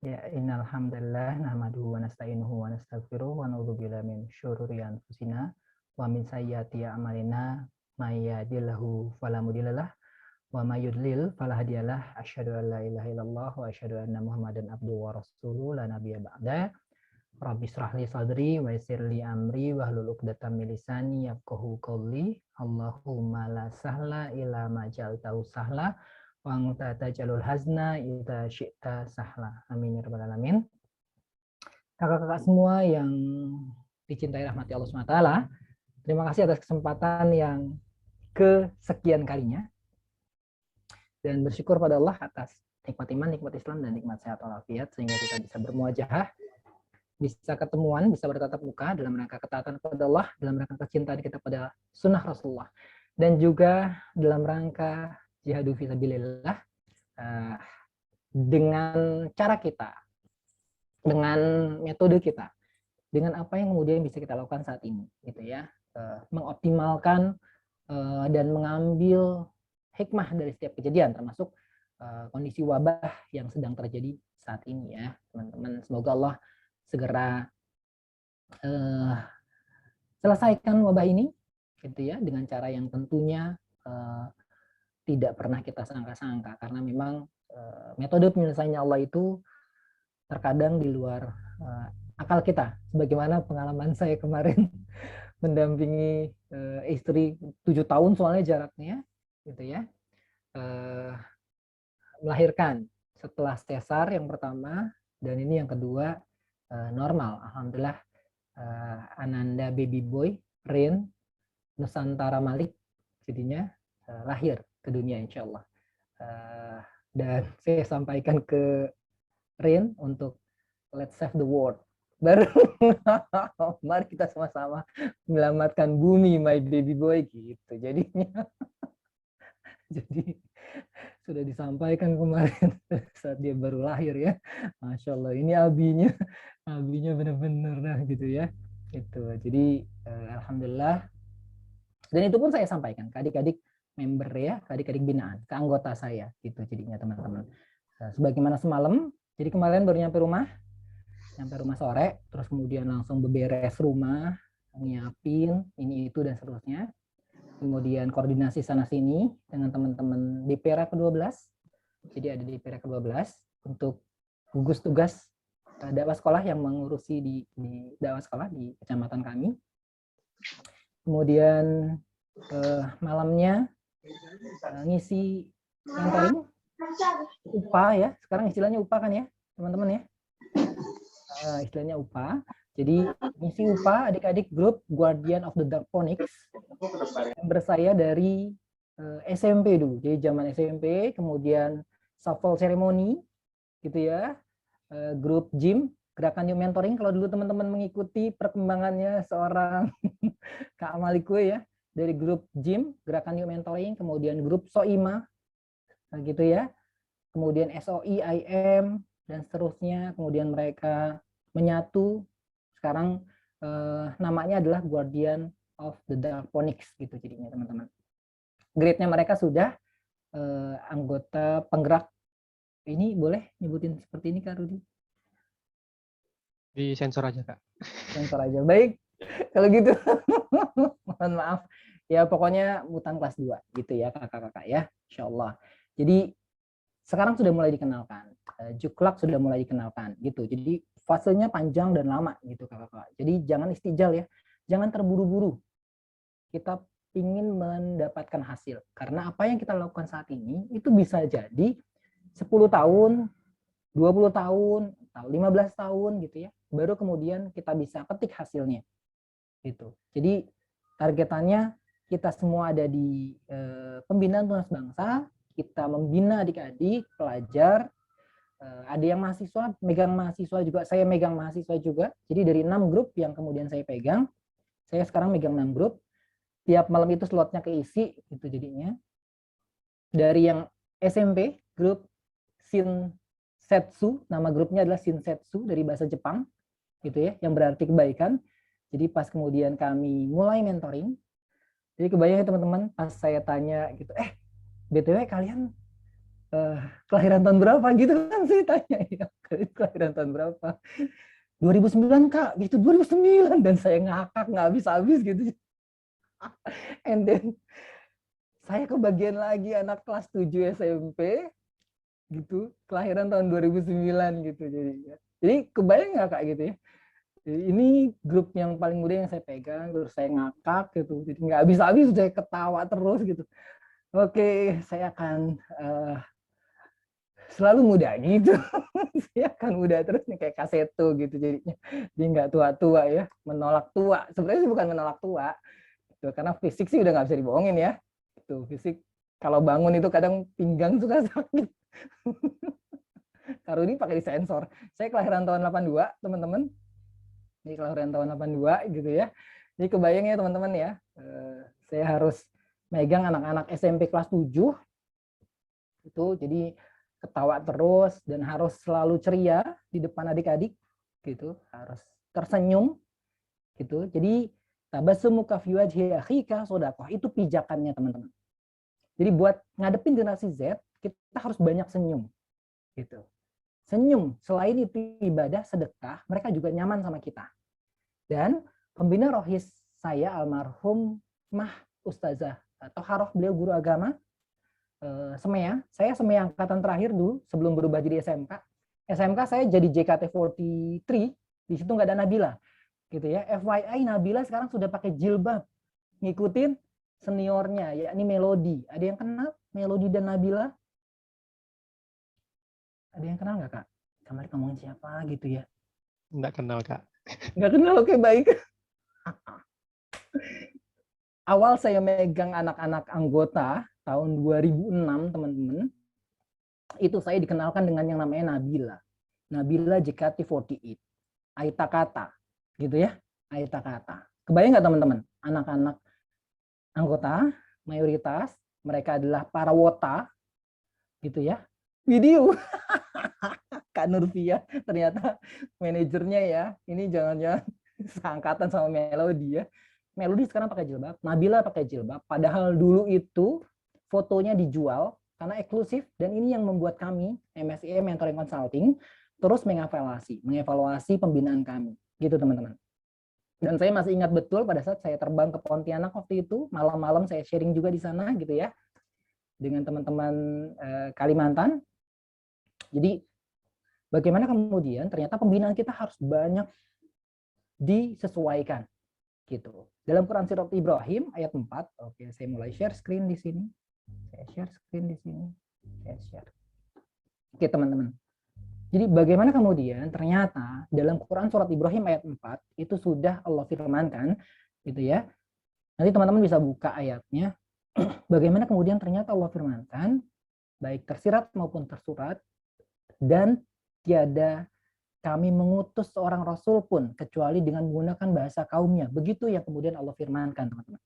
Ya, innal hamdalillah nahmaduhu wa nasta'inuhu wa nastaghfiruh wa na'udzubillahi min syururi anfusina wa min sayyiati a'malina may yahdihillahu fala mudhillalah wa may yudlil fala hadiyalah. Asyhadu an la ilaha illallah wa asyhadu anna Muhammadan abduhu wa rasuluhu la nabiyya ba'da. Rabbi shrah li sadri wa yassir li amri wahlul 'uqdatam min lisani yafqahu qawli. Allahumma la sahla illa ma ja'altahu sahla wa anta taj'alul hazna idza syi'ta sahla. Amin ya rabbal alamin. Kakak-kakak semua yang dicintai rahmati Allah SWT, terima kasih atas kesempatan yang kesekian kalinya dan bersyukur pada Allah atas nikmat iman, nikmat Islam, dan nikmat sehat walafiat sehingga kita bisa bermuajahah, bisa ketemuan, bisa bertatap muka dalam rangka ketaatan kepada Allah, dalam rangka kecintaan kita pada sunnah Rasulullah, dan juga dalam rangka jihadu fisabilillah dengan cara kita, dengan metode kita, dengan apa yang kemudian bisa kita lakukan saat ini, gitu ya, mengoptimalkan dan mengambil hikmah dari setiap kejadian, termasuk kondisi wabah yang sedang terjadi saat ini ya, teman-teman. Semoga Allah segera selesaikan wabah ini, gitu ya, dengan cara yang tentunya tidak pernah kita sangka-sangka, karena memang metode penyelesaiannya Allah itu terkadang di luar akal kita. Sebagaimana pengalaman saya kemarin mendampingi istri 7 tahun soalnya jaraknya, gitu ya, melahirkan setelah sesar yang pertama, dan ini yang kedua normal. Alhamdulillah, Ananda baby boy Rin Nusantara Malik jadinya lahir ke dunia, insya Allah. Dan saya sampaikan ke Rin untuk let's save the world. Baru mari kita sama-sama menyelamatkan bumi, my baby boy, gitu. Jadinya jadi sudah disampaikan kemarin saat dia baru lahir ya. Masya Allah, ini abinya benar-benar nah gitu ya. Itu. Jadi alhamdulillah. Dan itu pun saya sampaikan ke adik-adik member ya, ke adik-adik binaan, ke anggota saya gitu jadinya teman-teman. Sebagaimana semalam, jadi kemarin baru nyampe rumah sore, terus kemudian langsung beberes rumah, nyiapin ini itu dan seterusnya. Kemudian koordinasi sana sini dengan teman-teman DPRA ke-12. Jadi ada DPRA ke-12 untuk gugus tugas dakwah sekolah yang mengurusi di dakwah sekolah di kecamatan kami. Kemudian malamnya ngisi mentoring UPA ya, sekarang istilahnya UPA kan ya teman-teman ya, istilahnya UPA. Jadi ngisi UPA adik-adik grup Guardian of the Dark Phonics member saya dari SMP dulu, jadi zaman SMP, kemudian shuffle ceremony gitu ya, grup gym Gerakan New Mentoring. Kalau dulu teman-teman mengikuti perkembangannya seorang Kak Malikwe ya, dari grup gym Gerakan New Mentoring, kemudian grup Soima gitu ya, kemudian SOI, IM dan seterusnya, kemudian mereka menyatu sekarang namanya adalah Guardian of the Dark Phonics gitu jadinya teman-teman. Grade-nya mereka sudah anggota penggerak. Ini boleh nyebutin seperti ini Kak Rudi? Di sensor aja Kak. Sensor aja, baik. Kalau gitu mohon maaf ya, pokoknya mutan kelas 2 gitu ya kakak-kakak ya, insyaallah. Jadi sekarang sudah mulai dikenalkan, juklak sudah mulai dikenalkan gitu. Jadi fasenya panjang dan lama gitu kakak-kakak. Jadi jangan istijal ya, jangan terburu-buru. Kita ingin mendapatkan hasil, karena apa yang kita lakukan saat ini itu bisa jadi 10 tahun, 20 tahun, atau 15 tahun gitu ya, baru kemudian kita bisa petik hasilnya gitu. Jadi targetannya kita semua ada di pembinaan tunas bangsa, kita membina adik-adik, pelajar, ada yang mahasiswa, megang mahasiswa juga, saya megang mahasiswa juga. Jadi dari 6 grup yang kemudian saya pegang, saya sekarang megang 6 grup, tiap malam itu slotnya keisi gitu jadinya. Dari yang SMP, grup Shinsetsu, nama grupnya adalah Shinsetsu dari bahasa Jepang gitu ya, yang berarti kebaikan. Jadi pas kemudian kami mulai mentoring, jadi kebayang ya teman-teman, pas saya tanya gitu, BTW kalian kelahiran tahun berapa gitu kan saya tanya ya. Kalian kelahiran tahun berapa? 2009 Kak, gitu 2009 dan saya ngakak nggak habis-habis gitu. And then saya kebagian lagi anak kelas 7 SMP gitu, kelahiran tahun 2009 gitu jadinya. Jadi kebayang nggak Kak gitu ya? Jadi ini grup yang paling muda yang saya pegang, terus saya ngakak gitu. Jadi nggak habis-habis saya ketawa terus gitu. Oke, saya akan selalu muda gitu. Saya akan muda terus nih kayak kaseto gitu jadinya. Jadi nggak tua-tua ya, menolak tua. Sebenarnya sih bukan menolak tua, gitu. Karena fisik sih udah nggak bisa dibohongin ya. Itu fisik kalau bangun itu kadang pinggang suka sakit. Karuni pakai disensor. Saya kelahiran tahun 82, teman-teman. Ini kelahiran tahun 82 gitu ya. Jadi kebayang ya teman-teman ya. Saya harus megang anak-anak SMP kelas 7 itu, jadi ketawa terus dan harus selalu ceria di depan adik-adik gitu, harus tersenyum gitu. Jadi tabassumuka fi wajhi akhika shadaqah, itu pijakannya teman-teman. Jadi buat ngadepin generasi Z, kita harus banyak senyum gitu. Senyum, selain itu ibadah, sedekah, mereka juga nyaman sama kita. Dan pembina rohis saya almarhum Mah Ustazah Toharoh, beliau guru agama Semea. Saya Semea angkatan terakhir dulu sebelum berubah jadi SMK. SMK saya jadi JKT43, di situ nggak ada Nabila. Gitu ya. FYI Nabila sekarang sudah pakai jilbab, ngikutin seniornya yakni Melody. Ada yang kenal Melody dan Nabila? Ada yang kenal nggak Kak? Kamar ngomongin siapa gitu ya? Nggak kenal, Kak. Nggak kenal, oke baik. Awal saya megang anak-anak anggota tahun 2006 teman-teman, itu saya dikenalkan dengan yang namanya Nabila. Nabila JKT48. Aita Kata. Gitu ya. Aita Kata. Kebayang nggak teman-teman? Anak-anak anggota mayoritas mereka adalah para wota gitu ya. Video Kak Nurfia ternyata manajernya ya. Ini jangan-jangan seangkatan sama Melody ya. Melody sekarang pakai jilbab, Nabila pakai jilbab. Padahal dulu itu fotonya dijual karena eksklusif, dan ini yang membuat kami MSI Mentoring Consulting terus mengevaluasi pembinaan kami, gitu teman-teman. Dan saya masih ingat betul pada saat saya terbang ke Pontianak waktu itu, malam-malam saya sharing juga di sana gitu ya, dengan teman-teman Kalimantan. Jadi bagaimana kemudian ternyata pembinaan kita harus banyak disesuaikan gitu. Dalam Quran Surat Ibrahim ayat 4, oke saya mulai share screen di sini. Saya share screen di sini. Saya share. Oke teman-teman. Jadi bagaimana kemudian ternyata dalam Quran Surat Ibrahim ayat 4 itu sudah Allah firmankan gitu ya. Nanti teman-teman bisa buka ayatnya. Bagaimana kemudian ternyata Allah firmankan baik tersirat maupun tersurat, dan tiada kami mengutus seorang rasul pun kecuali dengan menggunakan bahasa kaumnya. Begitu yang kemudian Allah firmankan, teman-teman.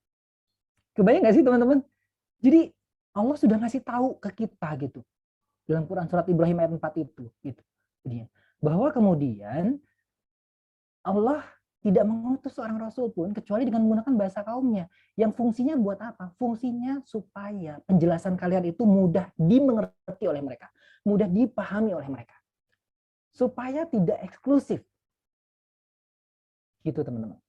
Kebayang nggak sih, teman-teman? Jadi Allah sudah ngasih tahu ke kita gitu dalam Quran Surat Ibrahim ayat 4 itu gitu. Bahwa kemudian Allah tidak mengutus seorang rasul pun kecuali dengan menggunakan bahasa kaumnya. Yang fungsinya buat apa? Fungsinya supaya penjelasan kalian itu mudah dimengerti oleh mereka, mudah dipahami oleh mereka, supaya tidak eksklusif. Gitu teman-teman.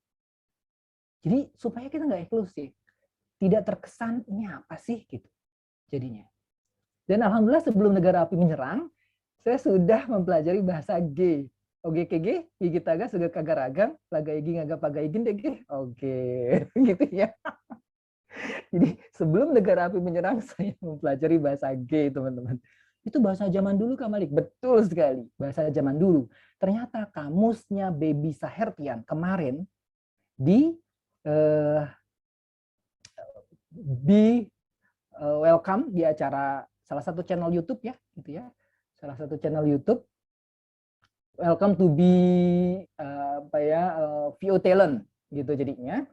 Jadi supaya kita nggak eksklusif, tidak terkesan ini apa sih gitu jadinya. Dan alhamdulillah sebelum negara api menyerang, saya sudah mempelajari bahasa G. OGKG, gigi taga, sudah kagaragang, laga igi ngaga paga igin dege. Oke, gitu ya. Jadi sebelum negara api menyerang, saya mempelajari bahasa G, teman-teman. Itu bahasa zaman dulu, Kak Malik. Betul sekali, bahasa zaman dulu. Ternyata kamusnya Baby Sahertian kemarin di welcome di acara salah satu channel YouTube ya, gitu ya. Salah satu channel YouTube. Welcome to be VO Talent gitu jadinya.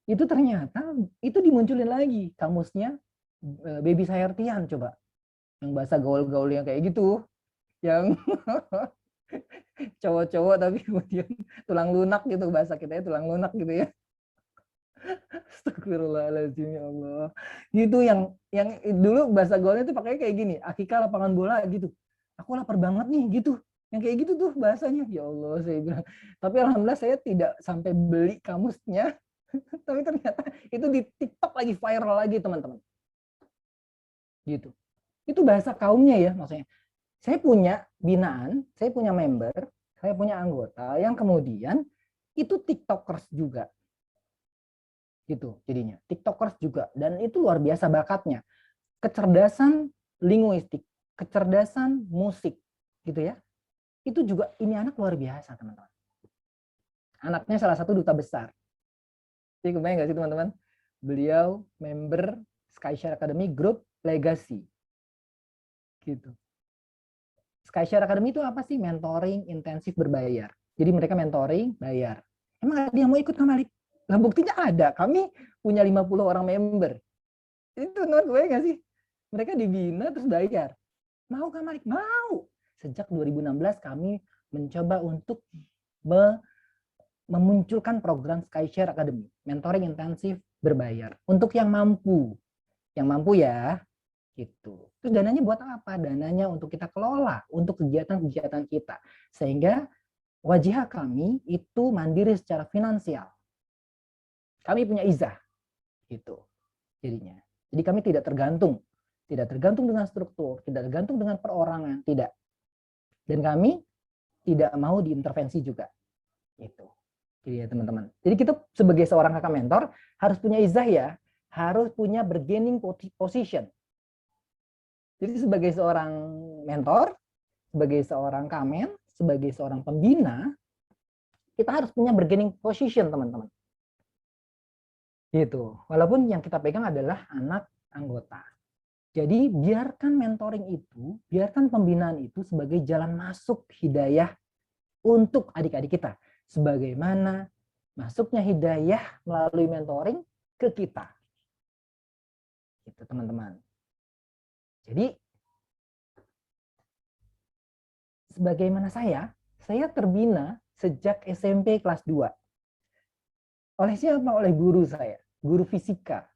Itu ternyata itu dimunculin lagi kamusnya Baby Sahertian, coba. Yang bahasa gaul-gaul yang kayak gitu. Yang cowok-cowok tapi kemudian tulang lunak gitu, bahasa kita ya tulang lunak gitu ya. Astagfirullahaladzim ya Allah. Gitu yang dulu bahasa gaulnya itu pakai kayak gini, Akika lapangan bola gitu. Aku lapar banget nih gitu. Yang kayak gitu tuh bahasanya. Ya Allah, saya bilang. Tapi alhamdulillah saya tidak sampai beli kamusnya. Tapi ternyata itu di TikTok lagi viral lagi, teman-teman. Gitu. Itu bahasa kaumnya ya, maksudnya. Saya punya binaan, saya punya member, saya punya anggota yang kemudian itu TikTokers juga. Gitu jadinya. TikTokers juga, dan itu luar biasa bakatnya. Kecerdasan linguistik, kecerdasan musik gitu ya. Itu juga, ini anak luar biasa, teman-teman. Anaknya salah satu duta besar. Jadi kebayang nggak sih, teman-teman? Beliau member Skyshare Academy Group Legacy. Gitu. Skyshare Academy itu apa sih? Mentoring intensif berbayar. Jadi mereka mentoring, bayar. Emang ada yang mau ikut, Kak Malik? Nah, buktinya ada. Kami punya 50 orang member. Itu teman gue nggak sih? Mereka dibina terus bayar. Mau, Kak Malik? Mau. Sejak 2016 kami mencoba untuk memunculkan program Skyshare Academy. Mentoring intensif berbayar. Untuk yang mampu. Yang mampu ya. Gitu. Terus dananya buat apa? Dananya untuk kita kelola, untuk kegiatan-kegiatan kita. Sehingga wajah kami itu mandiri secara finansial. Kami punya izah. Gitu. Jadinya. Jadi kami tidak tergantung. Tidak tergantung dengan struktur, tidak tergantung dengan perorangan, tidak. Dan kami tidak mau diintervensi juga. Gitu. Jadi ya teman-teman. Jadi kita sebagai seorang kakak mentor harus punya izah ya. Harus punya bargaining position. Jadi sebagai seorang mentor, sebagai seorang kamen, sebagai seorang pembina, kita harus punya bargaining position, teman-teman. Gitu. Walaupun yang kita pegang adalah anak anggota. Jadi biarkan mentoring itu, biarkan pembinaan itu sebagai jalan masuk hidayah untuk adik-adik kita. Sebagaimana masuknya hidayah melalui mentoring ke kita. Gitu, teman-teman. Jadi sebagaimana saya terbina sejak SMP kelas 2. Oleh siapa? Oleh guru saya, guru fisika.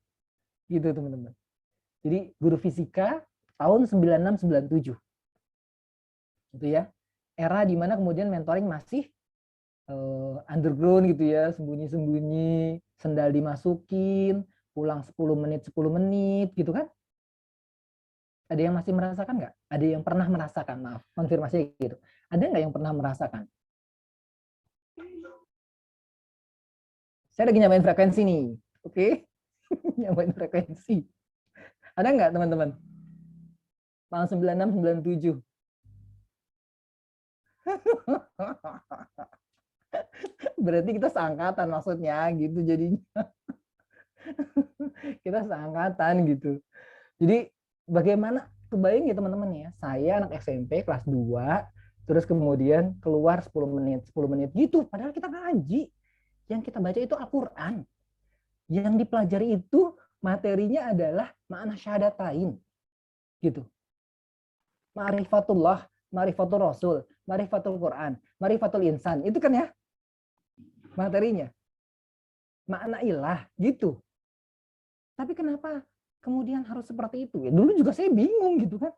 Gitu, teman-teman. Jadi guru fisika tahun 96-97. Gitu ya. Era di mana kemudian mentoring masih underground gitu ya, sembunyi-sembunyi, sendal dimasukin, pulang 10 menit gitu kan. Ada yang masih merasakan nggak? Ada yang pernah merasakan? Maaf, konfirmasi gitu. Ada nggak yang pernah merasakan? Saya lagi nyamain frekuensi nih, oke? Nyamain frekuensi. Ada nggak teman-teman? Tahun 96-97. Berarti kita seangkatan maksudnya gitu jadinya. Kita seangkatan gitu. Jadi bagaimana, kebayang ya teman-teman ya, saya anak SMP kelas 2, terus kemudian keluar 10 menit gitu, padahal kita ngaji. Yang kita baca itu Al-Quran. Yang dipelajari itu materinya adalah makna syahadatain. Gitu. Ma'rifatullah, ma'rifatul Rasul, ma'rifatul Quran, ma'rifatul insan. Itu kan ya materinya. Makna ilah, gitu. Tapi kenapa kemudian harus seperti itu? Ya, dulu juga saya bingung gitu kan.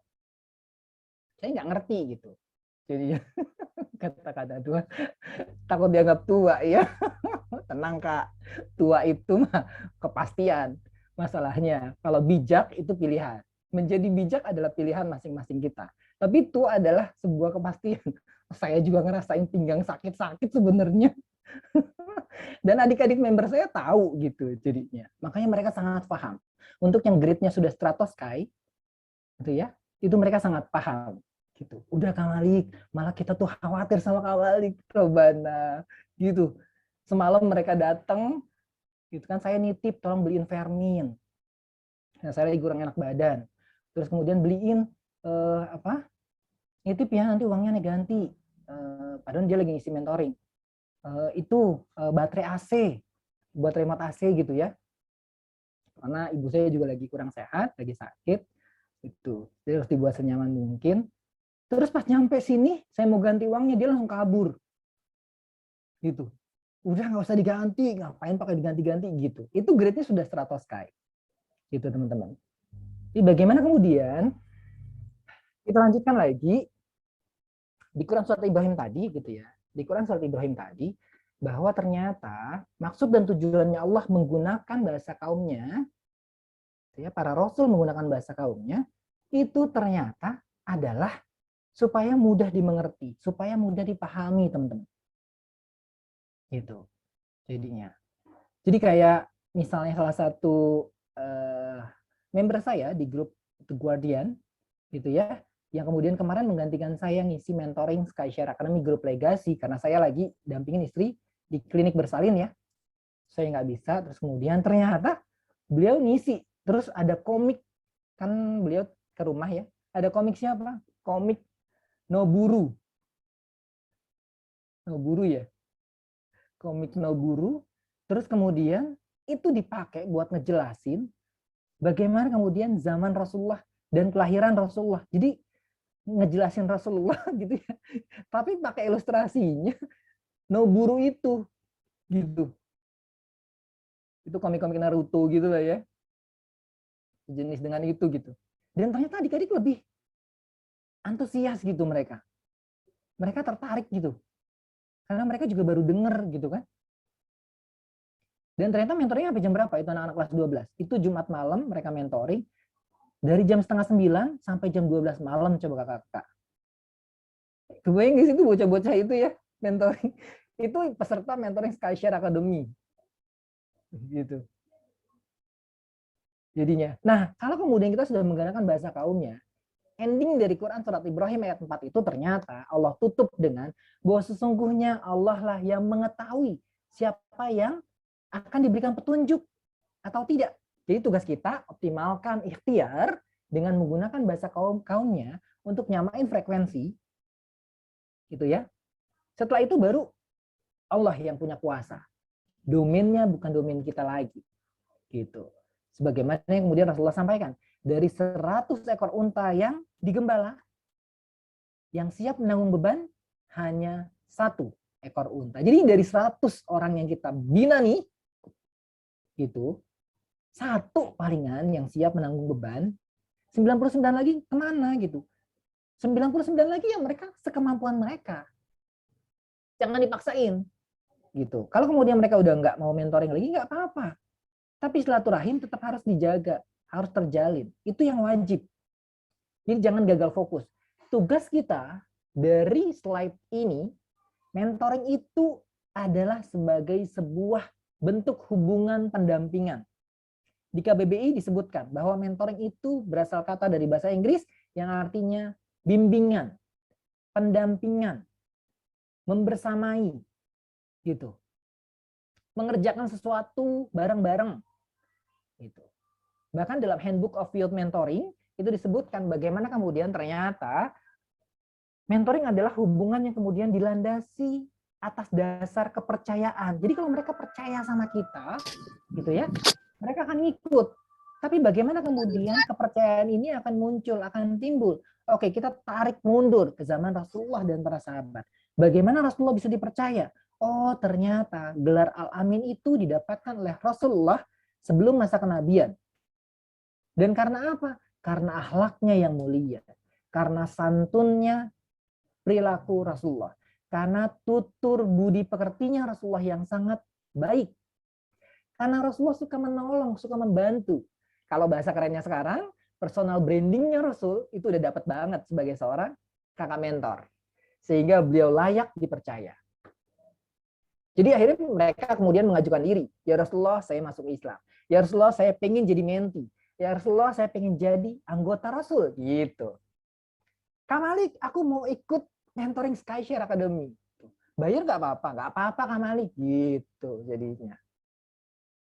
Saya nggak ngerti gitu. Jadi kata-kata tua, takut dianggap tua ya. Tenang Kak, tua itu mah kepastian. Masalahnya kalau bijak itu pilihan. Menjadi bijak adalah pilihan masing-masing kita. Tapi itu adalah sebuah kepastian. Saya juga ngerasain pinggang sakit-sakit sebenarnya. Dan adik-adik member saya tahu gitu jadinya. Makanya mereka sangat paham. Untuk yang grade-nya sudah stratosky, gitu ya, itu mereka sangat paham. Gitu. Udah Kak Malik, malah kita tuh khawatir sama Kak Malik, Robana, gitu. Semalam mereka datang, gitu kan, saya nitip tolong beliin Fermin. Nah, saya lagi kurang enak badan. Terus kemudian beliin nitip ya, nanti uangnya nih ganti. Padahal dia lagi ngisi mentoring. Baterai AC, buat remote AC gitu ya. Karena ibu saya juga lagi kurang sehat, lagi sakit. Itu, jadi harus dibuat senyaman mungkin. Terus pas nyampe sini, saya mau ganti uangnya, dia langsung kabur. Gitu. Udah nggak usah diganti, ngapain pakai diganti-ganti gitu. Itu grade-nya sudah stratosky. Gitu teman-teman. Jadi bagaimana kemudian kita lanjutkan lagi. di Quran surat Ibrahim tadi gitu ya. Di Quran surat Ibrahim tadi bahwa ternyata maksud dan tujuannya Allah menggunakan bahasa kaumnya, ya, para rasul menggunakan bahasa kaumnya, itu ternyata adalah supaya mudah dimengerti, supaya mudah dipahami, teman-teman. Gitu. Jadinya. Jadi kayak misalnya salah satu member saya di grup The Guardian, gitu ya, yang kemudian kemarin menggantikan saya ngisi mentoring Skyshare Academy Group Legacy, karena saya lagi dampingin istri di klinik bersalin ya. Saya nggak bisa, terus kemudian ternyata beliau ngisi, terus ada komik, kan beliau ke rumah ya, ada komik siapa? Komik Noburu. Noburu ya. Komik Noburu, terus kemudian itu dipakai buat ngejelasin bagaimana kemudian zaman Rasulullah dan kelahiran Rasulullah. Jadi ngejelasin Rasulullah gitu ya. Tapi pakai ilustrasinya Noburu itu gitu. Itu komik-komik Naruto gitu lah ya. Jenis dengan itu gitu. Dan ternyata adik-adik lebih antusias gitu mereka. Mereka tertarik gitu. Karena mereka juga baru denger gitu kan. Dan ternyata mentoringnya sampai jam berapa? Itu anak-anak kelas 12. Itu Jumat malam mereka mentoring. Dari jam setengah 9 sampai jam 12 malam, coba kakak-kakak. Kebayang di situ bocah-bocah itu ya, mentoring. Itu peserta mentoring Skyshare Academy. Gitu. Jadinya. Nah, kalau kemudian kita sudah menggunakan bahasa kaumnya, ending dari Quran surat Ibrahim ayat 4 itu ternyata Allah tutup dengan bahwa sesungguhnya Allah lah yang mengetahui siapa yang akan diberikan petunjuk atau tidak. Jadi tugas kita optimalkan ikhtiar dengan menggunakan bahasa kaumnya untuk nyamain frekuensi. Gitu ya. Setelah itu baru Allah yang punya kuasa. Domainnya bukan domain kita lagi. Gitu. Sebagaimana yang kemudian Rasulullah sampaikan, dari 100 ekor unta yang digembala, yang siap menanggung beban hanya 1 ekor unta. Jadi dari 100 orang yang kita bina nih, gitu, 1 palingan yang siap menanggung beban, 99 lagi kemana gitu. 99 lagi yang mereka sekemampuan mereka. Jangan dipaksain. Gitu. Kalau kemudian mereka udah nggak mau mentoring lagi, nggak apa-apa. Tapi silaturahim tetap harus dijaga, harus terjalin. Itu yang wajib. Jadi jangan gagal fokus. Tugas kita dari slide ini, mentoring itu adalah sebagai sebuah bentuk hubungan pendampingan. Di KBBI disebutkan bahwa mentoring itu berasal kata dari bahasa Inggris yang artinya bimbingan, pendampingan, membersamai, gitu. Mengerjakan sesuatu bareng-bareng. Gitu. Bahkan dalam Handbook of Field Mentoring itu disebutkan bagaimana kemudian ternyata mentoring adalah hubungan yang kemudian dilandasi atas dasar kepercayaan. Jadi kalau mereka percaya sama kita, gitu ya, mereka akan ikut. Tapi bagaimana kemudian kepercayaan ini akan muncul, akan timbul? Oke, kita tarik mundur ke zaman Rasulullah dan para sahabat. Bagaimana Rasulullah bisa dipercaya? Oh, ternyata gelar Al-Amin itu didapatkan oleh Rasulullah sebelum masa kenabian. Dan karena apa? Karena akhlaknya yang mulia. Karena santunnya perilaku Rasulullah. Karena tutur budi pekertinya Rasulullah yang sangat baik. Karena Rasulullah suka menolong, suka membantu. Kalau bahasa kerennya sekarang, personal brandingnya Rasul itu udah dapat banget sebagai seorang kakak mentor. Sehingga beliau layak dipercaya. Jadi akhirnya mereka kemudian mengajukan diri. Ya Rasulullah, saya masuk Islam. Ya Rasulullah, saya pengen jadi menti. Ya Rasulullah, saya pengen jadi anggota Rasul. Gitu. Kak Malik, aku mau ikut mentoring Skyshare Academy. Bayar nggak apa-apa? Nggak apa-apa Kak Malik. Gitu jadinya.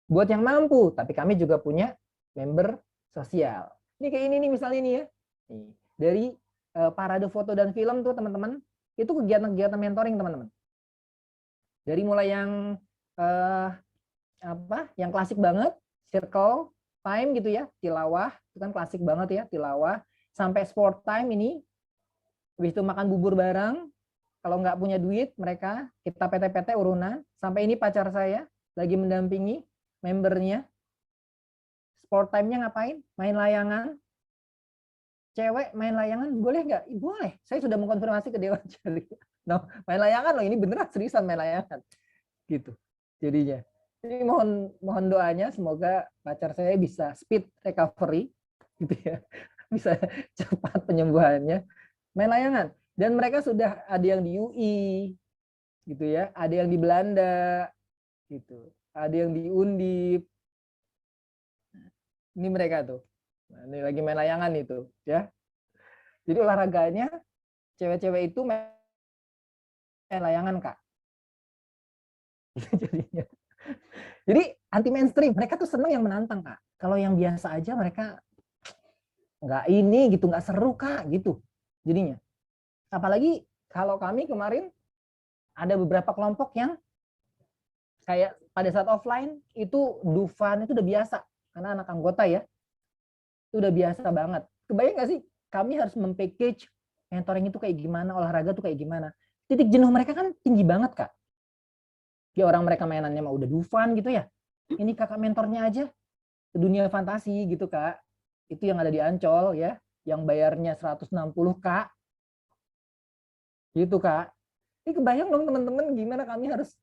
Buat yang mampu, tapi kami juga punya member sosial. Ini kayak ini nih misalnya nih ya. Nih, dari parade foto dan film tuh teman-teman, itu kegiatan-kegiatan mentoring teman-teman. Dari mulai yang yang klasik banget, circle time gitu ya, tilawah, itu kan klasik banget ya, tilawah, sampai sport time ini, habis itu makan bubur bareng, kalau nggak punya duit mereka, kita PT-PT urunan, sampai ini pacar saya, lagi mendampingi membernya, sport time-nya ngapain? Main layangan, cewek main layangan boleh nggak? Boleh. Saya sudah mengkonfirmasi ke Dewan Syariah. No, main layangan loh, ini beneran seriusan main layangan. Gitu. Jadinya. Jadi mohon doanya semoga pacar saya bisa speed recovery gitu ya. Bisa cepat penyembuhannya. Main layangan. Dan mereka sudah ada yang di UI gitu ya, ada yang di Belanda gitu. Ada yang di Undip. Ini mereka tuh. Nah, ini lagi main layangan itu, ya. Jadi olahraganya cewek-cewek itu main layangan, Kak. Jadinya. Jadi anti mainstream, mereka tuh seneng yang menantang, Kak. Kalau yang biasa aja mereka nggak ini gitu, nggak seru, Kak, gitu. Jadinya. Apalagi kalau kami kemarin ada beberapa kelompok yang kayak pada saat offline itu Dufan itu udah biasa karena anak anggota ya. Itu udah biasa banget. Kebayang nggak sih kami harus mempackage mentoring itu kayak gimana, olahraga tuh kayak gimana. Titik jenuh mereka kan tinggi banget, Kak. Ya orang mereka mainannya mah udah Dufan gitu ya. Ini kakak mentornya aja ke dunia fantasi gitu, Kak. Itu yang ada di Ancol ya, yang bayarnya 160K. Gitu, Kak. Ini kebayang dong teman-teman gimana kami harus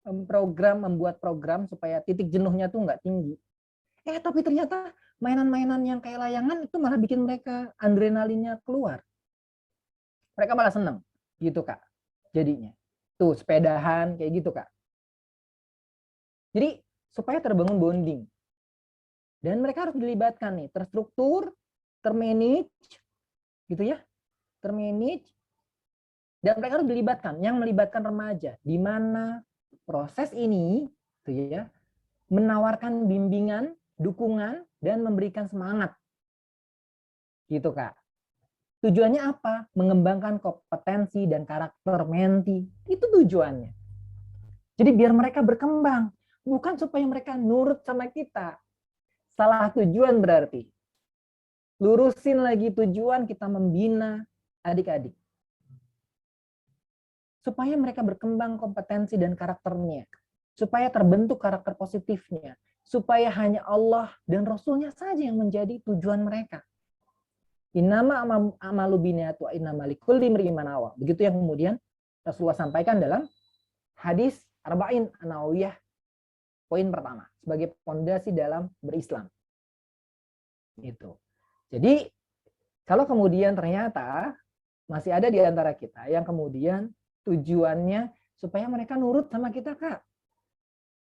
membuat program supaya titik jenuhnya tuh nggak tinggi. Tapi ternyata mainan-mainan yang kayak layangan itu malah bikin mereka adrenalinnya keluar. Mereka malah seneng, gitu, Kak. Jadinya. Tuh, sepedahan, kayak gitu, Kak. Jadi, supaya terbangun bonding. Dan mereka harus dilibatkan nih, terstruktur, termanage, gitu ya. Termanage, dan mereka harus dilibatkan, yang melibatkan remaja. Di mana proses ini, gitu ya, menawarkan bimbingan, dukungan, dan memberikan semangat. Gitu, Kak. Tujuannya apa? Mengembangkan kompetensi dan karakter menti. Itu tujuannya. Jadi biar mereka berkembang. Bukan supaya mereka nurut sama kita. Salah tujuan berarti. Lurusin lagi tujuan kita membina adik-adik. Supaya mereka berkembang kompetensi dan karakternya. Supaya terbentuk karakter positifnya. Supaya hanya Allah dan Rasulnya saja yang menjadi tujuan mereka. Innama amalu biniatu innama likulli imri'in ma nawa. Begitu yang kemudian Rasulullah sampaikan dalam hadis Arba'in An-Nawawiyah poin pertama sebagai fondasi dalam berislam. Itu. Jadi kalau kemudian ternyata masih ada di antara kita yang kemudian tujuannya supaya mereka nurut sama kita, Kak.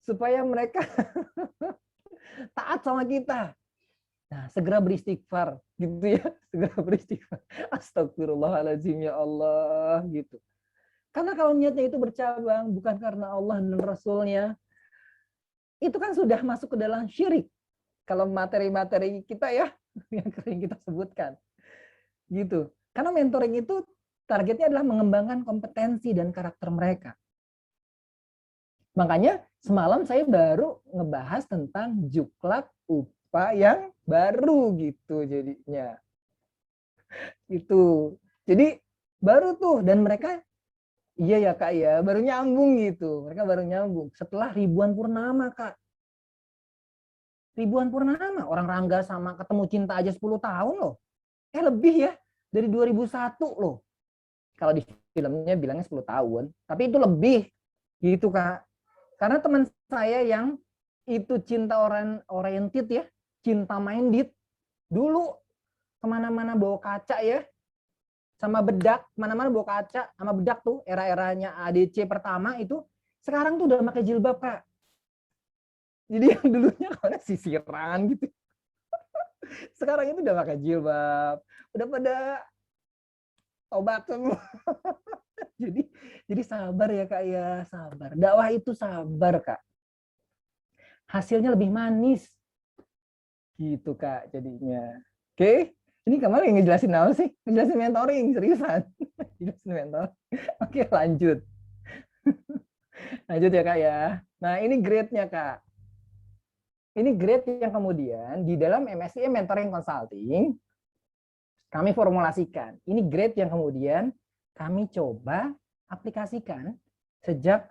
Supaya mereka taat sama kita. Nah, segera beristighfar, gitu ya. Segera beristighfar. Astagfirullahaladzim, ya Allah, gitu. Karena kalau niatnya itu bercabang, bukan karena Allah dan Rasulnya, itu kan sudah masuk ke dalam syirik. Kalau materi-materi kita ya, yang sering kita sebutkan. Gitu. Karena mentoring itu targetnya adalah mengembangkan kompetensi dan karakter mereka. Makanya semalam saya baru ngebahas tentang juklak UPA yang baru gitu jadinya. Itu. Jadi baru tuh dan mereka iya ya, Kak ya, baru nyambung gitu. Mereka baru nyambung setelah ribuan purnama, Kak. Ribuan purnama, orang Rangga sama Ketemu Cinta aja 10 tahun loh. Lebih ya, dari 2001 loh. Kalau di filmnya bilangnya 10 tahun, tapi itu lebih gitu, Kak. Karena teman saya yang itu cinta oriented ya, cinta minded, dulu kemana-mana bawa kaca ya, sama bedak, kemana-mana bawa kaca sama bedak tuh, era-eranya ADC pertama itu, sekarang tuh udah pakai jilbab, Kak. Jadi yang dulunya karena sisiran gitu, sekarang itu udah pakai jilbab, udah pada tobat semua. Jadi sabar ya, Kak ya, sabar. Dakwah itu sabar, Kak. Hasilnya lebih manis. Gitu, Kak, jadinya. Oke. Ini kemarin yang ngejelasin apa sih? Ngejelasin mentoring, seriusan. Ngejelasin mentoring. Oke, lanjut. Lanjut ya, Kak ya. Nah, ini grade-nya, Kak. Ini grade yang kemudian di dalam MSIM Mentoring Consulting kami formulasikan. Ini grade yang kemudian kami coba aplikasikan sejak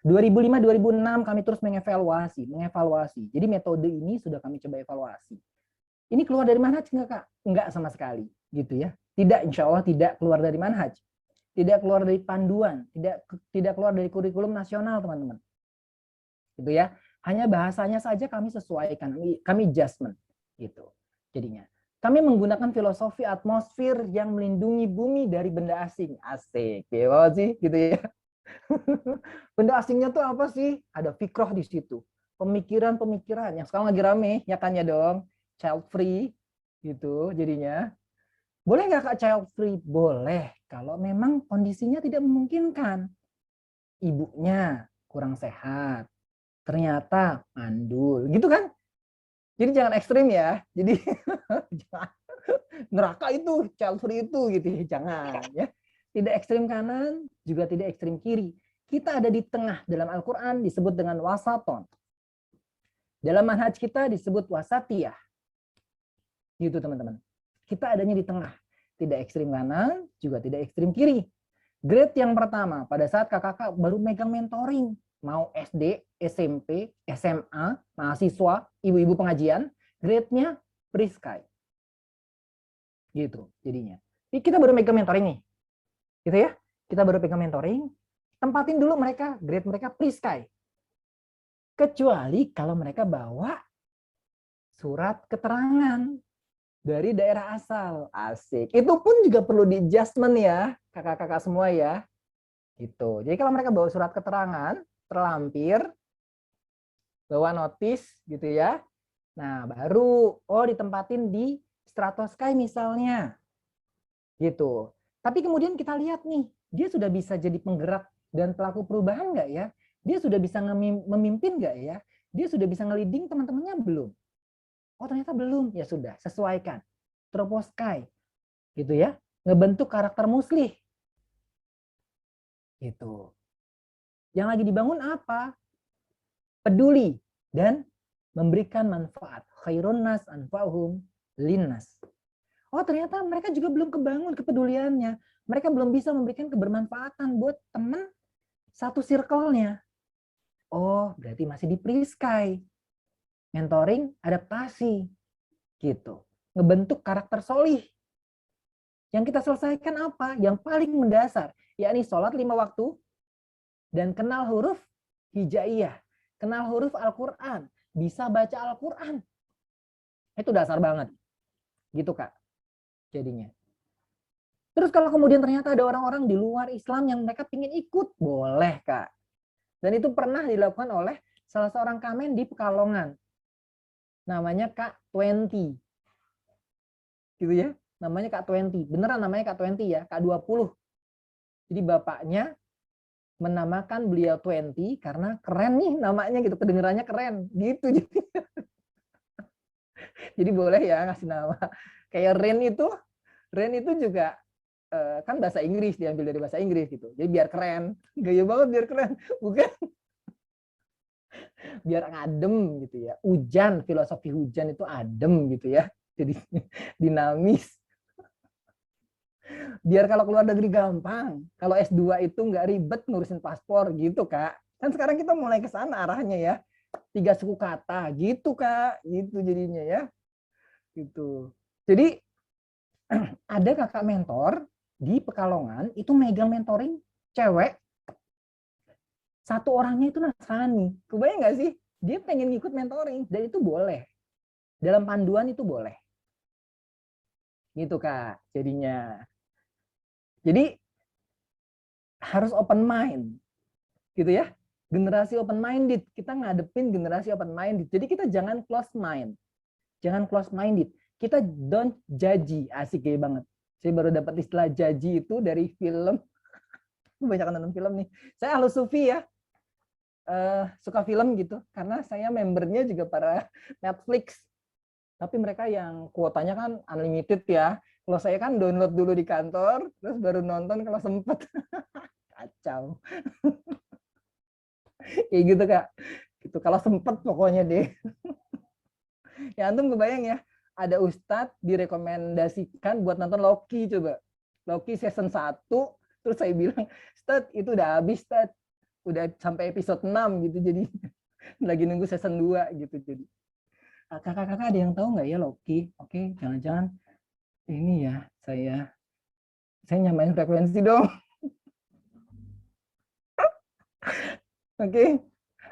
2005-2006 kami terus mengevaluasi. Jadi metode ini sudah kami coba evaluasi. Ini keluar dari manhaj nggak Kak? Enggak sama sekali, gitu ya. Tidak, insya Allah tidak keluar dari manhaj. Tidak keluar dari panduan, tidak keluar dari kurikulum nasional, teman-teman. Gitu ya. Hanya bahasanya saja kami sesuaikan, kami adjustment, gitu. Jadinya, kami menggunakan filosofi atmosfer yang melindungi bumi dari benda asing. Asik, ya sih, gitu ya. Benda asingnya tuh apa sih? Ada fikroh di situ. Pemikiran-pemikiran yang sekarang lagi rame, ya kan ya dong. Child free, gitu jadinya. Boleh nggak Kak child free? Boleh, kalau memang kondisinya tidak memungkinkan. Ibunya kurang sehat, ternyata mandul, gitu kan? Jadi jangan ekstrim ya. Jadi jangan neraka itu, child free itu gitu ya. Jangan ya. Tidak ekstrim kanan, juga tidak ekstrim kiri. Kita ada di tengah. Dalam Al-Qur'an disebut dengan wasaton. Dalam manhaj kita disebut wasatiyah. Gitu teman-teman. Kita adanya di tengah. Tidak ekstrim kanan, juga tidak ekstrim kiri. Grade yang pertama, pada saat kakak-kakak baru megang mentoring, mau SD, SMP, SMA, mahasiswa, ibu-ibu pengajian, grade-nya Prisky. Gitu jadinya. Jadi kita baru megang mentoring nih. Gitu ya. Kita baru pegang mentoring, tempatin dulu mereka, grade mereka Prisky. Kecuali kalau mereka bawa surat keterangan dari daerah asal. Asik. Itu pun juga perlu di adjustment ya, kakak-kakak semua ya. Gitu. Jadi kalau mereka bawa surat keterangan, terlampir, bawa notis gitu ya. Nah, baru ditempatin di Stratosky misalnya. Gitu. Tapi kemudian kita lihat nih, dia sudah bisa jadi penggerak dan pelaku perubahan nggak ya? Dia sudah bisa memimpin nggak ya? Dia sudah bisa nge-leading teman-temannya belum? Oh ternyata belum, ya sudah, sesuaikan. Troposky, gitu ya, ngebentuk karakter muslih. Gitu. Yang lagi dibangun apa? Peduli dan memberikan manfaat. Khairun nas anfa'uhum linnas. Oh ternyata mereka juga belum kebangun kepeduliannya. Mereka belum bisa memberikan kebermanfaatan buat teman satu circle-nya. Oh berarti masih di Prisky. Mentoring, adaptasi. Gitu. Ngebentuk karakter solih. Yang kita selesaikan apa? Yang paling mendasar, yakni sholat 5 waktu dan kenal huruf hijaiyah, kenal huruf Al-Qur'an, bisa baca Al-Qur'an. Itu dasar banget. Gitu, Kak. Jadinya. Terus kalau kemudian ternyata ada orang-orang di luar Islam yang mereka pingin ikut, boleh, Kak. Dan itu pernah dilakukan oleh salah seorang kamen di Pekalongan. Namanya Kak 20. Gitu ya. Namanya Kak 20. Beneran namanya Kak 20 ya, Kak 20. Jadi bapaknya menamakan beliau 20 karena keren nih namanya gitu, kedengarannya keren gitu. Jadi boleh ya ngasih nama. Kayak Ren itu juga kan bahasa Inggris, diambil dari bahasa Inggris gitu. Jadi biar keren, gaya banget biar keren, bukan? Biar adem gitu ya. Hujan, filosofi hujan itu adem gitu ya. Jadi dinamis. Biar kalau keluar negeri gampang. Kalau S2 itu nggak ribet ngurusin paspor gitu, Kak. Kan sekarang kita mulai ke sana arahnya ya. 3 suku kata gitu, Kak. Gitu jadinya ya. Gitu. Jadi ada kakak mentor di Pekalongan itu megang mentoring cewek. Satu orangnya itu Nasrani. Kebayang nggak sih? Dia pengen ngikut mentoring dan itu boleh. Dalam panduan itu boleh. Gitu, Kak. Jadinya. Jadi harus open mind. Gitu ya. Generasi open minded. Kita ngadepin generasi open minded. Jadi kita jangan close mind. Jangan close minded. Kita don't judge. Asik ya banget. Saya baru dapat istilah judge itu dari film. Banyak nonton film nih. Saya Ahlus Sufi ya. Suka film gitu. Karena saya membernya juga para Netflix. Tapi mereka yang kuotanya kan unlimited ya. Kalau saya kan download dulu di kantor, terus baru nonton kalau sempet. Kacau. Kayak gitu, Kak. Gitu. Kalau sempet pokoknya deh. Ya antum kebayang ya, ada ustadz direkomendasikan buat nonton Loki coba. Loki season 1, terus saya bilang, "Ustadz, itu udah habis, Ustadz. Udah sampai episode 6 gitu, jadi lagi nunggu season 2 gitu." Jadi Kakak-kakak ada yang tahu nggak ya Loki? Oke, jangan-jangan ini ya, saya nyamain frekuensi dong. Oke,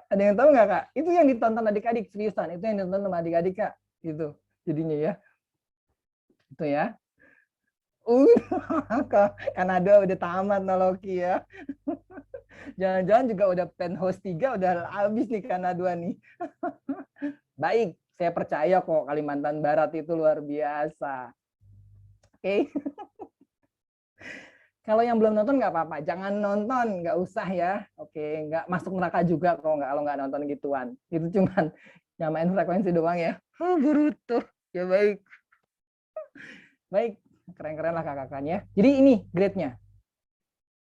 ada yang tahu nggak Kak? Itu yang ditonton adik-adik, seriusan. Itu yang ditonton sama adik-adik Kak. Gitu, jadinya ya. Itu ya. Kanada udah tamat no Loki ya. Jangan-jangan juga udah penthouse 3 udah habis nih Kanada nih. Baik, saya percaya kok Kalimantan Barat itu luar biasa. Oke. Kalau yang belum nonton nggak apa-apa, jangan nonton, nggak usah ya. Oke, nggak masuk neraka juga kalau nggak nonton gituan. Itu cuman nyamain frekuensi doang ya. Berutuh. Ya baik. Baik, keren-keren lah kakak-kakaknya. Jadi ini grade-nya.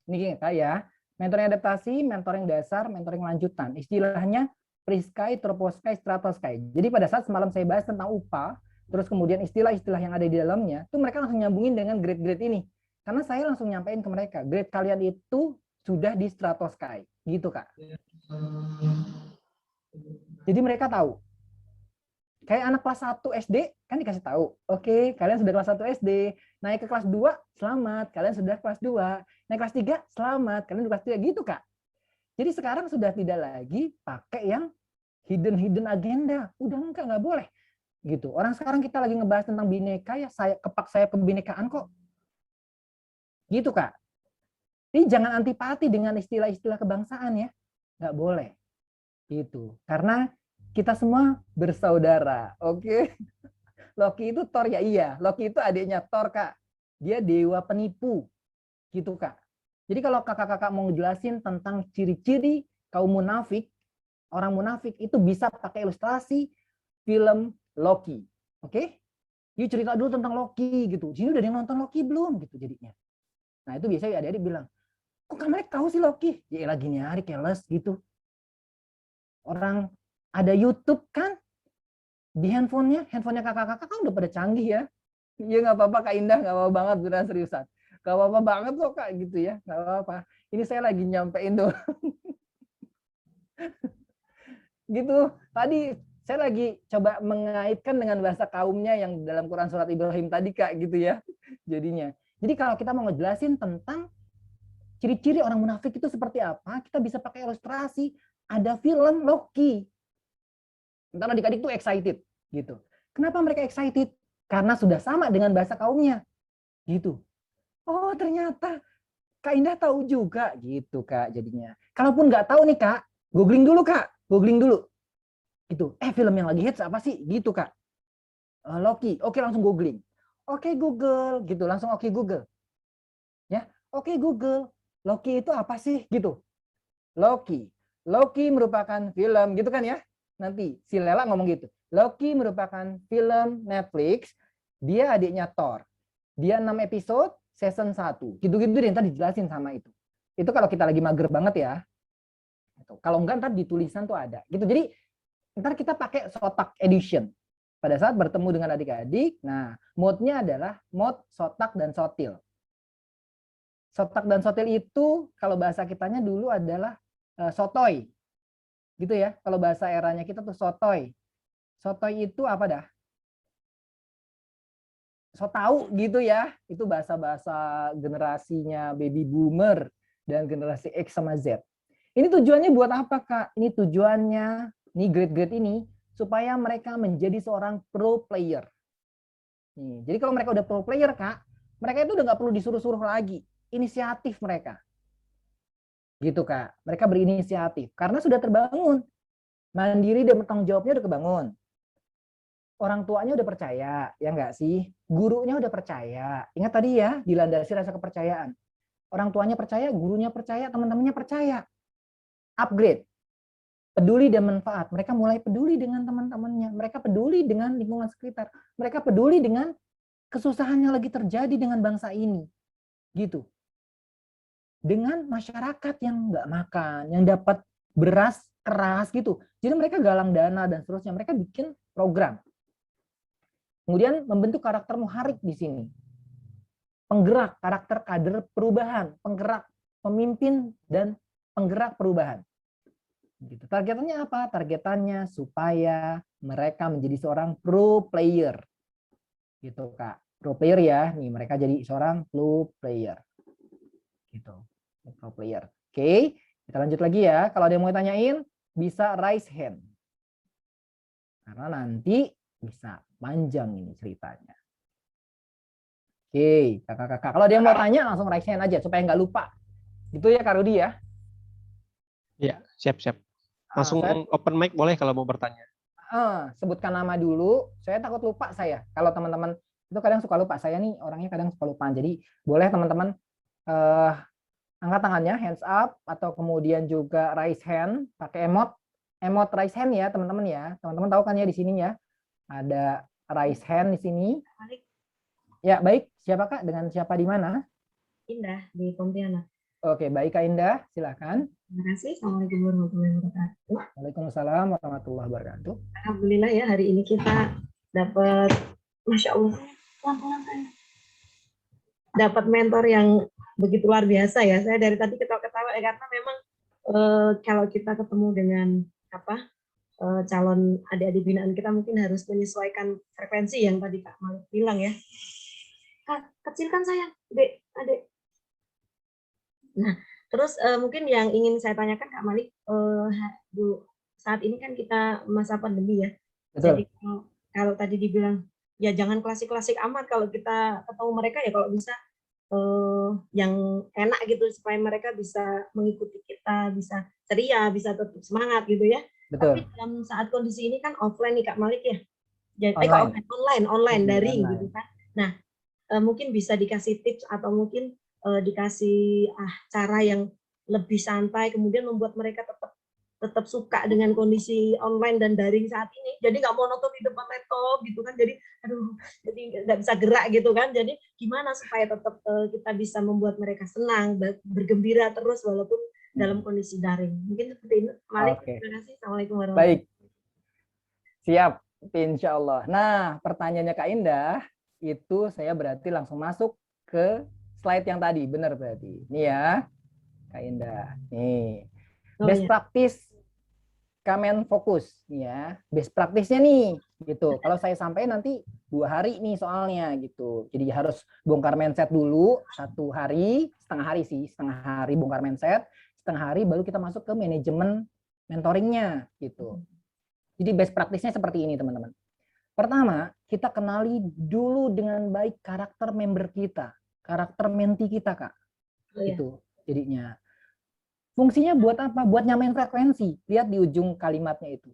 Ini kayak mentoring adaptasi, mentoring dasar, mentoring lanjutan. Istilahnya pre-sky, troposky, stratosky. Jadi pada saat semalam saya bahas tentang UPA, terus kemudian istilah-istilah yang ada di dalamnya, itu mereka langsung nyambungin dengan grade-grade ini. Karena saya langsung nyampein ke mereka, grade kalian itu sudah di stratosky. Gitu, Kak. Jadi mereka tahu. Kayak anak kelas 1 SD kan dikasih tahu, oke, kalian sudah kelas 1 SD, naik ke kelas 2, selamat, kalian sudah kelas 2, naik kelas 3, selamat, kalian sudah kelas 3, gitu Kak. Jadi sekarang sudah tidak lagi pakai yang hidden agenda, udah nggak boleh. Gitu. Orang sekarang kita lagi ngebahas tentang bineka ya, saya kebinekaan kok. Gitu Kak. Jadi jangan antipati dengan istilah-istilah kebangsaan ya, nggak boleh. Gitu. Karena kita semua bersaudara, oke? Loki itu Thor ya, iya. Loki itu adiknya Thor, Kak. Dia dewa penipu, gitu Kak. Jadi kalau kakak-kakak mau ngejelasin tentang ciri-ciri kaum munafik, orang munafik itu bisa pakai ilustrasi film Loki, oke? Yuk cerita dulu tentang Loki gitu. Sini udah ada yang nonton Loki belum? Gitu jadinya. Nah itu biasanya adik-adik bilang, kok kamu tahu sih Loki? Ya lagi nyari keles gitu. Orang ada YouTube kan di handphonenya kakak-kakak kan udah pada canggih ya. Iya nggak apa-apa Kak Indah, nggak apa-apa banget beneran seriusan. Nggak apa-apa banget kok Kak gitu ya, nggak apa-apa. Ini saya lagi nyampein doang. Gitu. Tadi saya lagi coba mengaitkan dengan bahasa kaumnya yang dalam Quran surat Ibrahim tadi Kak gitu ya. Jadinya. Jadi kalau kita mau ngejelasin tentang ciri-ciri orang munafik itu seperti apa, kita bisa pakai ilustrasi. Ada film Loki. Ntar adik-adik tuh excited gitu. Kenapa mereka excited? Karena sudah sama dengan bahasa kaumnya. Gitu. Oh, ternyata Kak Indah tahu juga gitu, Kak, jadinya. Kalaupun nggak tahu nih, Kak, googling dulu, Kak. Googling dulu. Gitu. Film yang lagi hits apa sih? Gitu, Kak. Loki. Oke, langsung googling. Oke, Google. Gitu, langsung oke Google. Ya, oke Google. Loki itu apa sih? Gitu. Loki. Loki merupakan film, gitu kan ya? Nanti si Lela ngomong gitu. Loki merupakan film Netflix, dia adiknya Thor. Dia 6 episode, season 1. Gitu-gitu deh, ntar dijelasin sama itu. Itu kalau kita lagi mager banget ya. Kalau enggak, ntar di tulisan tuh ada. Gitu. Jadi, ntar kita pakai Sotak Edition. Pada saat bertemu dengan adik-adik, nah, mode-nya adalah mode Sotak dan Sotil. Sotak dan Sotil itu, kalau bahasa kitanya dulu adalah sotoy. Gitu ya, kalau bahasa eranya kita tuh sotoy. Sotoy itu apa dah? So tahu gitu ya, itu bahasa-bahasa generasinya baby boomer dan generasi X sama Z. Ini tujuannya buat apa Kak? Ini tujuannya, nih grade-grade ini, supaya mereka menjadi seorang pro player. Nih, jadi kalau mereka udah pro player Kak, mereka itu udah nggak perlu disuruh-suruh lagi. Inisiatif mereka. Gitu Kak, mereka berinisiatif. Karena sudah terbangun. Mandiri dan bertanggung jawabnya udah kebangun. Orang tuanya udah percaya, ya enggak sih? Gurunya udah percaya. Ingat tadi ya, dilandasi rasa kepercayaan. Orang tuanya percaya, gurunya percaya, teman-temannya percaya. Upgrade. Peduli dan manfaat. Mereka mulai peduli dengan teman-temannya. Mereka peduli dengan lingkungan sekitar. Mereka peduli dengan kesusahan yang lagi terjadi dengan bangsa ini. Gitu. Dengan masyarakat yang nggak makan, yang dapat beras keras gitu. Jadi mereka galang dana dan seterusnya. Mereka bikin program. Kemudian membentuk karakter muharik di sini. Penggerak, karakter kader perubahan, penggerak, pemimpin dan penggerak perubahan. Gitu. Targetannya apa? Targetannya supaya mereka menjadi seorang pro player. Gitu, Kak. Pro player ya. Nih, mereka jadi seorang pro player. Gitu. Pro player. Oke, kita lanjut lagi ya. Kalau ada yang mau tanyain, bisa raise hand. Karena nanti bisa panjang ini ceritanya. Oke, kakak-kakak. Kalau ada yang mau tanya, langsung raise hand aja supaya nggak lupa. Gitu ya, Kak Rudi ya. Iya, siap-siap. Langsung open mic boleh kalau mau bertanya. Sebutkan nama dulu. Saya takut lupa saya. Kalau teman-teman itu kadang suka lupa. Saya nih orangnya kadang suka lupa. Jadi boleh teman-teman angkat tangannya, hands up, atau kemudian juga raise hand, pakai emot raise hand ya teman-teman ya. Teman-teman tahu kan ya di sini ya. Ada raise hand di sini. Ya baik. Siapa Kak? Dengan siapa di mana? Indah di Pontianak. Oke, baik Kak Indah, silakan. Terima kasih. Assalamualaikum warahmatullahi wabarakatuh. Waalaikumsalam warahmatullahi wabarakatuh. Alhamdulillah ya hari ini kita dapat, Masya Allah, dapat mentor yang begitu luar biasa ya. Saya dari tadi ketawa-ketawa ya, karena memang kalau kita ketemu dengan calon adik-adik binaan kita mungkin harus menyesuaikan frekuensi yang tadi Kak Malik bilang ya. Kak, kecilkan sayang, adik. Nah, terus mungkin yang ingin saya tanyakan Kak Malik, Bu, saat ini kan kita masa pandemi ya. Betul. Jadi kalau tadi dibilang ya jangan klasik-klasik amat, kalau kita ketemu mereka ya kalau bisa yang enak gitu supaya mereka bisa mengikuti kita, bisa ceria, bisa tetap semangat gitu ya. Betul. Tapi dalam saat kondisi ini kan offline nih Kak Malik ya. Jadi online daring gitu kan. Nah, mungkin bisa dikasih tips atau mungkin dikasih cara yang lebih santai, kemudian membuat mereka tetap suka dengan kondisi online dan daring saat ini. Jadi nggak monoton di depan laptop gitu kan. Jadi jadi nggak bisa gerak gitu kan. Jadi gimana supaya tetap kita bisa membuat mereka senang, bergembira terus walaupun dalam kondisi daring. Mungkin seperti ini. Malik, terima kasih. Assalamualaikum warahmatullahi wabarakatuh. Baik. Siap, insya Allah. Nah, pertanyaannya Kak Indah, itu saya berarti langsung masuk ke slide yang tadi, benar berarti. Ini ya, Kak Indah. Nih, best practice Kamen Fokus, ya. Best practice-nya nih, gitu. Kalau saya sampai nanti 2 hari nih soalnya, gitu. Jadi harus bongkar mindset dulu 1 hari, setengah hari sih, setengah hari bongkar mindset, setengah hari baru kita masuk ke manajemen mentoringnya, gitu. Jadi best practice-nya seperti ini, teman-teman. Pertama, kita kenali dulu dengan baik karakter member kita, karakter menti kita, Kak. Itu jadinya. Fungsinya buat apa? Buat nyamain frekuensi. Lihat di ujung kalimatnya itu.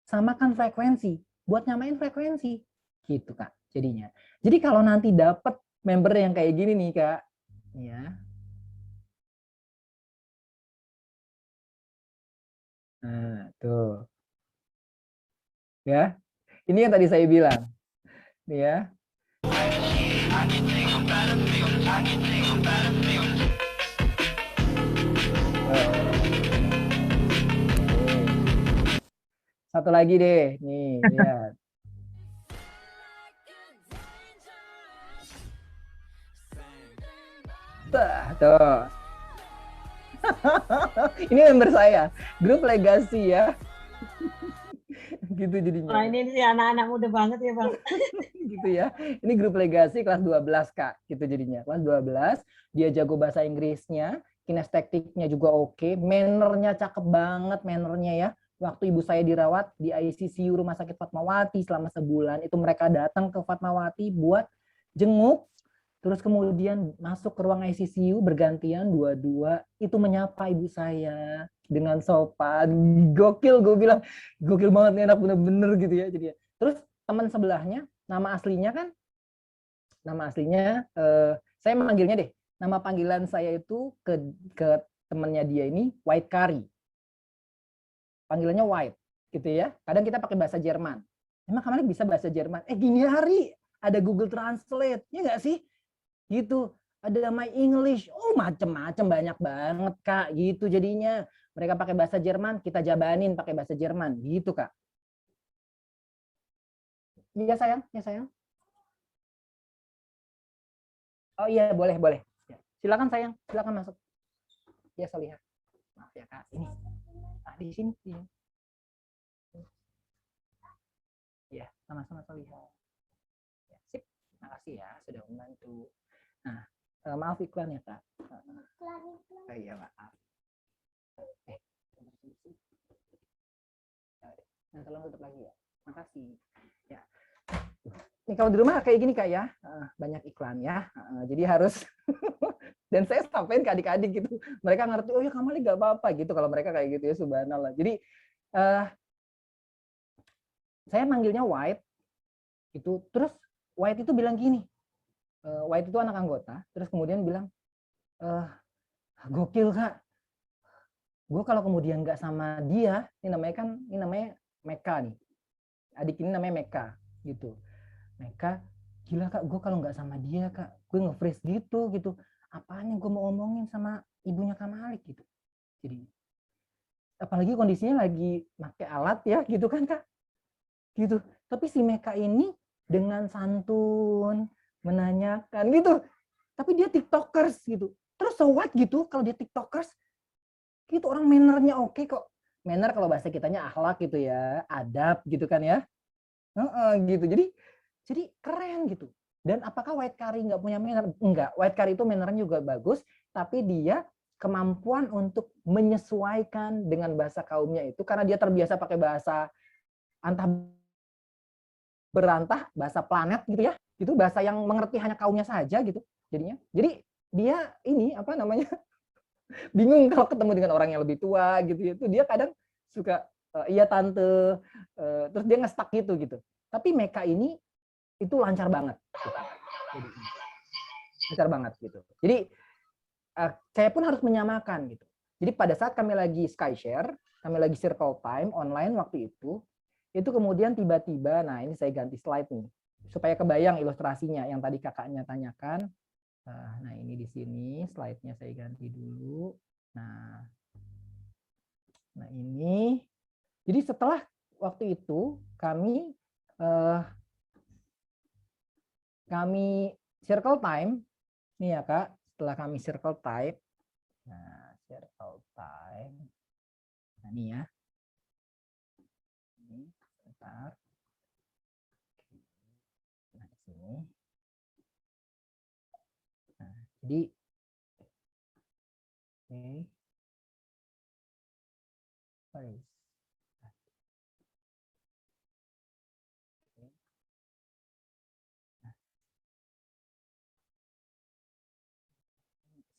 Samakan frekuensi, buat nyamain frekuensi. Gitu, Kak, jadinya. Jadi kalau nanti dapat member yang kayak gini nih, Kak, ya. Nah, tuh. Ya. Ini yang tadi saya bilang. Nih ya. Satu lagi deh, nih lihat. Tuh. Ini member saya, grup Legacy ya. Gitu jadinya. Wah, ini sih anak-anak muda banget ya, Bang. Gitu ya. Ini grup Legacy kelas 12, Kak. Gitu jadinya. Kelas 12, dia jago bahasa Inggrisnya, kinestetiknya juga oke, mannernya cakep banget, mannernya ya. Waktu ibu saya dirawat di ICU Rumah Sakit Fatmawati selama sebulan, itu mereka datang ke Fatmawati buat jenguk, terus kemudian masuk ke ruang ICU bergantian dua-dua, itu menyapa ibu saya dengan sopan. Gokil, gue bilang gokil banget nih anak, bener-bener gitu ya. Jadi terus teman sebelahnya, nama aslinya saya manggilnya deh, nama panggilan saya itu ke temannya dia ini White Curry, panggilannya White gitu ya. Kadang kita pakai bahasa Jerman. Emang Kamalik bisa bahasa Jerman? Gini hari ada Google Translate, ya nggak sih? Gitu. Ada My English, macem-macem banyak banget, Kak. Gitu jadinya. Mereka pakai bahasa Jerman, kita jabanin pakai bahasa Jerman, gitu, Kak. Iya sayang, ya sayang. Oh iya, boleh. Silakan sayang, silakan masuk. Ya saya lihat. Maaf ya Kak, ini. di sini. Ya, sama-sama Soliha. Ya, sip. Terima kasih ya sudah membantu. Nah, maaf iklan ya Kak. Oh, iya maaf. Nah, tolong tutup lagi ya. Makasih. Ya. Ini kalau di rumah kayak gini Kak ya, banyak iklan ya. Jadi harus dan saya sampaikan ke adik-adik gitu. Mereka ngerti, oh ya Kamali gak apa-apa gitu kalau mereka kayak gitu ya, subhanallah. Jadi saya manggilnya White itu, terus White itu bilang gini. White itu anak anggota, terus kemudian bilang, gokil Kak. Gue kalau kemudian nggak sama dia, ini namanya Meka nih. Adik ini namanya Meka gitu. Meka, gila Kak, gue kalau nggak sama dia Kak, gue nge-freeze gitu. Apaan yang gue mau omongin sama ibunya Kamalik gitu. Jadi apalagi kondisinya lagi pakai alat ya gitu kan Kak. Gitu. Tapi si Meka ini dengan santun menanyakan gitu. Tapi dia TikTokers gitu. Terus so what gitu kalau dia TikTokers? Gitu orang mannernya oke kok. Manner kalau bahasa kitanya akhlak gitu ya, adab gitu kan ya. Gitu. Jadi keren gitu. Dan apakah White Curry nggak punya manner? Enggak. White Curry itu mannernya juga bagus, tapi dia kemampuan untuk menyesuaikan dengan bahasa kaumnya itu karena dia terbiasa pakai bahasa antah berantah, bahasa planet gitu ya. Itu bahasa yang mengerti hanya kaumnya saja gitu. Jadinya. Jadi dia ini apa namanya? Bingung kalau ketemu dengan orang yang lebih tua gitu. Itu dia kadang suka iya tante, terus dia nge-stuck gitu. Tapi Meka ini itu lancar banget. Gitu. Lancar banget gitu. Jadi saya pun harus menyamakan gitu. Jadi pada saat kami lagi Skyshare, kami lagi circle time online waktu itu kemudian tiba-tiba, nah ini saya ganti slide nih, supaya kebayang ilustrasinya yang tadi kakaknya tanyakan. Nah ini di sini slide-nya saya ganti dulu. Nah ini, jadi setelah waktu itu kami circle time, nih ya Kak, setelah kami circle time, nah circle time, nah ini ya, ini sebentar, nah di sini, nah jadi, oke,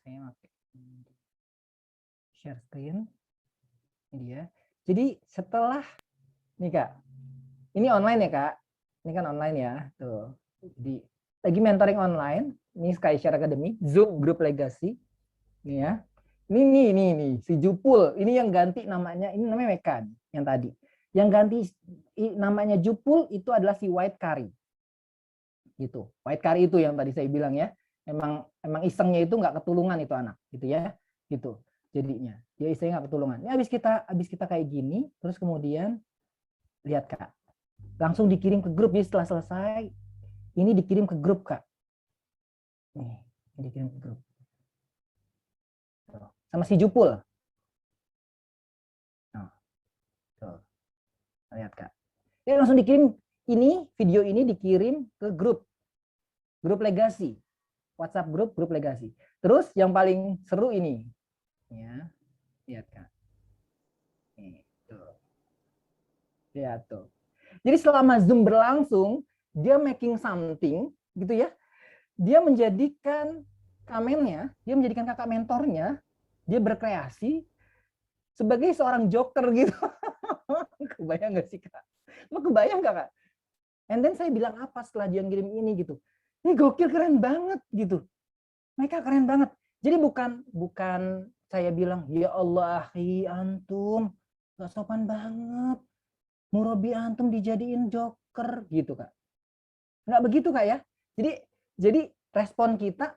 saya pakai share screen, ini dia. Jadi setelah nih Kak, ini online ya Kak, ini kan online ya, tuh. Jadi lagi mentoring online, ini Skyshare Academy, Zoom Group Legacy, nih ya. Ini si Jupul, ini yang ganti namanya, ini namanya Mekan yang tadi. Yang ganti namanya Jupul itu adalah si White Curry. Gitu. White Curry itu yang tadi saya bilang ya. Emang isengnya itu nggak ketulungan itu anak, gitu ya. Gitu. Jadinya dia isengnya nggak ketulungan. Ini habis kita kayak gini, terus kemudian lihat Kak. Langsung dikirim ke grup, jadi setelah selesai ini dikirim ke grup Kak. Nih, dikirim ke grup. Sama si Jupul. Nah, tuh. Lihat Kak. Dia langsung dikirim video ini dikirim ke grup legasi. WhatsApp grup legasi. Terus yang paling seru ini. Ya. Lihat Kak. Nih, tuh. Lihat tuh. Jadi selama Zoom berlangsung, dia making something gitu ya. Dia menjadikan kamennya, dia menjadikan kakak mentornya, dia berkreasi sebagai seorang joker gitu. Kebayang nggak sih Kak? Lo kebayang nggak Kak? And then saya bilang apa setelah dia ngirim ini gitu? Ini gokil, keren banget gitu. Mereka keren banget. Jadi bukan saya bilang ya Allah akhi antum nggak sopan banget. Murabi antum dijadiin joker gitu Kak. Nggak begitu Kak ya. Jadi respon kita,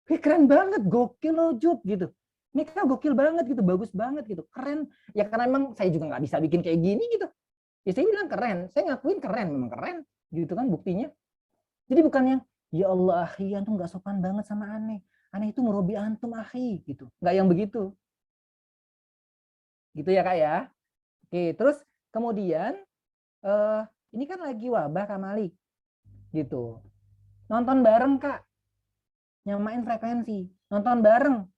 keren banget, gokil loh Jup gitu. Mereka gokil banget gitu, bagus banget gitu, keren. Ya karena emang saya juga nggak bisa bikin kayak gini gitu. Ya saya bilang keren, saya ngakuin keren, memang keren gitu kan buktinya. Jadi bukan yang ya Allah akhi antum nggak sopan banget sama aneh. Aneh itu murabi antum akhi gitu. Nggak yang begitu. Gitu ya Kak ya. Oke, terus kemudian ini kan lagi wabah Kak Malik, gitu. Nonton bareng Kak, nyamain frekuensi, nonton bareng.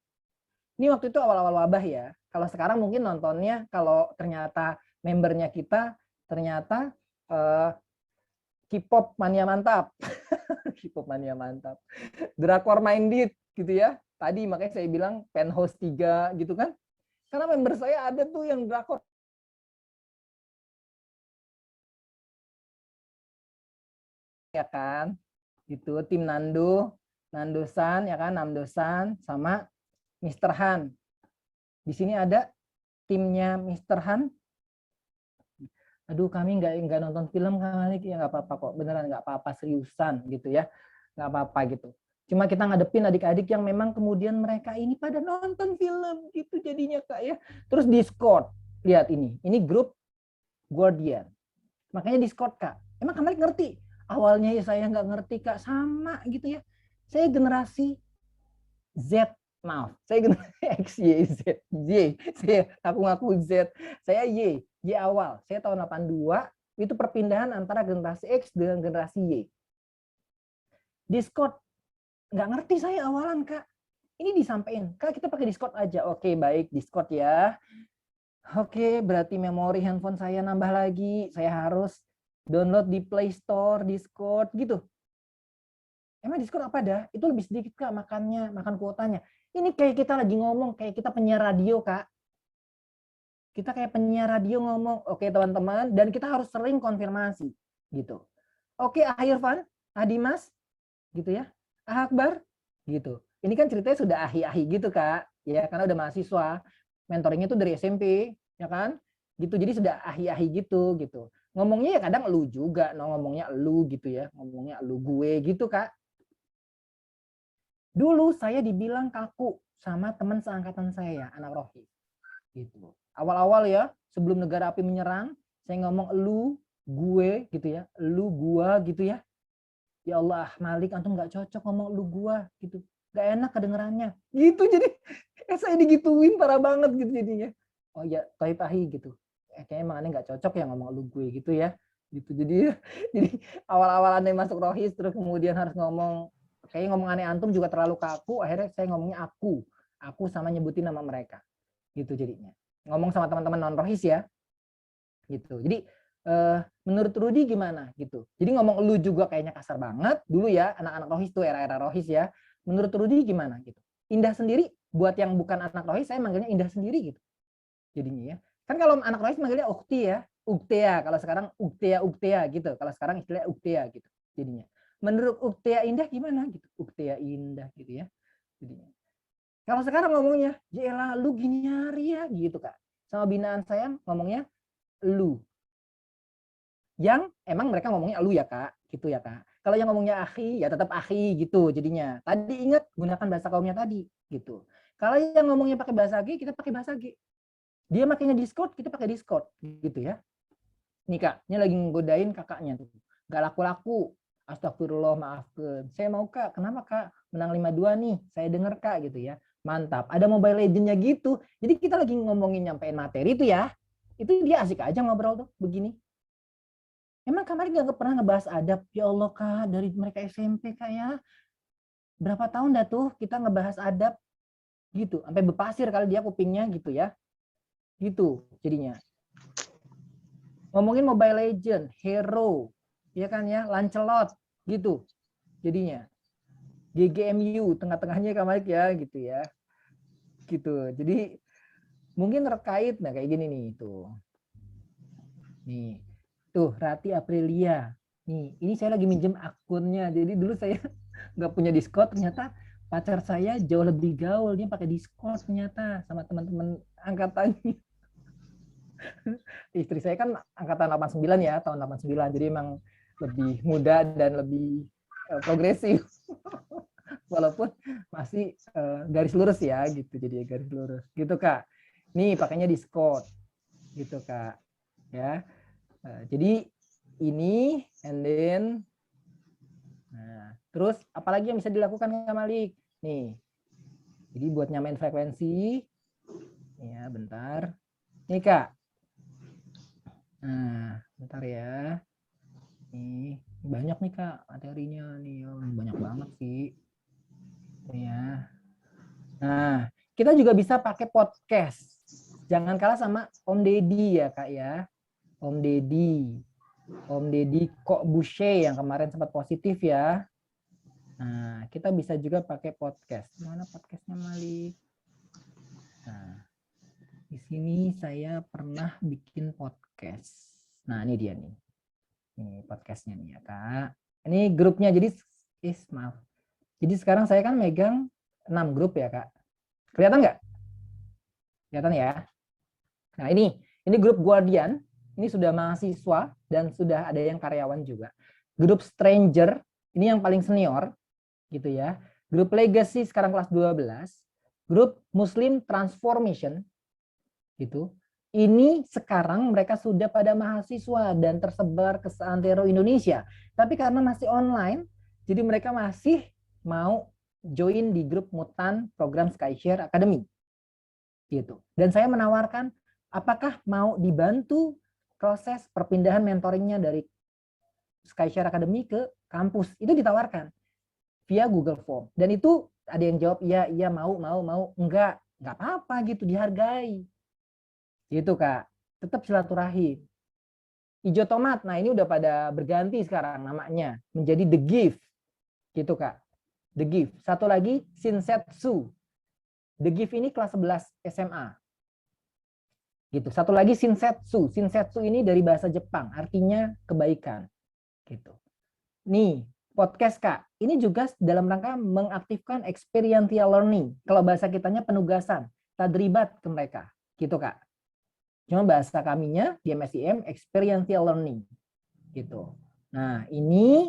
Ini waktu itu awal-awal wabah ya. Kalau sekarang mungkin nontonnya kalau ternyata membernya kita ternyata K-pop mania mantap, K-pop mania mantap, drakor minded gitu ya. Tadi makanya saya bilang Penthouse 3 gitu kan. Karena member saya ada tuh yang drakor. Ya kan, gitu tim Nandosan ya kan, Namdosan sama Mr. Han. Di sini ada timnya Mr. Han. Aduh, kami nggak nonton film kali ya, nggak apa-apa kok, beneran nggak apa-apa, seriusan gitu ya, nggak apa-apa gitu. Cuma kita ngadepin adik-adik yang memang kemudian mereka ini pada nonton film gitu jadinya Kak ya. Terus Discord, lihat ini grup Guardian. Makanya Discord Kak. Emang Kak ngerti? Awalnya ya saya nggak ngerti Kak, sama gitu ya. Saya generasi Z, maaf, saya generasi X, Y, Z, saya ngaku Z, saya Y awal, saya tahun 82, itu perpindahan antara generasi X dengan generasi Y. Discord, nggak ngerti saya awalan Kak, ini disampaikan, Kak kita pakai Discord aja, oke baik Discord ya, oke berarti memori handphone saya nambah lagi, saya harus download di Play Store, Discord gitu. Emang Discord apa dah? Itu lebih sedikit Kak makannya, makan kuotanya. Ini kayak kita lagi ngomong, kayak kita penyiar radio Kak. Kita kayak penyiar radio ngomong, oke teman-teman, dan kita harus sering konfirmasi gitu. Oke Irfan, Dimas, gitu ya, Akbar, gitu. Ini kan ceritanya sudah ahi-ahi gitu Kak, ya karena udah mahasiswa, mentoringnya itu dari SMP, ya kan, gitu. Jadi sudah ahi-ahi gitu. Ngomongnya ya kadang lu juga, ngomongnya lu gitu ya, ngomongnya lu gue gitu Kak. Dulu saya dibilang kaku sama teman seangkatan saya, anak rohis. Gitu. Awal-awal ya, sebelum negara api menyerang, saya ngomong lu, gue gitu ya, lu gua gitu ya. Ya Allah, Malik antum nggak cocok ngomong lu gua gitu. Gak enak kedengerannya. Gitu jadi saya digituin parah banget gitu jadinya. Oh ya, tahi gitu. Kayaknya emang aneh nggak cocok ya ngomong lu gue gitu ya. Gitu jadi awal-awal aneh masuk rohis terus kemudian harus ngomong kayak ngomong aneh antum juga terlalu kaku, akhirnya saya ngomongnya aku sama nyebutin nama mereka gitu jadinya, ngomong sama teman-teman non rohis ya gitu. Jadi menurut Rudy gimana gitu, jadi ngomong lu juga kayaknya kasar banget dulu ya, anak-anak rohis tuh era-era rohis ya. Menurut Rudy gimana gitu, indah sendiri buat yang bukan anak rohis, saya manggilnya indah sendiri gitu jadinya ya. Kan kalau anak rohis manggilnya ukti ya, uktea, kalau sekarang uktea gitu, kalau sekarang istilahnya uktea gitu jadinya. Menurut uktea indah gimana gitu, uktea indah gitu ya jadinya. Kalau sekarang ngomongnya, jelah lu gini hari ya gitu Kak. Sama binaan saya ngomongnya lu. Yang emang mereka ngomongnya lu ya Kak, gitu ya Kak. Kalau yang ngomongnya akhi ya tetap akhi gitu jadinya. Tadi ingat gunakan bahasa kaumnya tadi gitu. Kalau yang ngomongnya pakai bahasa G, kita pakai bahasa G. Dia makanya Discord, kita pakai Discord gitu ya. Nih Kak, ini lagi nggodain kakaknya tuh. Gak laku-laku. Astagfirullah, maafkan. Saya mau Kak, kenapa Kak? Menang 5-2 nih, saya dengar Kak gitu ya. Mantap, ada Mobile Legends-nya gitu. Jadi kita lagi ngomongin nyampein materi itu ya. Itu dia asik aja ngobrol tuh begini. Emang kemarin nggak pernah ngebahas adab? Ya Allah Kak, dari mereka SMP Kak ya. Berapa tahun dah tuh kita ngebahas adab gitu. Sampai berpasir kali dia kupingnya gitu ya. Gitu jadinya. Ngomongin Mobile Legends, Hero, ya kan ya, Lancelot gitu jadinya. GGMU tengah-tengahnya Kak Malik ya gitu ya. Gitu. Jadi mungkin terkait nah kayak gini nih tuh. Nih. Tuh Rati Aprilia. Nih, ini saya lagi minjem akunnya. Jadi dulu saya nggak punya Discord, ternyata pacar saya jauh lebih gaul, dia pakai Discord ternyata sama teman-teman angkatannya. Istri saya kan angkatan 89 ya, tahun 89. Jadi emang lebih muda dan lebih progresif. Walaupun masih garis lurus ya gitu, jadi garis lurus gitu Kak. Nih pakainya Discord gitu Kak ya. Jadi ini and then terus apalagi yang bisa dilakukan Kak Malik nih, jadi buat nyamain frekuensi ya bentar nih Kak, Nah, bentar ya. Nih, banyak nih Kak materinya nih. Oh, banyak banget sih. Nih ya. Nah, kita juga bisa pakai podcast. Jangan kalah sama Om Deddy ya Kak ya. Om Deddy. Om Deddy Kok Bushe yang kemarin sempat positif ya. Nah, kita bisa juga pakai podcast. Mana podcastnya Malik? Nah, di sini saya pernah bikin podcast. Nah, ini dia nih. Ini podcastnya nih ya Kak. Ini grupnya, jadi maaf. Jadi sekarang saya kan megang 6 grup ya Kak. Kelihatan nggak? Kelihatan ya? Nah ini grup Guardian. Ini sudah mahasiswa dan sudah ada yang karyawan juga. Grup Stranger, ini yang paling senior. Gitu ya. Grup Legacy sekarang kelas 12. Grup Muslim Transformation. Gitu. Ini sekarang mereka sudah pada mahasiswa dan tersebar ke seantero Indonesia. Tapi karena masih online, jadi mereka masih mau join di grup Mutan program Skyshare Academy. Gitu. Dan saya menawarkan apakah mau dibantu proses perpindahan mentoringnya dari Skyshare Academy ke kampus. Itu ditawarkan via Google Form. Dan itu ada yang jawab iya mau, enggak apa-apa gitu, dihargai. Gitu Kak, tetap silaturahim. Hijau Tomat, nah ini udah pada berganti sekarang namanya menjadi The Gift, gitu Kak. The Gift. Satu lagi Shinsetsu. The Gift ini kelas 11 SMA. Gitu. Satu lagi Shinsetsu. Shinsetsu ini dari bahasa Jepang, artinya kebaikan. Gitu. Nih, podcast Kak. Ini juga dalam rangka mengaktifkan experiential learning. Kalau bahasa kitanya penugasan, tadribat ke mereka. Gitu Kak. Cuma bahasa kaminya di MSIM experiential learning gitu. Nah, ini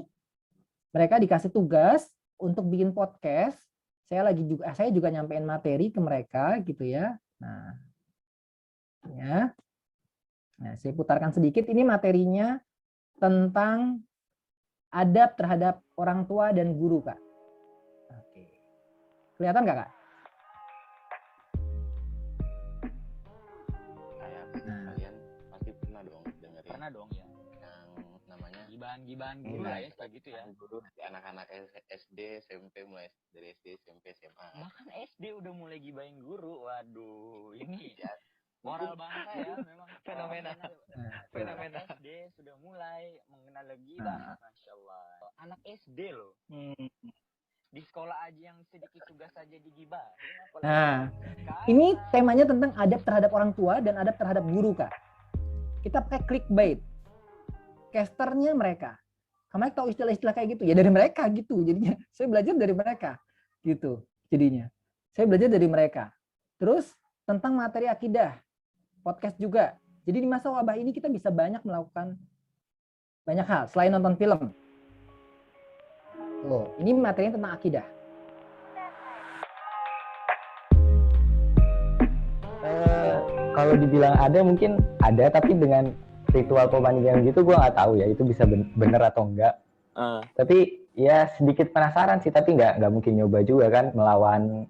mereka dikasih tugas untuk bikin podcast. Saya juga nyampein materi ke mereka gitu ya. Nah, ya. Nah, saya putarkan sedikit ini materinya tentang adab terhadap orang tua dan guru, Kak. Oke. Kelihatan nggak, Kak? Pernah dong ya yang namanya gibahan guru lah ya kayak gitu ya, guru anak-anak SD SMP, mulai dari SD SMP SMA, bahkan SD udah mulai gibahin guru. Waduh, ini ya moral bangsa ya memang fenomena SD sudah mulai mengenal gibah. Masya Allah, anak SD loh. Di sekolah aja yang sedikit tugas saja digibah. Nah, ini temanya tentang adab terhadap orang tua dan adab terhadap guru, Kak. Kita pakai clickbait. Casternya mereka. Kamu tahu istilah-istilah kayak gitu? Ya dari mereka gitu. Jadinya saya belajar dari mereka. Gitu. Jadinya. Saya belajar dari mereka. Terus tentang materi akidah. Podcast juga. Jadi di masa wabah ini kita bisa banyak melakukan banyak hal selain nonton film. Tuh, ini materinya tentang akidah. Kalau dibilang ada, mungkin ada, tapi dengan ritual pemandian gitu gue nggak tahu ya itu bisa bener atau enggak. Tapi ya sedikit penasaran sih, tapi nggak mungkin nyoba juga kan, melawan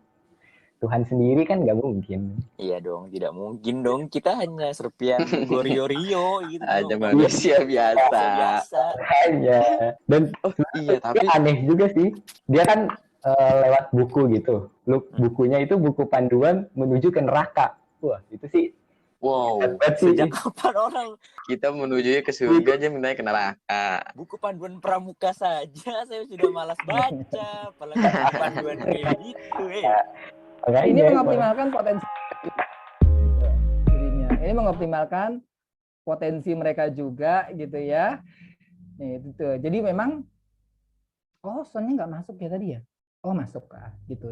Tuhan sendiri kan nggak mungkin. Iya dong, tidak mungkin dong. Kita hanya serpian Gorio-Rio gitu. Aja manusia biasa. Hanya. Dan iya, tapi aneh juga sih. Dia kan lewat buku gitu. Bukunya itu buku panduan menuju ke neraka. Wah, itu sih. Wow. Sejak kapan orang kita menuju ke surga aja mintanya ke neraka? Buku panduan pramuka saja saya sudah malas baca, apalagi buku panduan kayak gitu. Ini mengoptimalkan potensi. Jadinya, ini mengoptimalkan potensi mereka juga gitu ya. Nih, itu. Jadi memang soalnya nggak masuk ya tadi ya. Oh, masuk Kak, gitu.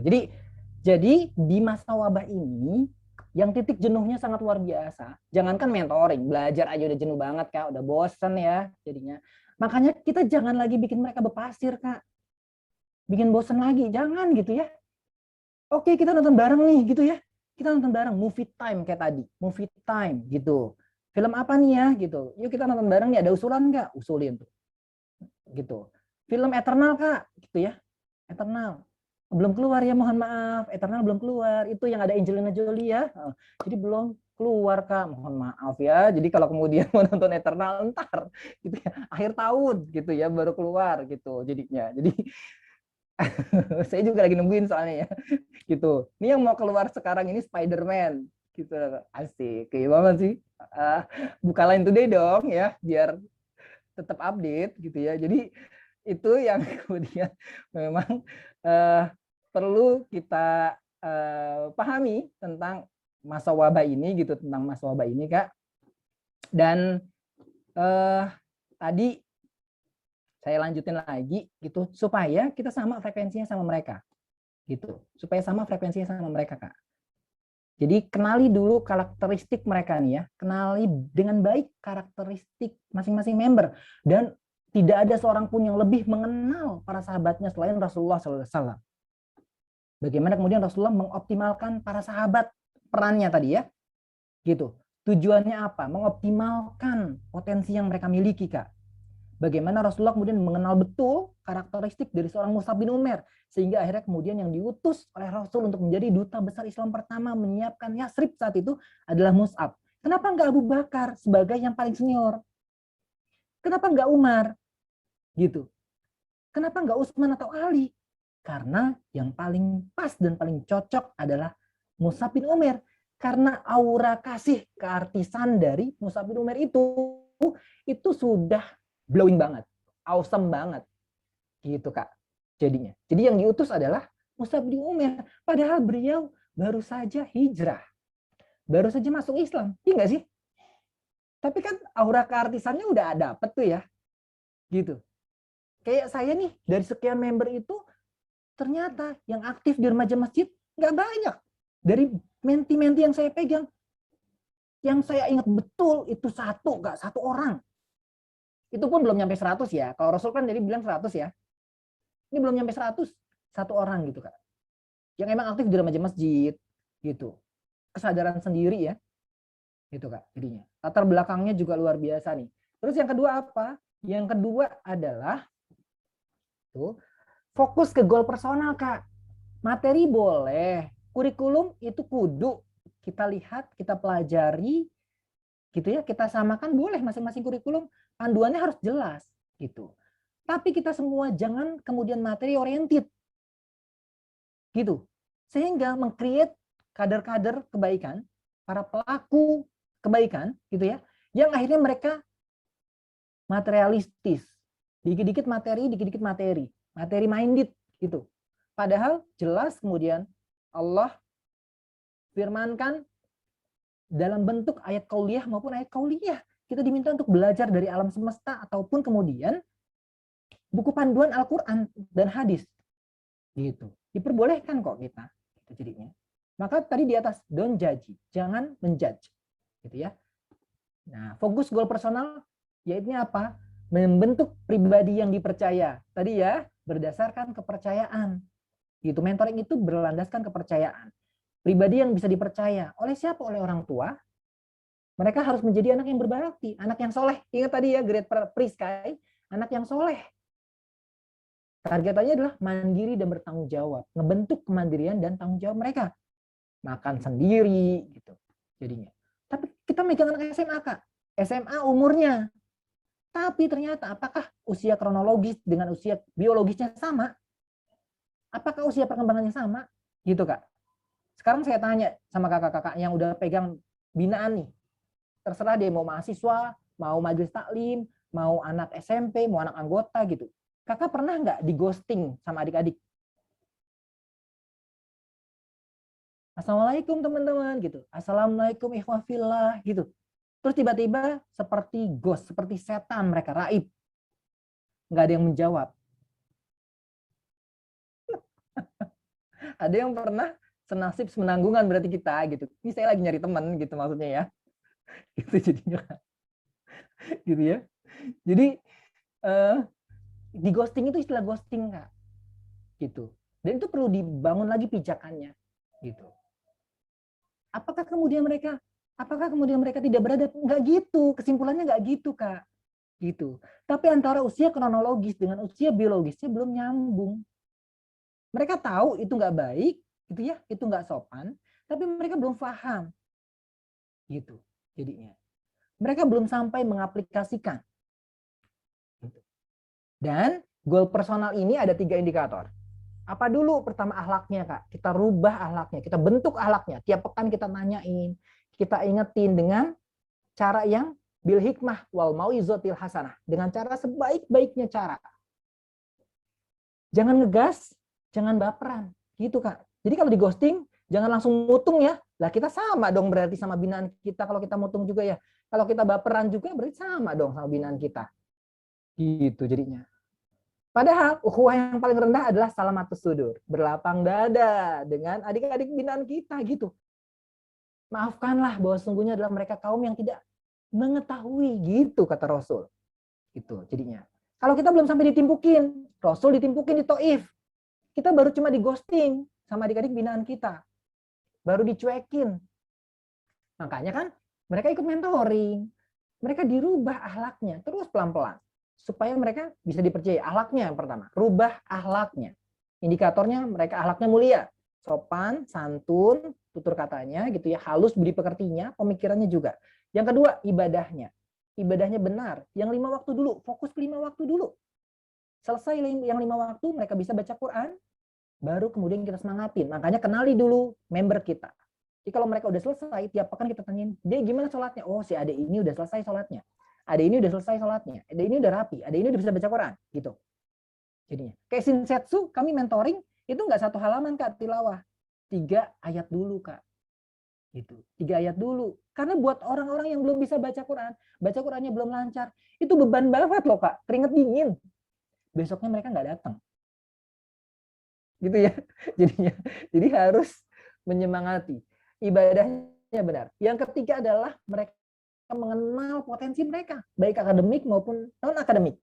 Jadi di masa wabah ini yang titik jenuhnya sangat luar biasa. Jangankan mentoring, belajar aja udah jenuh banget Kak, udah bosen ya jadinya. Makanya kita jangan lagi bikin mereka berpasir Kak. Bikin bosen lagi, jangan gitu ya. Oke, kita nonton bareng nih gitu ya. Kita nonton bareng movie time kayak tadi, movie time gitu. Film apa nih ya gitu. Yuk kita nonton bareng nih, ada usulan nggak? Usulin tuh. Gitu. Film Eternal Kak, gitu ya. Eternal. Belum keluar ya, mohon maaf. Eternal belum keluar. Itu yang ada Angelina Jolie ya. Jadi belum keluar Kak, mohon maaf ya. Jadi kalau kemudian mau nonton Eternal entar gitu ya, akhir tahun gitu ya baru keluar gitu jadinya. Jadi saya juga lagi nungguin soalnya ya. Gitu. Ini yang mau keluar sekarang ini Spider-Man gitu. Asik. Kayak banget sih. Buka Line Today dong ya biar tetap update gitu ya. Jadi itu yang kemudian memang perlu kita pahami tentang masa wabah ini gitu, tentang masa wabah ini Kak. Dan tadi saya lanjutin lagi gitu supaya kita sama frekuensinya sama mereka gitu, supaya sama frekuensinya sama mereka Kak. Jadi kenali dulu karakteristik mereka nih ya, kenali dengan baik karakteristik masing-masing member, dan tidak ada seorang pun yang lebih mengenal para sahabatnya selain Rasulullah SAW. Bagaimana kemudian Rasulullah mengoptimalkan para sahabat perannya tadi ya, gitu. Tujuannya apa? Mengoptimalkan potensi yang mereka miliki Kak. Bagaimana Rasulullah kemudian mengenal betul karakteristik dari seorang Mus'ab bin Umair, sehingga akhirnya kemudian yang diutus oleh Rasul untuk menjadi duta besar Islam pertama menyiapkan Yasrib saat itu adalah Mus'ab. Kenapa nggak Abu Bakar sebagai yang paling senior? Kenapa nggak Umar? Gitu. Kenapa nggak Utsman atau Ali? Karena yang paling pas dan paling cocok adalah Mus'ab bin Umair. Karena aura kasih keartisan dari Mus'ab bin Umair itu sudah blowing banget, awesome banget, gitu Kak. Jadinya, jadi yang diutus adalah Mus'ab bin Umair, padahal beliau baru saja hijrah, baru saja masuk Islam, iya nggak sih? Tapi kan aura keartisannya udah dapet tuh ya, gitu. Kayak saya nih dari sekian member itu ternyata yang aktif di remaja masjid nggak banyak. Dari menti-menti yang saya pegang, yang saya ingat betul itu satu orang. Itu pun belum nyampe 100 ya. Kalau Rasul kan jadi bilang 100 ya. Ini belum nyampe 100. Satu orang gitu Kak. Yang emang aktif di remaja masjid. Gitu. Kesadaran sendiri ya. Gitu Kak. Jadinya. Latar belakangnya juga luar biasa nih. Terus yang kedua apa? Yang kedua adalah tuh, fokus ke goal personal Kak. Materi boleh. Kurikulum itu kudu. Kita lihat, kita pelajari. Gitu ya. Kita samakan boleh masing-masing kurikulum. Panduannya harus jelas gitu. Tapi kita semua jangan kemudian materi oriented. Gitu. Sehingga meng-create kader-kader kebaikan, para pelaku kebaikan gitu ya, yang akhirnya mereka materialistis. Dikit-dikit materi, dikit-dikit materi. Materi minded gitu. Padahal jelas kemudian Allah firmankan dalam bentuk ayat qauliyah maupun ayat qauliyah. Kita diminta untuk belajar dari alam semesta ataupun kemudian buku panduan Al-Quran dan hadis. Gitu. Diperbolehkan kok kita. Gitu jadinya. Maka tadi di atas, don't judge. Jangan menjudge. Gitu ya. Nah, fokus goal personal, yaitu apa? Membentuk pribadi yang dipercaya. Tadi ya, berdasarkan kepercayaan. Gitu. Mentoring itu berlandaskan kepercayaan. Pribadi yang bisa dipercaya. Oleh siapa? Oleh orang tua. Mereka harus menjadi anak yang berbakti, anak yang soleh. Ingat tadi ya, Great Priskai, anak yang soleh. Targetannya adalah mandiri dan bertanggung jawab. Ngebentuk kemandirian dan tanggung jawab mereka. Makan sendiri, gitu. Jadinya. Tapi kita megang anak SMA, Kak. SMA umurnya. Tapi ternyata apakah usia kronologis dengan usia biologisnya sama? Apakah usia perkembangannya sama? Gitu, Kak. Sekarang saya tanya sama kakak-kakak yang udah pegang binaan nih. Terserah dia mau mahasiswa, mau majelis taklim, mau anak SMP, mau anak anggota gitu. Kakak pernah nggak di ghosting sama adik-adik? Assalamualaikum teman-teman gitu. Assalamualaikum ikhwafillah gitu. Terus tiba-tiba seperti ghost, seperti setan mereka raib. Nggak ada yang menjawab. Ada yang pernah senasib semenanggungan berarti kita gitu. Ini saya lagi nyari teman gitu maksudnya ya. Gitu jadinya. Gitu ya. Jadi di ghosting itu istilah ghosting Kak. Gitu. Dan itu perlu dibangun lagi pijakannya gitu. Apakah kemudian mereka tidak beradab? Enggak gitu. Kesimpulannya enggak gitu, Kak. Gitu. Tapi antara usia kronologis dengan usia biologisnya belum nyambung. Mereka tahu itu enggak baik, gitu ya, itu enggak sopan, tapi mereka belum paham. Gitu jadinya. Mereka belum sampai mengaplikasikan. Dan goal personal ini ada 3 indikator. Apa dulu? Pertama akhlaknya, Kak. Kita rubah akhlaknya, kita bentuk akhlaknya. Tiap pekan kita nanyain, kita ingetin dengan cara yang bil hikmah wal mau'izatil hasanah, dengan cara sebaik-baiknya cara. Jangan ngegas, jangan baperan, gitu Kak. Jadi kalau di ghosting jangan langsung mutung ya. Lah kita sama dong berarti sama binaan kita kalau kita mutung juga ya. Kalau kita baperan juga berarti sama dong sama binaan kita. Gitu jadinya. Padahal ukhuwah yang paling rendah adalah salamatus sudur, berlapang dada dengan adik-adik binaan kita gitu. Maafkanlah bahwa sungguhnya adalah mereka kaum yang tidak mengetahui, gitu kata Rasul. Gitu jadinya. Kalau kita belum sampai ditimpukin, Rasul ditimpukin di Taif. Kita baru cuma di ghosting sama adik-adik binaan kita. Baru dicuekin. Makanya kan mereka ikut mentoring. Mereka dirubah akhlaknya terus pelan-pelan. Supaya mereka bisa dipercaya. Akhlaknya yang pertama, rubah akhlaknya. Indikatornya mereka akhlaknya mulia, sopan, santun, tutur katanya gitu ya, halus budi pekertinya, pemikirannya juga. Yang kedua, ibadahnya. Ibadahnya benar. Yang 5 waktu dulu, fokus ke 5 waktu dulu. Selesai yang 5 waktu, mereka bisa baca Quran, baru kemudian kita semangatin. Makanya kenali dulu member kita. Jadi kalau mereka udah selesai, tiap pekan kita tanyain, dia gimana sholatnya? Oh, si adek ini udah selesai sholatnya. Adek ini udah selesai sholatnya. Adek ini udah rapi. Adek ini udah bisa baca Quran. Gitu. Jadinya. Kayak Shinsetsu, kami mentoring, itu nggak 1 halaman, Kak, tilawah. 3 ayat dulu, Kak. Gitu. 3 ayat dulu. Karena buat orang-orang yang belum bisa baca Quran, baca Qurannya belum lancar, itu beban banget loh, Kak. Keringet dingin. Besoknya mereka nggak datang. Gitu ya. Jadinya. Jadi harus menyemangati. Ibadahnya benar. Yang ketiga adalah mereka mengenal potensi mereka, baik akademik maupun non-akademik.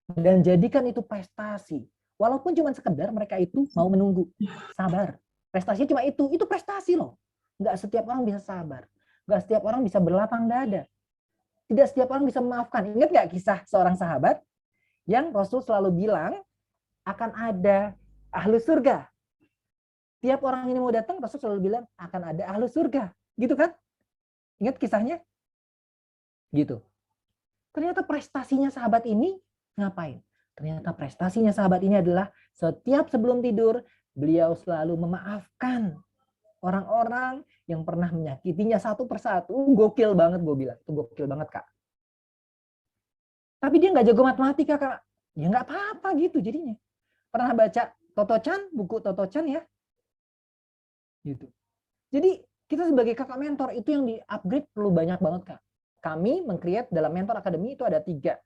Dan jadikan itu prestasi. Walaupun cuma sekedar mereka itu mau menunggu. Sabar. Prestasinya cuma itu prestasi loh. Nggak setiap orang bisa sabar. Nggak setiap orang bisa berlapang dada. Tidak setiap orang bisa memaafkan. Ingat nggak kisah seorang sahabat yang Rasul selalu bilang akan ada ahlu surga. Tiap orang ini mau datang, Rasul selalu bilang akan ada ahlu surga. Gitu kan? Ingat kisahnya? Gitu. Ternyata prestasinya sahabat ini ngapain? Ternyata prestasinya sahabat ini adalah setiap sebelum tidur, beliau selalu memaafkan orang-orang yang pernah menyakitinya satu persatu. Gokil banget gue bilang. Itu gokil banget, Kak. Tapi dia nggak jago matematika, Kak. Ya nggak apa-apa gitu jadinya. Pernah baca Toto-chan, buku Toto-chan ya? Gitu. Jadi kita sebagai kakak mentor itu yang di-upgrade perlu banyak banget, Kak. Kami meng-create dalam Mentor Academy itu ada 3.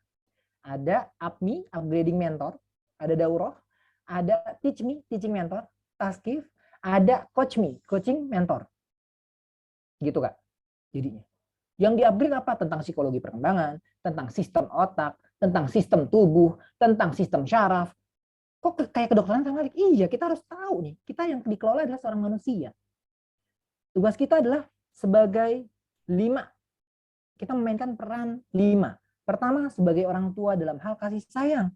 Ada UPME, Upgrading Mentor, ada Daurah, ada Teach Me, Teaching Mentor, Taskif, ada Coach Me, Coaching Mentor. Gitu, Kak. Jadinya. Yang di-upgrade apa? Tentang psikologi perkembangan, tentang sistem otak, tentang sistem tubuh, tentang sistem syaraf. Kok kayak kedokteran sama Malik? Iya, kita harus tahu nih. Kita yang dikelola adalah seorang manusia. Tugas kita adalah sebagai 5. Kita memainkan peran 5. Pertama, sebagai orang tua dalam hal kasih sayang.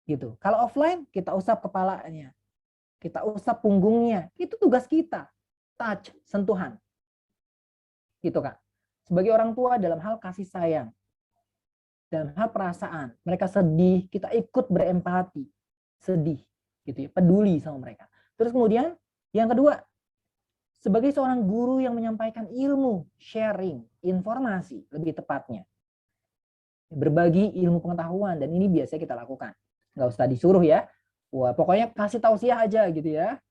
Gitu. Kalau offline, kita usap kepalanya. Kita usap punggungnya. Itu tugas kita. Touch, sentuhan. Gitu, Kak. Sebagai orang tua dalam hal kasih sayang. Dalam hal perasaan. Mereka sedih, kita ikut berempati. Sedih. Gitu ya. Peduli sama mereka. Terus kemudian, yang kedua, sebagai seorang guru yang menyampaikan ilmu, sharing, informasi lebih tepatnya. Berbagi ilmu pengetahuan, dan ini biasanya kita lakukan. Nggak usah disuruh ya. Wah, pokoknya kasih tausiah aja gitu ya.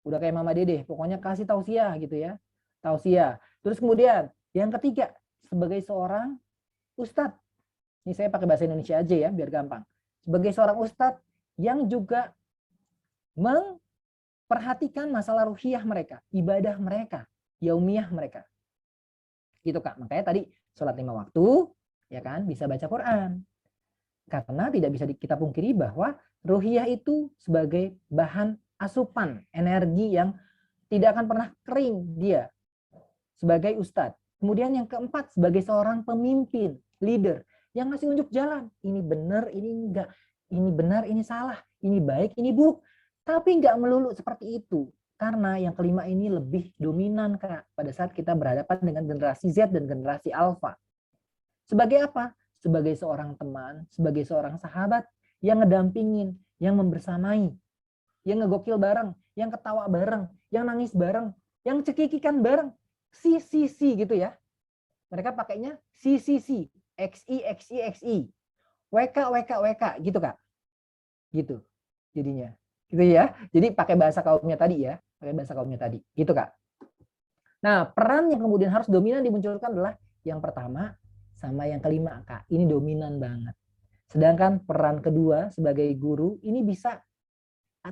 Udah kayak Mama Dede, pokoknya kasih tausiah gitu ya. Tausiah. Terus kemudian, yang ketiga, sebagai seorang ustadz. Ini saya pakai bahasa Indonesia aja ya, biar gampang. Sebagai seorang ustadz yang juga perhatikan masalah ruhiyah mereka, ibadah mereka, yaumiyah mereka. Gitu, Kak. Makanya tadi sholat 5 waktu, ya kan, bisa baca Quran. Karena tidak bisa kita pungkiri bahwa ruhiyah itu sebagai bahan asupan energi yang tidak akan pernah kering dia sebagai ustadz. Kemudian yang keempat, sebagai seorang pemimpin, leader, yang ngasih unjuk jalan. Ini benar, ini enggak. Ini benar, ini salah. Ini baik, ini buruk. Tapi nggak melulu seperti itu. Karena yang kelima ini lebih dominan, Kak, pada saat kita berhadapan dengan generasi Z dan generasi Alpha. Sebagai apa? Sebagai seorang teman, sebagai seorang sahabat yang ngedampingin, yang membersamai, yang ngegokil bareng, yang ketawa bareng, yang nangis bareng, yang cekikikan bareng. Si gitu ya. Mereka pakainya si, XI, WK gitu, Kak. Gitu jadinya. Gitu ya. Jadi pakai bahasa kaumnya tadi ya. Pakai bahasa kaumnya tadi. Gitu, Kak. Nah, peran yang kemudian harus dominan dimunculkan adalah yang pertama sama yang kelima, Kak. Ini dominan banget. Sedangkan peran kedua sebagai guru ini bisa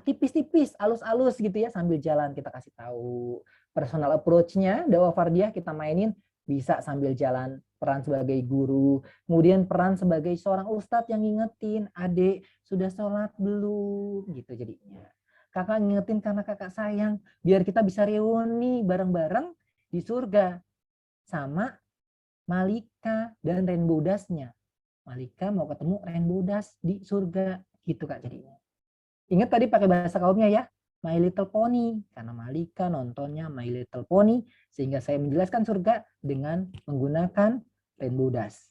tipis-tipis, alus-alus gitu ya, sambil jalan kita kasih tahu. Personal approach-nya, dakwah fardiyah kita mainin bisa sambil jalan, peran sebagai guru. Kemudian peran sebagai seorang ustadz yang ngingetin, adik sudah sholat belum? Gitu jadinya. Kakak ngingetin karena kakak sayang, biar kita bisa reuni bareng-bareng di surga. Sama Malika dan Rainbow Dash-nya. Malika mau ketemu Rainbow Dash di surga. Gitu, Kak, jadinya. Ingat tadi pakai bahasa kaumnya ya, My Little Pony. Karena Malika nontonnya My Little Pony, sehingga saya menjelaskan surga dengan menggunakan Rainbow Dash.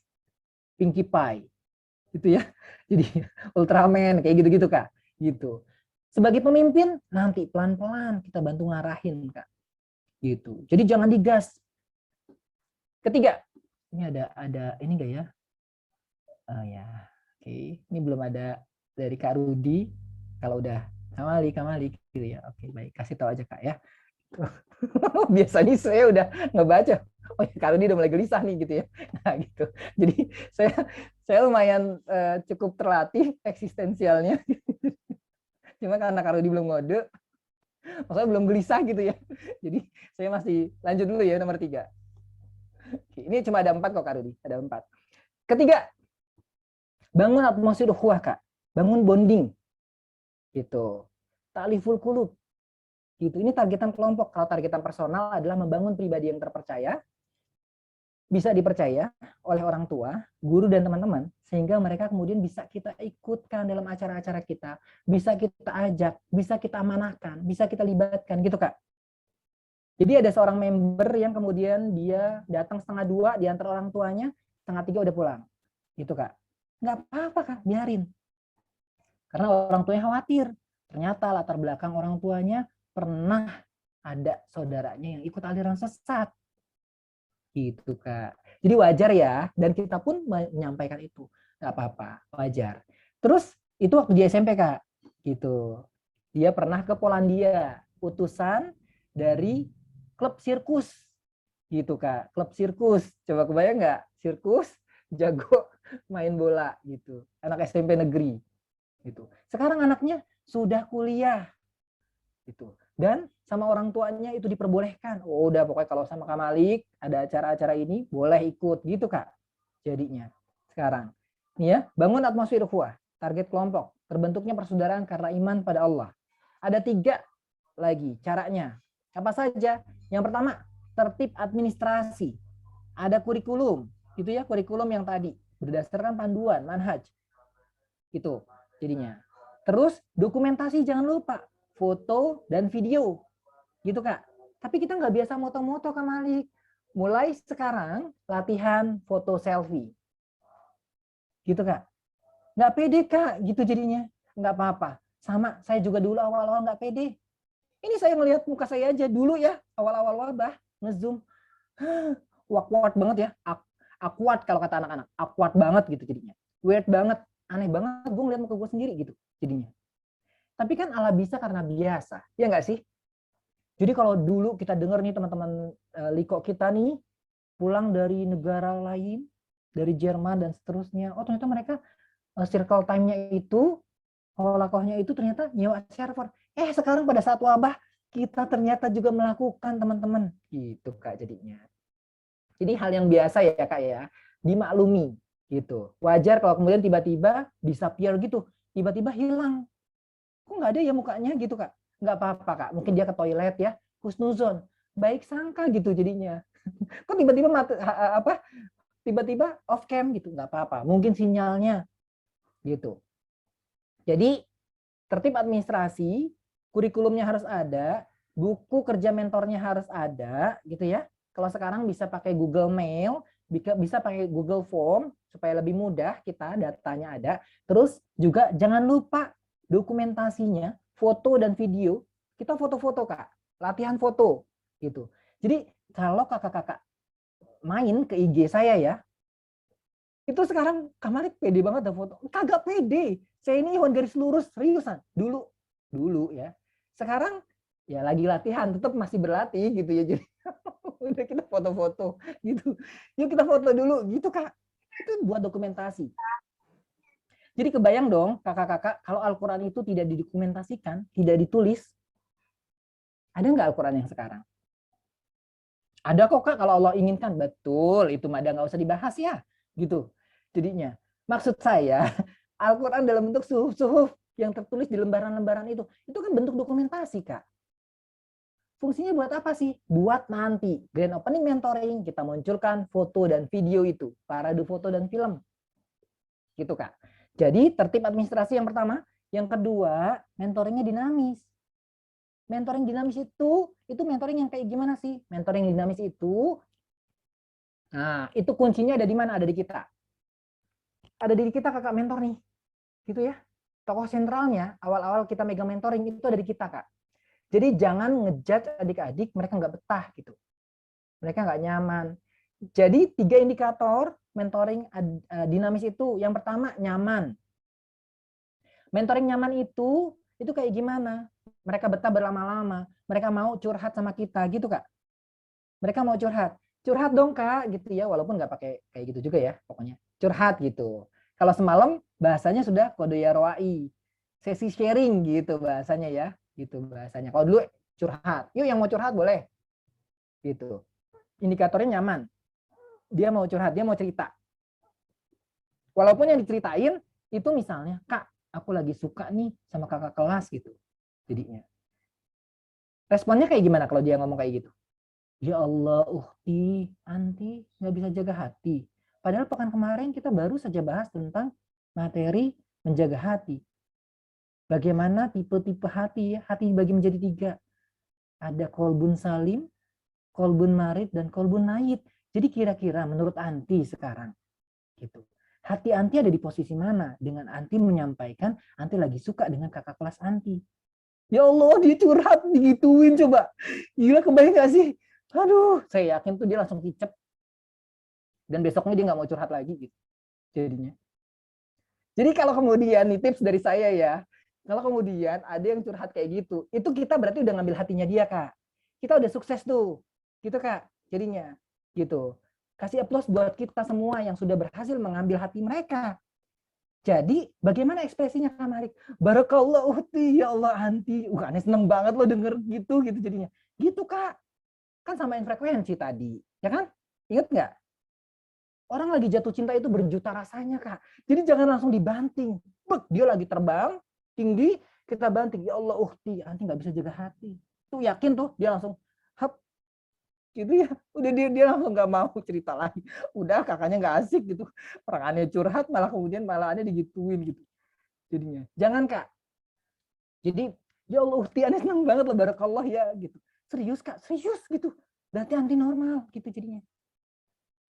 Pinkie Pie. Gitu ya. Jadi Ultraman, kayak gitu-gitu, Kak. Gitu. Sebagai pemimpin, nanti pelan-pelan kita bantu ngarahin, Kak. Gitu. Jadi jangan digas. Ketiga, ini ada ini enggak ya? Oh ya. Oke, ini belum ada dari Kak Rudi. Kalau udah Kamali gitu ya. Oke, baik. Kasih tahu aja, Kak ya. Biasanya saya udah ngebaca. Oh ya, Kak Rudi udah mulai gelisah nih gitu ya. Nah, gitu. Jadi saya lumayan cukup terlatih eksistensialnya. Cuma karena Kak Rudi belum ngode, maksudnya belum gelisah gitu ya. Jadi saya masih lanjut dulu ya nomor 3. Oke, ini cuma ada 4 kok, Kak Rudi. Ada 4. Ketiga, bangun atmosfer ukhuwah, Kak. Bangun bonding. Gitu. Ta'liful qulub. Gitu. Ini targetan kelompok. Kalau targetan personal adalah membangun pribadi yang terpercaya, bisa dipercaya oleh orang tua, guru dan teman-teman, sehingga mereka kemudian bisa kita ikutkan dalam acara-acara kita, bisa kita ajak, bisa kita amanahkan, bisa kita libatkan, gitu, Kak. Jadi ada seorang member yang kemudian dia datang 1:30 di antara orang tuanya, 2:30 udah pulang. Gitu, Kak. Nggak apa-apa, Kak, biarin. Karena orang tuanya khawatir. Ternyata latar belakang orang tuanya pernah ada saudaranya yang ikut aliran sesat. Gitu, Kak. Jadi wajar ya, dan kita pun menyampaikan itu. Nggak apa-apa, wajar. Terus itu waktu di SMP, Kak. Gitu. Dia pernah ke Polandia, utusan dari klub sirkus. Gitu, Kak. Klub sirkus. Coba kebayang nggak? Sirkus, jago main bola gitu. Anak SMP negeri. Gitu. Sekarang anaknya sudah kuliah. Gitu. Dan sama orang tuanya itu diperbolehkan. Oh, udah pokoknya kalau sama Kak Malik ada acara-acara ini boleh ikut gitu, Kak. Jadinya sekarang. Nih ya, bangun atmosfer ukhuwah, target kelompok, terbentuknya persaudaraan karena iman pada Allah. Ada 3 lagi caranya. Apa saja? Yang pertama, tertib administrasi. Ada kurikulum. Itu ya, kurikulum yang tadi berdasarkan panduan manhaj. Gitu. Jadinya. Terus dokumentasi jangan lupa, foto dan video. Gitu, Kak. Tapi kita nggak biasa moto-moto, Kak Malik. Mulai sekarang latihan foto selfie. Gitu, Kak. Nggak pede, Kak. Gitu jadinya. Nggak apa-apa. Sama, saya juga dulu awal-awal nggak pede. Ini saya ngelihat muka saya aja dulu ya, awal-awal wabah, nge-zoom. Awkward banget ya. Awkward kalau kata anak-anak. Awkward banget gitu jadinya. Weird banget. Aneh banget gue ngeliat muka gue sendiri gitu jadinya. Tapi kan Allah bisa karena biasa, ya nggak sih? Jadi kalau dulu kita dengar nih teman-teman liko kita nih pulang dari negara lain, dari Jerman dan seterusnya, oh ternyata mereka circle time-nya itu, holakohnya itu ternyata nyewa server. Sekarang pada saat wabah kita ternyata juga melakukan, teman-teman, gitu, Kak, jadinya. Jadi hal yang biasa ya, Kak, ya, dimaklumi. Gitu. Wajar kalau kemudian tiba-tiba disappear gitu, tiba-tiba hilang. Kok nggak ada ya mukanya gitu, Kak? Nggak apa-apa, Kak. Mungkin dia ke toilet ya, husnuzon, baik sangka gitu jadinya. Kok tiba-tiba tiba-tiba off cam gitu, nggak apa-apa. Mungkin sinyalnya gitu. Jadi tertib administrasi, kurikulumnya harus ada, buku kerja mentornya harus ada gitu ya. Kalau sekarang bisa pakai Google Mail, bisa pakai Google Form supaya lebih mudah kita datanya ada. Terus juga jangan lupa dokumentasinya, foto dan video. Kita foto-foto Kak, latihan foto gitu. Jadi kalau kakak-kakak main ke IG saya ya, itu sekarang Kak Malik pede banget ada foto. Kagak pede. Saya ini hewan garis lurus, seriusan. Dulu ya. Sekarang ya lagi latihan, tetap masih berlatih gitu ya. Jadi udah kita foto-foto gitu. Yuk kita foto dulu gitu Kak. Itu buat dokumentasi. Jadi kebayang dong kakak-kakak kalau Al-Quran itu tidak didokumentasikan, tidak ditulis, ada nggak Al-Quran yang sekarang? Ada kok Kak kalau Allah inginkan. Betul, itu mah nggak usah dibahas ya. Gitu. Jadinya, maksud saya Al-Quran dalam bentuk suhuf-suhuf yang tertulis di lembaran-lembaran itu kan bentuk dokumentasi Kak. Fungsinya buat apa sih? Buat nanti grand opening mentoring kita munculkan foto dan video itu, parade foto dan film. Gitu Kak. Jadi tertib administrasi yang pertama, yang kedua mentoringnya dinamis. Mentoring dinamis itu mentoring yang kayak gimana sih? Mentoring dinamis itu, nah itu kuncinya ada di mana? Ada di kita. Ada di kita kakak mentor nih, gitu ya. Tokoh sentralnya awal-awal kita megang mentoring itu ada di kita Kak. Jadi jangan ngejudge adik-adik mereka nggak betah gitu, mereka nggak nyaman. Jadi 3 indikator mentoring dinamis itu. Yang pertama nyaman. Mentoring nyaman itu kayak gimana? Mereka betah berlama-lama, mereka mau curhat sama kita gitu Kak. Mereka mau curhat dong Kak gitu ya, walaupun nggak pakai kayak gitu juga ya, pokoknya curhat gitu. Kalau semalam bahasanya sudah kode ya roai, sesi sharing gitu bahasanya ya, gitu bahasanya. Kalau dulu curhat, yuk yang mau curhat boleh, gitu. Indikatornya nyaman, dia mau curhat, dia mau cerita. Walaupun yang diceritain itu misalnya, Kak, aku lagi suka nih sama kakak kelas gitu. Jadinya responnya kayak gimana kalau dia ngomong kayak gitu? Ya Allah, Uhti, Anti nggak bisa jaga hati. Padahal pekan kemarin kita baru saja bahas tentang materi menjaga hati. Bagaimana tipe-tipe hati? Hati dibagi menjadi 3. Ada kolbun salim, kolbun marid, dan kolbun naid. Jadi kira-kira menurut Anti sekarang, gitu. Hati Anti ada di posisi mana? Dengan Anti menyampaikan Anti lagi suka dengan kakak kelas Anti. Ya Allah, dia curhat digituin coba. Gila, kebayang gak sih? Aduh, saya yakin tuh dia langsung kicep. Dan besoknya dia nggak mau curhat lagi gitu. Jadinya. Jadi kalau kemudian nih tips dari saya ya, kalau kemudian ada yang curhat kayak gitu, itu kita berarti udah ngambil hatinya dia Kak. Kita udah sukses tuh. Gitu Kak, jadinya. Gitu. Kasih applause buat kita semua yang sudah berhasil mengambil hati mereka. Jadi bagaimana ekspresinya Kak Malik? Barakallah Uhti, ya Allah Anti. Aneh seneng banget lo denger gitu jadinya. Gitu Kak. Kan samain frekuensi tadi. Ya kan? Ingat nggak? Orang lagi jatuh cinta itu berjuta rasanya Kak. Jadi jangan langsung dibanting. Bek, dia lagi terbang, tinggi, kita banting. Ya Allah Uhti, Anti nggak bisa jaga hati. Tuh yakin tuh, dia langsung hap. Gitu ya, udah dia langsung nggak mau cerita lagi, udah kakaknya nggak asik gitu, orang aneh curhat malah kemudian malah aneh digituin gitu. Jadinya jangan Kak. Jadi ya Allah Uhti, aneh senang banget loh, barakallah ya gitu. Serius Kak, serius gitu, berarti Anti normal gitu jadinya,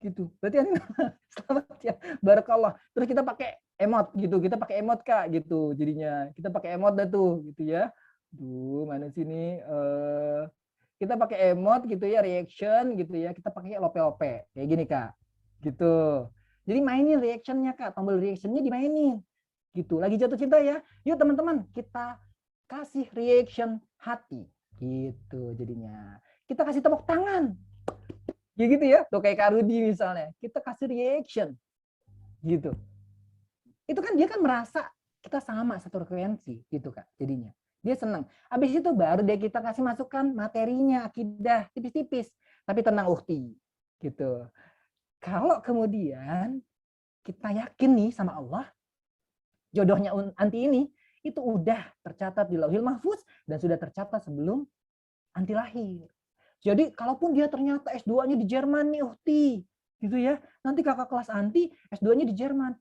gitu berarti Anti normal. Selamat ya, barakallah. Terus kita pakai emot gitu, kita pakai emot Kak gitu, jadinya kita pakai emot dah tuh gitu ya. Mana sini kita pakai emot gitu ya, reaction gitu ya, kita pakai lope-lope kayak gini Kak, gitu. Jadi mainin reactionnya Kak, tombol reactionnya dimainin, gitu. Lagi jatuh cinta ya, yuk teman-teman kita kasih reaction hati, gitu jadinya. Kita kasih tepuk tangan, ya gitu ya, tuh kayak Kak Rudi misalnya, kita kasih reaction, gitu. Itu kan dia kan merasa kita sama satu frekuensi, gitu Kak, jadinya. Dia senang. Habis itu baru deh kita kasih masukan materinya, akidah, tipis-tipis. Tapi tenang Uhti. Gitu. Kalau kemudian kita yakin nih sama Allah, jodohnya Anti ini, itu udah tercatat di Lauhil Mahfuz dan sudah tercatat sebelum Anti lahir. Jadi kalaupun dia ternyata S2-nya di Jerman nih Uhti, gitu ya. Nanti kakak kelas Anti S2-nya di Jerman.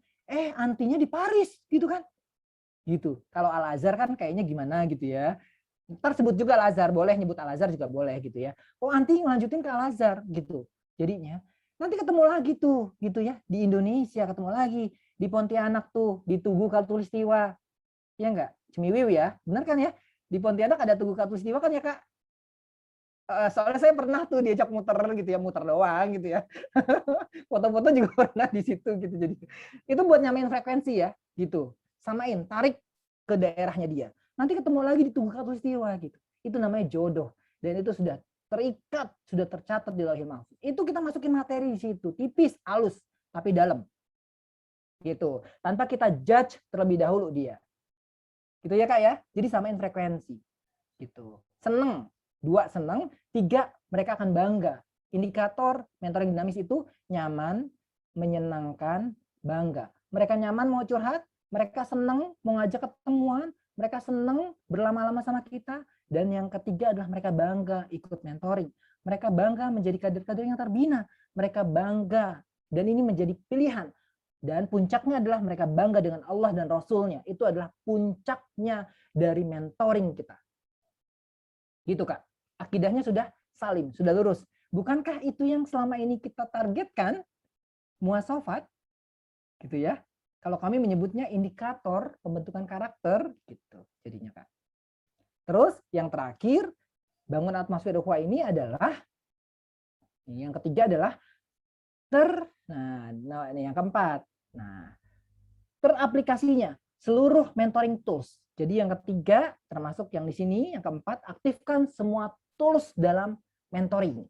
Antinya di Paris, gitu kan. Gitu. Kalau Al Azhar kan kayaknya gimana gitu ya. Ntar sebut juga Al-Azhar, boleh nyebut Al-Azhar juga boleh gitu ya. Oh anti ngelanjutin ke Al-Azhar gitu. Jadinya nanti ketemu lagi tuh gitu ya di Indonesia, ketemu lagi di Pontianak tuh di Tugu Katulistiwa, ya enggak? Cemiwiw ya, benar kan ya? Di Pontianak ada Tugu Katulistiwa kan ya Kak? Soalnya saya pernah tuh diajak muter gitu ya, muter doang gitu ya. Foto-foto juga pernah di situ gitu. Jadi itu buat nyamain frekuensi ya gitu. Samain, tarik ke daerahnya dia. Nanti ketemu lagi di Tugu Katulistiwa gitu. Itu namanya jodoh. Dan itu sudah terikat, sudah tercatat di Lauhil Mahfuz. Itu kita masukin materi di situ, tipis, halus, tapi dalam. Gitu. Tanpa kita judge terlebih dahulu dia. Gitu ya Kak ya. Jadi samain frekuensi. Gitu. Seneng. 2 seneng, 3 mereka akan bangga. Indikator mentoring dinamis itu nyaman, menyenangkan, bangga. Mereka nyaman mau curhat, mereka seneng mau ngajak ketemuan, mereka seneng berlama-lama sama kita, dan yang ketiga adalah mereka bangga ikut mentoring. Mereka bangga menjadi kader-kader yang terbina. Mereka bangga, dan ini menjadi pilihan. Dan puncaknya adalah mereka bangga dengan Allah dan Rasulnya. Itu adalah puncaknya dari mentoring kita. Gitu Kak. Akidahnya sudah salim, sudah lurus. Bukankah itu yang selama ini kita targetkan? Muasafat, gitu ya. Kalau kami menyebutnya indikator pembentukan karakter, gitu jadinya Kak. Terus yang terakhir, bangun atmosfer ukhuwah ini adalah, yang ketiga adalah ini yang keempat. Nah, teraplikasinya seluruh mentoring tools. Jadi yang ketiga, termasuk yang di sini, yang keempat, aktifkan semua tools dalam mentoring.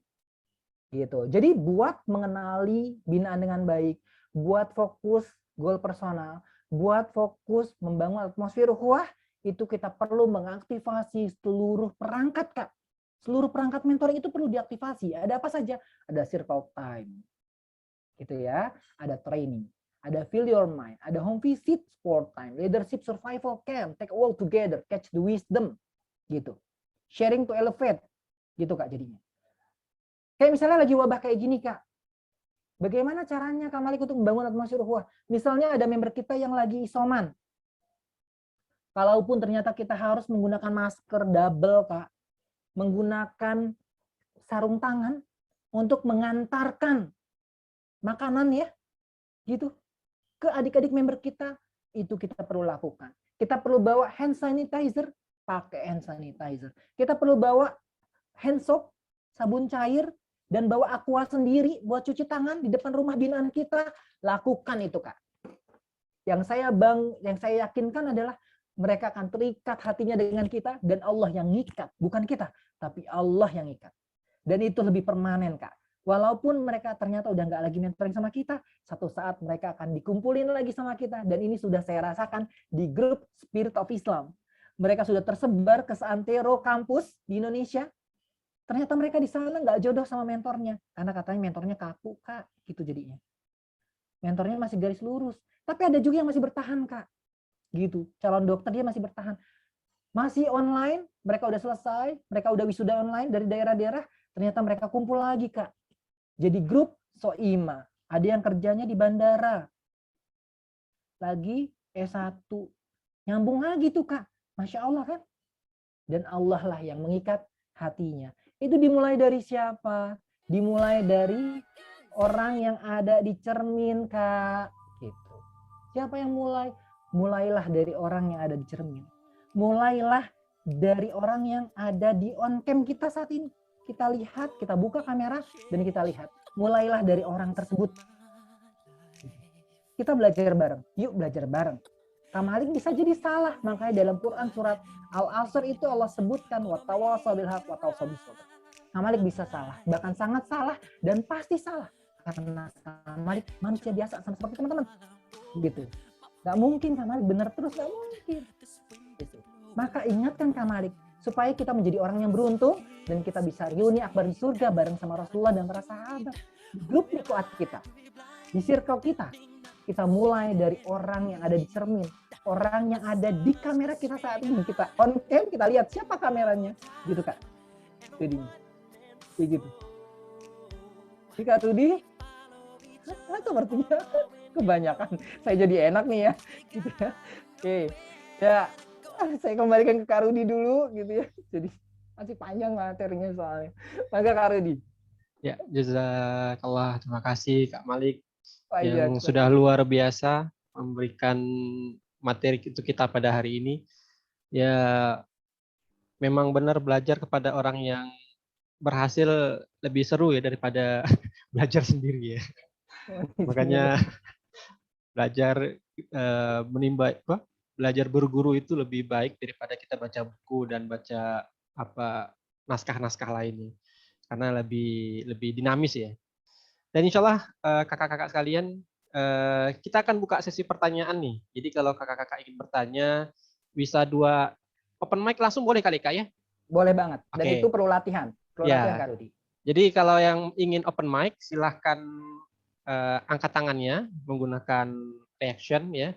Gitu. Jadi buat mengenali binaan dengan baik, buat fokus goal personal, buat fokus membangun atmosfer ukhuwah, itu kita perlu mengaktifasi seluruh perangkat Kak. Seluruh perangkat mentoring itu perlu diaktifasi. Ada apa saja? Ada circle time. Gitu ya. Ada training, ada Feel Your Mind, ada home visit, sport time, leadership survival camp, take a walk together, catch the wisdom, gitu. Sharing to elevate, gitu Kak jadinya. Kayak misalnya lagi wabah kayak gini Kak, bagaimana caranya Kak Malik untuk membangun atmosfer ukhuwah? Misalnya ada member kita yang lagi isoman, kalaupun ternyata kita harus menggunakan masker double Kak, menggunakan sarung tangan untuk mengantarkan makanan ya, gitu, ke adik-adik member kita, itu kita perlu lakukan. Kita perlu bawa hand sanitizer, pakai hand sanitizer. Kita perlu bawa hand soap, sabun cair, dan bawa aqua sendiri buat cuci tangan di depan rumah binaan kita. Lakukan itu Kak. Yang saya yakinkan adalah mereka akan terikat hatinya dengan kita, dan Allah yang ngikat, bukan kita, tapi Allah yang ngikat. Dan itu lebih permanen Kak. Walaupun mereka ternyata udah nggak lagi mentoring sama kita, satu saat mereka akan dikumpulin lagi sama kita. Dan ini sudah saya rasakan di grup Spirit of Islam. Mereka sudah tersebar ke seantero kampus di Indonesia. Ternyata mereka di sana nggak jodoh sama mentornya. Karena katanya mentornya kaku Kak, gitu jadinya. Mentornya masih garis lurus. Tapi ada juga yang masih bertahan Kak. Gitu, calon dokter dia masih bertahan. Masih online, mereka udah selesai, mereka udah wisuda online dari daerah-daerah, ternyata mereka kumpul lagi Kak. Jadi grup Soima, ada yang kerjanya di bandara, lagi S1, nyambung lagi tuh Kak, Masya Allah kan? Dan Allah lah yang mengikat hatinya. Itu dimulai dari siapa? Dimulai dari orang yang ada di cermin Kak. Gitu. Siapa yang mulai? Mulailah dari orang yang ada di cermin. Mulailah dari orang yang ada di on cam kita saat ini. Kita lihat, kita buka kamera, dan kita lihat. Mulailah dari orang tersebut. Kita belajar bareng. Yuk belajar bareng. Kak Malik bisa jadi salah. Makanya dalam Quran surat Al-Asr itu Allah sebutkan watawasau bil haq watawasau bis sabr. Kak Malik bisa salah. Bahkan sangat salah dan pasti salah. Karena Kak Malik manusia biasa sama seperti teman-teman. Gitu. Gak mungkin Kak Malik benar terus. Gak mungkin. Gitu. Maka ingatkan Kak Malik. Supaya kita menjadi orang yang beruntung. Dan kita bisa reuni akbar di surga bareng sama Rasulullah dan para sahabat. Grup Nikoat kita. Di circle kita. Kita mulai dari orang yang ada di cermin. Orang yang ada di kamera kita saat ini. Kita on cam, kita lihat siapa kameranya. Gitu Kak. Jadi gitu. Kak Tudi. Sepertinya kebanyakan. Saya jadi enak nih ya. Gitu ya. Oke. Ya. Saya kembalikan ke Kak Rudi dulu gitu ya. Jadi masih panjang materinya soalnya. Maka Kak Rudi. Ya, jazakallah, terima kasih Kak Malik yang Panjang. sudah luar biasa memberikan materi untuk kita pada hari ini. Ya, memang benar belajar kepada orang yang berhasil lebih seru ya daripada belajar sendiri ya. Makanya belajar belajar berguru itu lebih baik daripada kita baca buku dan baca naskah-naskah lainnya, karena lebih dinamis ya. Dan insya Allah kakak-kakak sekalian, kita akan buka sesi pertanyaan nih. Jadi kalau kakak-kakak ingin bertanya, bisa open mic langsung boleh kali Kak ya? Boleh banget. Dan Oke. itu perlu latihan. Perlu latihan Ya. Kak Rudi. Jadi kalau yang ingin open mic, silahkan angkat tangannya menggunakan reaction ya.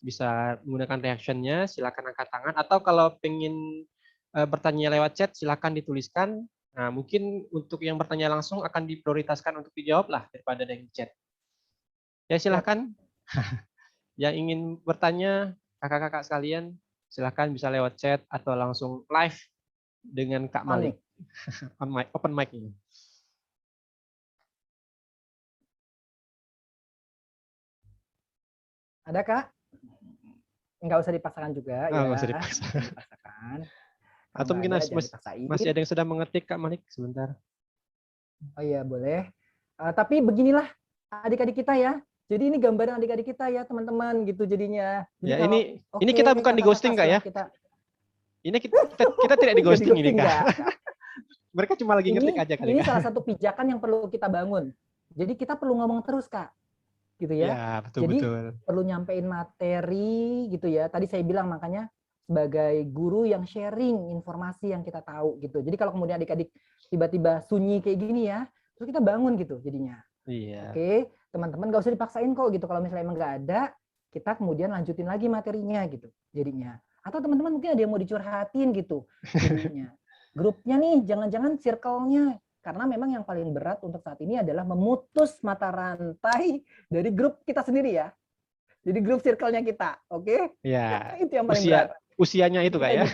Bisa menggunakan reactionnya, silakan angkat tangan. Atau kalau pengen bertanya lewat chat, silakan dituliskan. Nah, mungkin untuk yang bertanya langsung akan diprioritaskan untuk dijawab lah daripada ada yang chat. Ya, silakan. Yang ingin bertanya, kakak-kakak sekalian, silakan bisa lewat chat atau langsung live dengan Kak Malik. Open mic ini. Ada Kak? Nggak usah dipaksakan juga ya. Nggak usah dipaksakan. Atau mungkin masih ada yang sedang mengetik Kak Malik sebentar. Oh iya boleh. Tapi beginilah adik-adik kita ya. Jadi ini gambaran adik-adik kita ya teman-teman gitu jadinya. Jadi ya ini kita bukan di ghosting Kak ya. Ini kita tidak di ghosting ini Kak. Mereka cuma lagi ngetik aja kali. Ini salah satu pijakan yang perlu kita bangun. Jadi kita perlu ngomong terus Kak. Gitu ya. Ya betul, jadi betul. Perlu nyampein materi gitu ya. Tadi saya bilang makanya sebagai guru yang sharing informasi yang kita tahu gitu. Jadi kalau kemudian adik-adik tiba-tiba sunyi kayak gini ya, terus kita bangun gitu jadinya. Iya. Oke, teman-teman gak usah dipaksain kok gitu. Kalau misalnya emang nggak ada, kita kemudian lanjutin lagi materinya gitu jadinya. Atau teman-teman mungkin ada yang mau dicurhatin gitu jadinya. Grupnya nih, jangan-jangan circle-nya. Karena memang yang paling berat untuk saat ini adalah memutus mata rantai dari grup kita sendiri ya. Jadi grup circle-nya kita, oke? Ya. Itu yang paling berat. Usianya itu Kak ya.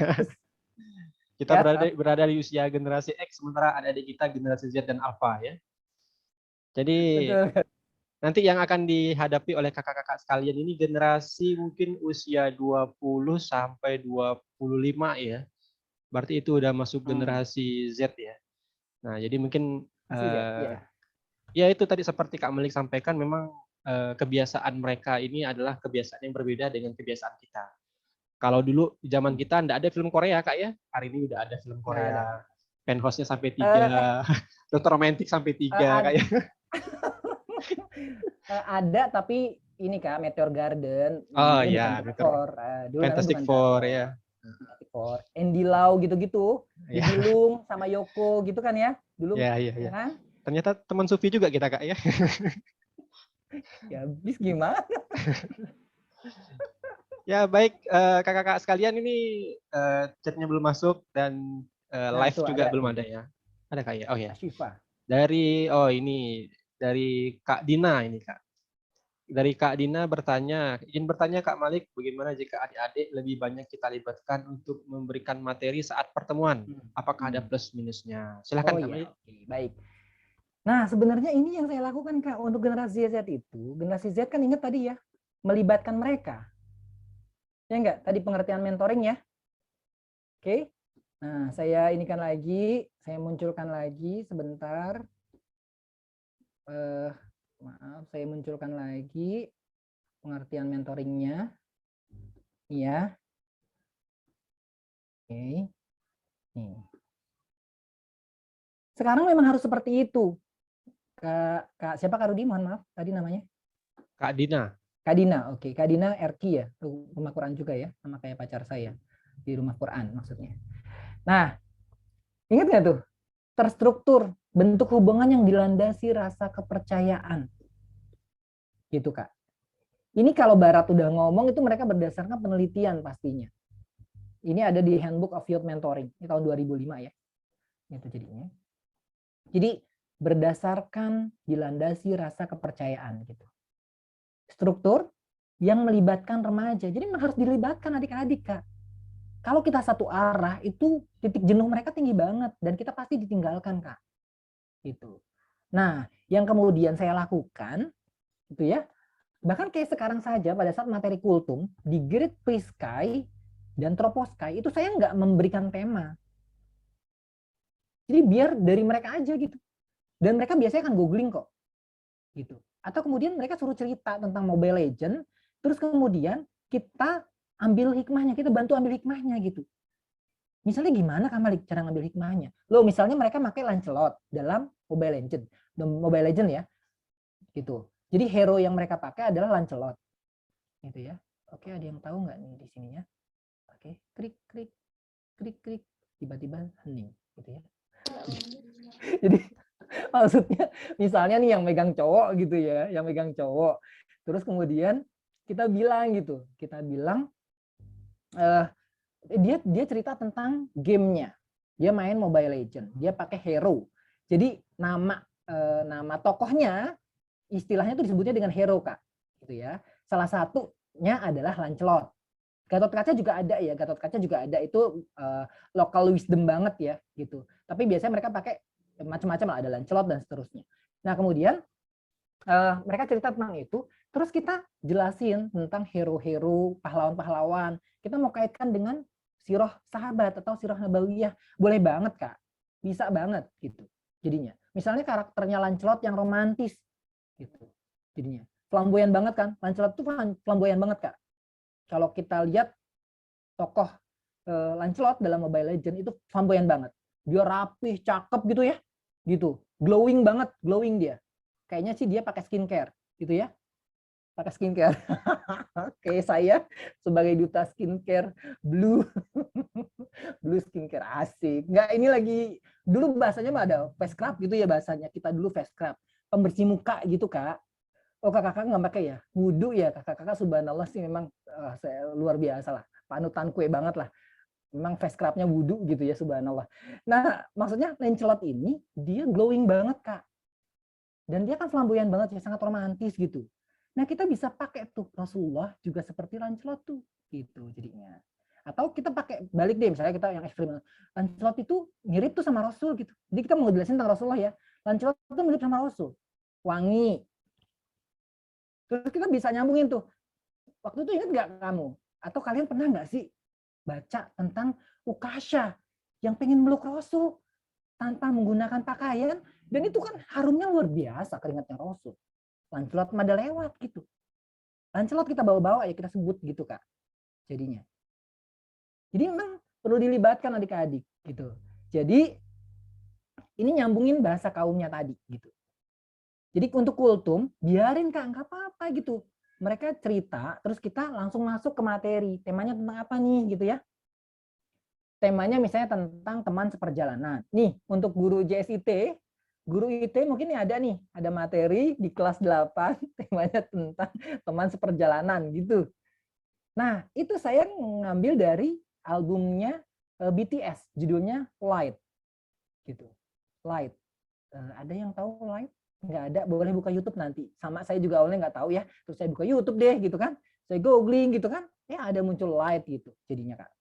Kita ya, berada di usia generasi X, sementara adik-adik kita generasi Z dan Alpha ya. Jadi betul. Nanti yang akan dihadapi oleh kakak-kakak sekalian ini generasi mungkin usia 20 sampai 25 ya. Berarti itu udah masuk generasi Z ya. Nah, jadi mungkin ya itu tadi seperti Kak Malik sampaikan, memang kebiasaan mereka ini adalah kebiasaan yang berbeda dengan kebiasaan kita. Kalau dulu di zaman kita nggak ada film Korea Kak ya, hari ini udah ada film Korea. Penthouse-nya sampai 3, Dokter Romantik sampai 3 kayak. Ada tapi ini Kak Meteor Garden. Oh iya, Fantastic Four ya. Andy Lau gitu-gitu, Dilung sama Yoko gitu kan ya dulu. Iya. Kan? Ternyata teman Sufi juga kita Kak ya. Ya habis gimana? Ya baik kakak-kakak sekalian, ini chatnya belum masuk dan live juga belum ada ya. Ada Kak ya? Oh ya. Syifa. Dari Kak Dina ini Kak. Dari Kak Dina ingin bertanya Kak Malik, bagaimana jika adik-adik lebih banyak kita libatkan untuk memberikan materi saat pertemuan? Apakah ada plus minusnya? Silakan Kak Malik. Baik. Nah sebenarnya ini yang saya lakukan Kak untuk generasi Z itu. Generasi Z kan ingat tadi ya, melibatkan mereka. Ya enggak? Tadi pengertian mentoring ya. Oke. Nah saya munculkan lagi sebentar. Maaf, saya munculkan lagi pengertian mentoringnya. Iya. Oke. Nih. Sekarang memang harus seperti itu. Kak siapa Kak Rudi? Mohon maaf, tadi namanya? Kak Dina. Kak Dina, oke. Kak Dina RQ ya, rumah Quran juga ya, sama kayak pacar saya di rumah Quran maksudnya. Nah, ingat nggak tuh? Terstruktur, bentuk hubungan yang dilandasi rasa kepercayaan. Gitu Kak. Ini kalau Barat udah ngomong itu mereka berdasarkan penelitian pastinya. Ini ada di Handbook of Youth Mentoring, ini tahun 2005 ya. Itu jadinya. Jadi berdasarkan dilandasi rasa kepercayaan gitu. Struktur yang melibatkan remaja. Jadi memang harus dilibatkan adik-adik Kak. Kalau kita satu arah itu titik jenuh mereka tinggi banget dan kita pasti ditinggalkan, Kak. Gitu. Nah, yang kemudian saya lakukan gitu ya. Bahkan kayak sekarang saja pada saat materi kultum di Great Pre-Sky dan Troposky itu saya nggak memberikan tema. Jadi biar dari mereka aja gitu. Dan mereka biasanya akan googling kok. Gitu. Atau kemudian mereka suruh cerita tentang Mobile Legends, terus kemudian kita ambil hikmahnya, kita bantu ambil hikmahnya gitu. Misalnya gimana Kak Malik cara ngambil hikmahnya? Loh, misalnya mereka pakai Lancelot dalam Mobile Legends. Mobile Legends ya. Gitu. Jadi hero yang mereka pakai adalah Lancelot. Gitu ya. Oke, ada yang tahu nggak nih di sininya? Oke, klik klik klik klik tiba-tiba hening gitu ya. Jadi maksudnya misalnya nih yang megang cowok gitu ya, yang megang cowok. Terus kemudian kita bilang gitu, kita bilang dia cerita tentang gamenya. Dia main Mobile Legends, dia pakai hero. Jadi nama tokohnya istilahnya itu disebutnya dengan hero, Kak. Gitu ya. Salah satunya adalah Lancelot. Gatot Kaca juga ada ya, Gatot Kaca juga ada, itu local wisdom banget ya gitu. Tapi biasanya mereka pakai macam-macam lah, ada Lancelot dan seterusnya. Nah, kemudian mereka cerita tentang itu, terus kita jelasin tentang hero-hero, pahlawan-pahlawan. Kita mau kaitkan dengan sirah sahabat atau sirah nabawiyah. Boleh banget, Kak. Bisa banget gitu. Jadinya, misalnya karakternya Lancelot yang romantis gitu. Jadinya, flamboyan banget kan? Lancelot itu flamboyan banget, Kak. Kalau kita lihat tokoh Lancelot dalam Mobile Legends itu flamboyan banget. Dia rapih, cakep gitu ya. Gitu. Glowing banget, glowing dia. Kayaknya sih dia pakai skincare gitu ya. Pakai skincare. Oke, saya sebagai duta skincare Blue Blue skincare asik. Enggak, ini lagi dulu bahasanya mah ada face scrub gitu ya bahasanya. Kita dulu face scrub, pembersih muka gitu, Kak. Oh, kakak-kakak nggak pakai ya? Wudhu ya, kakak-kakak subhanallah sih memang saya luar biasa lah. Panutan kue banget lah. Memang face scrubnya wudhu gitu ya, subhanallah. Nah, maksudnya Lancelot ini dia glowing banget, Kak. Dan dia kan flamboyan banget ya, sangat romantis gitu. Nah, kita bisa pakai tuh Rasulullah juga seperti Lancelot tuh, gitu jadinya. Atau kita pakai balik deh, misalnya kita yang ekstrim. Lancelot itu mirip tuh sama Rasul gitu. Jadi kita mau jelasin tentang Rasulullah ya. Lancelot itu mirip sama Rasul. Wangi. Terus kita bisa nyambungin tuh. Waktu itu ingat nggak kamu? Atau kalian pernah nggak sih baca tentang Ukasha yang pengen meluk Rasul tanpa menggunakan pakaian? Dan itu kan harumnya luar biasa keringatnya Rasul. Lancelot mada lewat gitu. Lancelot kita bawa-bawa ya, kita sebut gitu, Kak. Jadinya. Jadi memang perlu dilibatkan adik-adik gitu. Jadi ini nyambungin bahasa kaumnya tadi gitu. Jadi untuk kultum biarin, Kak, nggak apa-apa gitu. Mereka cerita, terus kita langsung masuk ke materi. Temanya tentang apa nih gitu ya. Temanya misalnya tentang teman seperjalanan. Nih, untuk guru JSIT, guru IT mungkin ada nih, ada materi di kelas 8, temanya tentang teman seperjalanan gitu. Nah, itu saya ngambil dari albumnya BTS, judulnya Light. Gitu. Light. Ada yang tahu Light? Nggak ada, boleh buka YouTube nanti. Sama saya juga awalnya nggak tahu ya, terus saya buka YouTube deh gitu kan. Saya googling gitu kan, ya ada muncul Light gitu jadinya, Kak.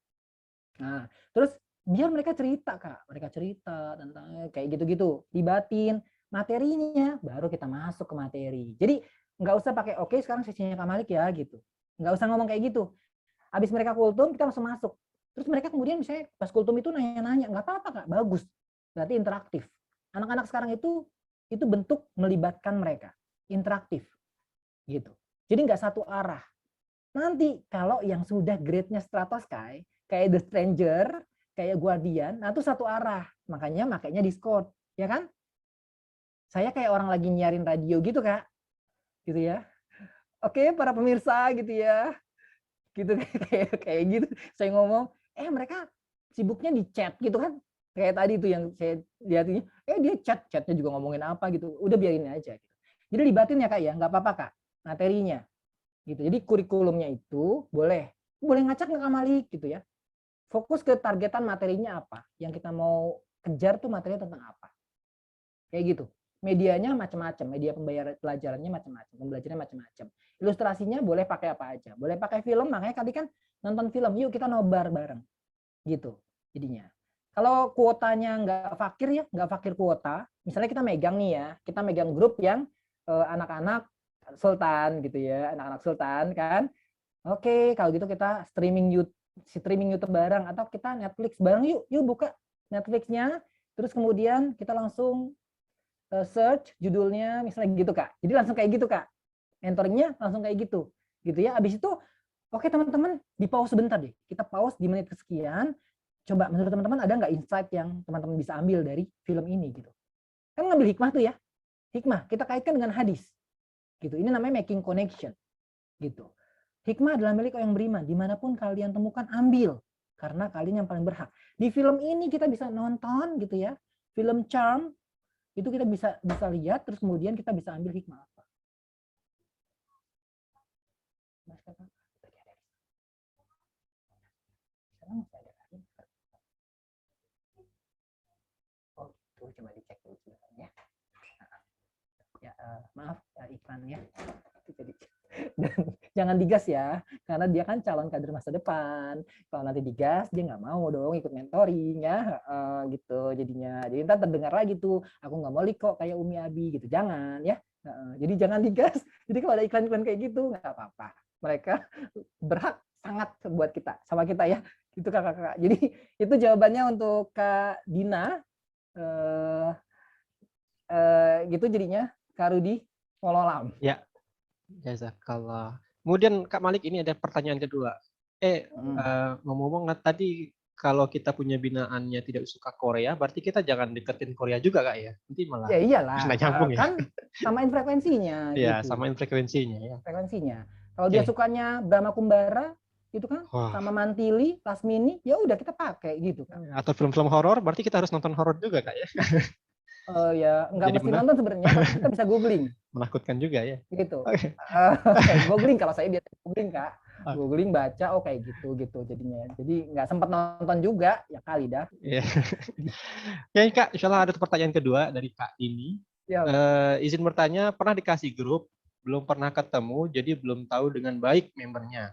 Nah, terus biar mereka cerita, Kak. Mereka cerita tentang kayak gitu-gitu. Libatin materinya, baru kita masuk ke materi. Jadi nggak usah pakai, oke sekarang sesinya Kak Malik ya gitu. Nggak usah ngomong kayak gitu. Habis mereka kultum, kita langsung masuk. Terus mereka kemudian misalnya pas kultum itu nanya-nanya. Nggak apa-apa, Kak. Bagus. Berarti interaktif. Anak-anak sekarang itu bentuk melibatkan mereka. Interaktif. Gitu. Jadi nggak satu arah. Nanti kalau yang sudah grade-nya Stratosky, kayak The Stranger, kayak Guardian, nah itu satu arah. Makanya Discord, ya kan? Saya kayak orang lagi nyiarin radio gitu, Kak. Gitu ya. Oke, para pemirsa gitu ya. Gitu kayak gitu. Saya ngomong, mereka sibuknya di chat gitu kan. Kayak tadi tuh yang saya lihatnya, dia chatnya juga ngomongin apa gitu. Udah biarin aja gitu. Jadi libatin ya, Kak ya, nggak apa-apa, Kak. Materinya. Gitu. Jadi kurikulumnya itu boleh ngacak nggak Kak Malik gitu ya. Fokus ke targetan materinya apa, yang kita mau kejar tuh materinya tentang apa. Kayak gitu. Medianya macam-macam, media pelajarannya macam-macam, pembelajarannya macam-macam. Ilustrasinya boleh pakai apa aja. Boleh pakai film, makanya tadi kan nonton film, yuk kita nobar bareng. gitu jadinya. Kalau kuotanya nggak fakir kuota, misalnya kita megang nih ya, kita megang grup yang anak-anak sultan gitu ya, anak-anak sultan kan. Oke, kalau gitu kita streaming YouTube bareng atau kita Netflix bareng yuk buka Netflix-nya, terus kemudian kita langsung search judulnya misalnya gitu Kak. Jadi langsung kayak gitu Kak. Mentoringnya langsung kayak gitu ya. Abis itu oke teman-teman, di pause sebentar deh. Kita pause di menit kesekian. Coba menurut teman-teman ada nggak insight yang teman-teman bisa ambil dari film ini gitu? Kan ngambil hikmah tuh ya. Hikmah kita kaitkan dengan hadis. Gitu. Ini namanya making connection. Gitu. Hikmah adalah milik orang yang beriman. Dimanapun kalian temukan, ambil. Karena kalian yang paling berhak. Di film ini kita bisa nonton gitu ya. Film Charm itu kita bisa lihat, terus kemudian kita bisa ambil hikmah apa. Coba dicek dulu sebenarnya. Ya, maaf iklan ya. Dan jangan digas ya, karena dia kan calon kader masa depan. Kalau nanti digas, dia nggak mau dong ikut mentoring ya, gitu jadinya. Jadi ntar terdengar lagi tuh, aku nggak mau kok kayak Umi Abi gitu. Jangan ya. Jadi jangan digas. Jadi kalau ada iklan-iklan kayak gitu nggak apa-apa. Mereka berhak sangat buat kita, sama kita ya. Itu kakak-kakak. Jadi itu jawabannya untuk Kak Dina. Gitu jadinya Kak Rudi Wololam. Ya, jazakallah. Kemudian Kak Malik ini ada pertanyaan kedua. Ngomong-ngomong tadi kalau kita punya binaannya tidak suka Korea, berarti kita jangan deketin Korea juga Kak ya? Nanti malah ya iyalah. nyambung ya. Kan samain frekuensinya. Iya, gitu. samain frekuensinya ya. Frekuensinya. Kalau dia sukanya Brahma Kumbara, itu kan sama Mantili, Lasmini, ya udah kita pakai gitu kan. Atau film-film horor, berarti kita harus nonton horor juga Kak ya? Ya nggak mesti nonton sebenarnya, kita bisa googling. Menakutkan juga ya. Gitu. Googling kalau saya biasa googling Kak. Googling baca kayak gitu jadinya. Jadi nggak sempat nonton juga ya kali dah. Iya. Ya Kak, insyaallah ada pertanyaan kedua dari Kak Dini. Ya. Izin bertanya, pernah dikasih grup, belum pernah ketemu, jadi belum tahu dengan baik membernya.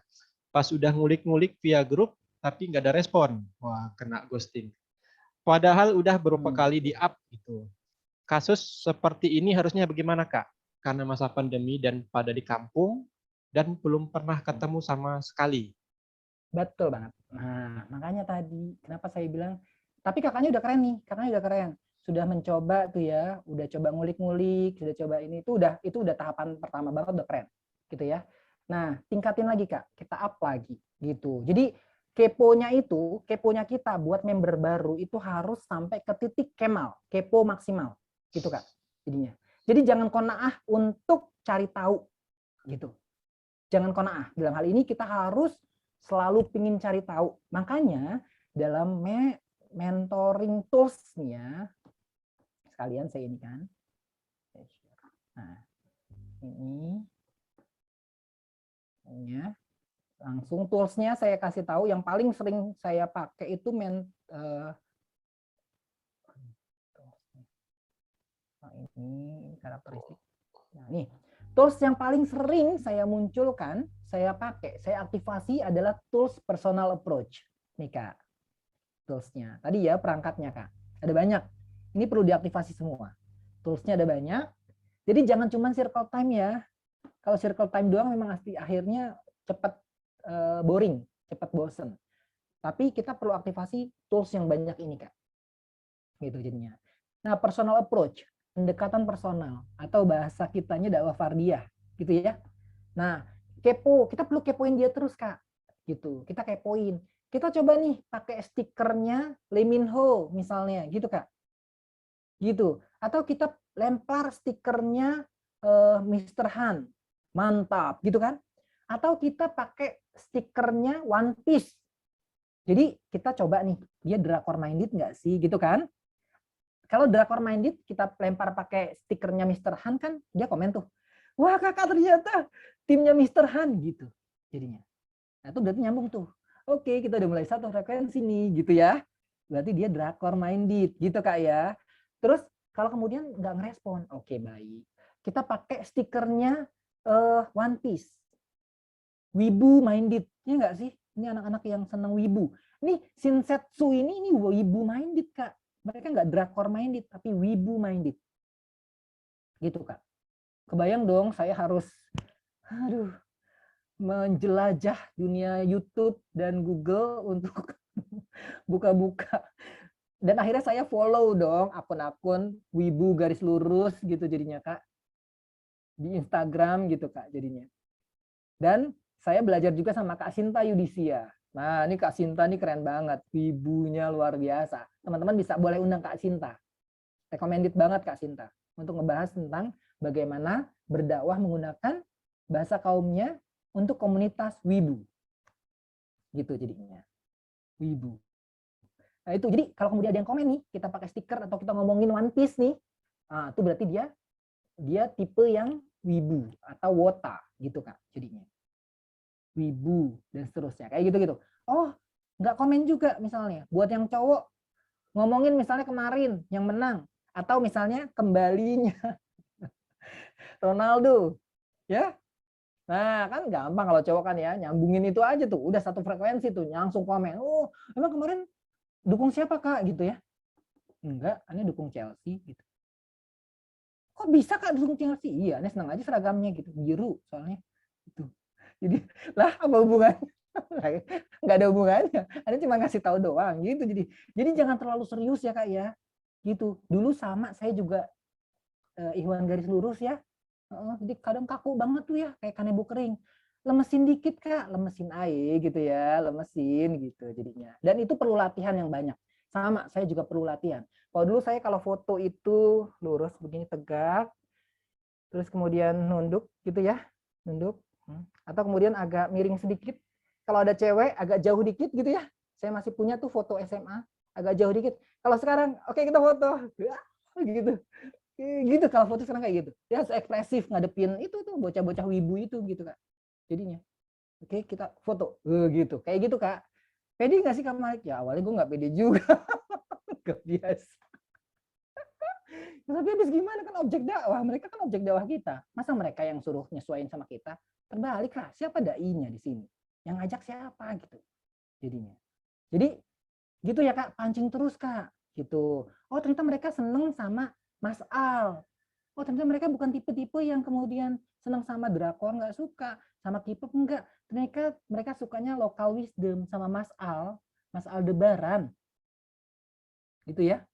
Pas udah ngulik-ngulik via grup, tapi nggak ada respon. Wah, kena ghosting. Padahal udah beberapa kali di-up gitu. Kasus seperti ini harusnya bagaimana Kak? Karena masa pandemi dan pada di kampung dan belum pernah ketemu sama sekali. Betul banget. Nah, makanya tadi kenapa saya bilang, tapi kakaknya udah keren nih, kakaknya udah keren. Sudah mencoba tuh ya, udah coba ngulik-ngulik, sudah coba ini, itu udah tahapan pertama banget, udah keren. Gitu ya. Nah, tingkatin lagi Kak, kita up lagi gitu. Jadi keponya kita buat member baru itu harus sampai ke titik kemal, kepo maksimal. Gitu Kak jadinya. Jadi jangan qanaah untuk cari tahu gitu. Jangan qanaah. Dalam hal ini kita harus selalu pingin cari tahu. Makanya dalam mentoring tools-nya sekalian saya ini kan. Nah, ini ya. Langsung tools-nya saya kasih tahu yang paling sering saya pakai itu ini karakteristik. Nah, nih, tools yang paling sering saya munculkan, saya pakai, saya aktivasi adalah tools personal approach. Nih Kak, toolsnya. Tadi ya perangkatnya Kak, ada banyak. Ini perlu diaktifasi semua. Toolsnya ada banyak. Jadi jangan cuma circle time ya. Kalau circle time doang memang akhirnya cepat boring, cepat bosen. Tapi kita perlu aktivasi tools yang banyak ini Kak. Gitu jadinya. Nah, personal approach, pendekatan personal atau bahasa kitanya dakwah fardiyah, gitu ya. Nah, kita perlu kepoin dia terus Kak. Gitu. Kita kepoin. Kita coba nih pakai stikernya Lee Min Ho misalnya, gitu Kak. Gitu. Atau kita lempar stikernya Mr. Han. Mantap, gitu kan? Atau kita pakai stikernya One Piece. Jadi kita coba nih, dia drakor minded nggak sih, gitu kan? Kalau drakor minded kita lempar pakai stikernya Mr. Han kan dia komen tuh, wah kakak ternyata timnya Mr. Han gitu jadinya. Nah itu berarti nyambung tuh. Oke, kita udah mulai satu frekuensi nih gitu ya. Berarti dia drakor minded gitu Kak ya. Terus kalau kemudian nggak ngerespon, oke baik. Kita pakai stikernya One Piece. Wibu minded, ya nggak sih? Ini anak-anak yang senang wibu. Nih Shinsetsu ini wibu minded Kak. Mereka nggak drakor minded tapi wibu minded. Gitu Kak. Kebayang dong saya harus menjelajah dunia YouTube dan Google untuk buka-buka. Dan akhirnya saya follow dong akun-akun wibu garis lurus gitu jadinya Kak. Di Instagram gitu Kak jadinya. Dan saya belajar juga sama Kak Sinta Yudisia. Nah, ini Kak Sinta ini keren banget, wibunya luar biasa. Teman-teman boleh undang Kak Sinta. Recommended banget Kak Sinta untuk ngebahas tentang bagaimana berdakwah menggunakan bahasa kaumnya untuk komunitas wibu. Gitu jadinya. Wibu. Nah, itu jadi kalau kemudian ada yang komen nih, kita pakai stiker atau kita ngomongin One Piece nih, nah, itu berarti dia tipe yang wibu atau wota gitu Kak jadinya. Wibu dan seterusnya kayak gitu-gitu. Oh, nggak komen juga misalnya buat yang cowok ngomongin misalnya kemarin yang menang atau misalnya kembalinya Ronaldo ya. Nah, kan gampang kalau cowok kan ya, nyambungin itu aja tuh, udah satu frekuensi tuh, langsung komen. Oh, emang kemarin dukung siapa Kak gitu ya? Enggak, Ane dukung Chelsea gitu. Kok bisa Kak dukung Chelsea? Iya, Ane senang aja seragamnya gitu, biru soalnya itu. Jadi lah apa hubungannya? Nggak ada hubungannya. Ane cuma ngasih tahu doang gitu. Jadi jangan terlalu serius ya Kak ya. Gitu. Dulu sama saya juga Ikhwan garis lurus ya. Jadi kadang kaku banget tuh ya, kayak kanebo kering. Lemesin dikit Kak, lemesin aja gitu ya, lemesin gitu jadinya. Dan itu perlu latihan yang banyak. Sama, saya juga perlu latihan. Kalau dulu saya kalau foto itu lurus begini tegak, terus kemudian nunduk gitu ya, nunduk. Atau kemudian agak miring sedikit. Kalau ada cewek agak jauh dikit gitu ya. Saya masih punya tuh foto SMA, agak jauh dikit. Kalau sekarang, oke kita foto. Gitu. Gitu kalau foto sekarang kayak gitu. Ya ekspresif ngadepin itu tuh bocah-bocah wibu itu gitu Kak. Jadinya. Oke, kita foto. Gitu. Kayak gitu Kak. Pede nggak sih Kak Malik? Ya awalnya gue nggak pede juga. Gak biasa. Tapi habis gimana kan objek dakwah, mereka kan objek dakwah kita. Masa mereka yang suruh nyesuaiin sama kita? Terbalik lah, siapa dai-nya di sini? Yang ngajak siapa gitu. Jadinya. Jadi gitu ya Kak, pancing terus Kak. Gitu. Oh ternyata mereka seneng sama Mas Al. Oh ternyata mereka bukan tipe-tipe yang kemudian seneng sama drakor, nggak suka. Sama K-pop enggak. Mereka sukanya local wisdom sama Mas Aldebaran. Gitu ya.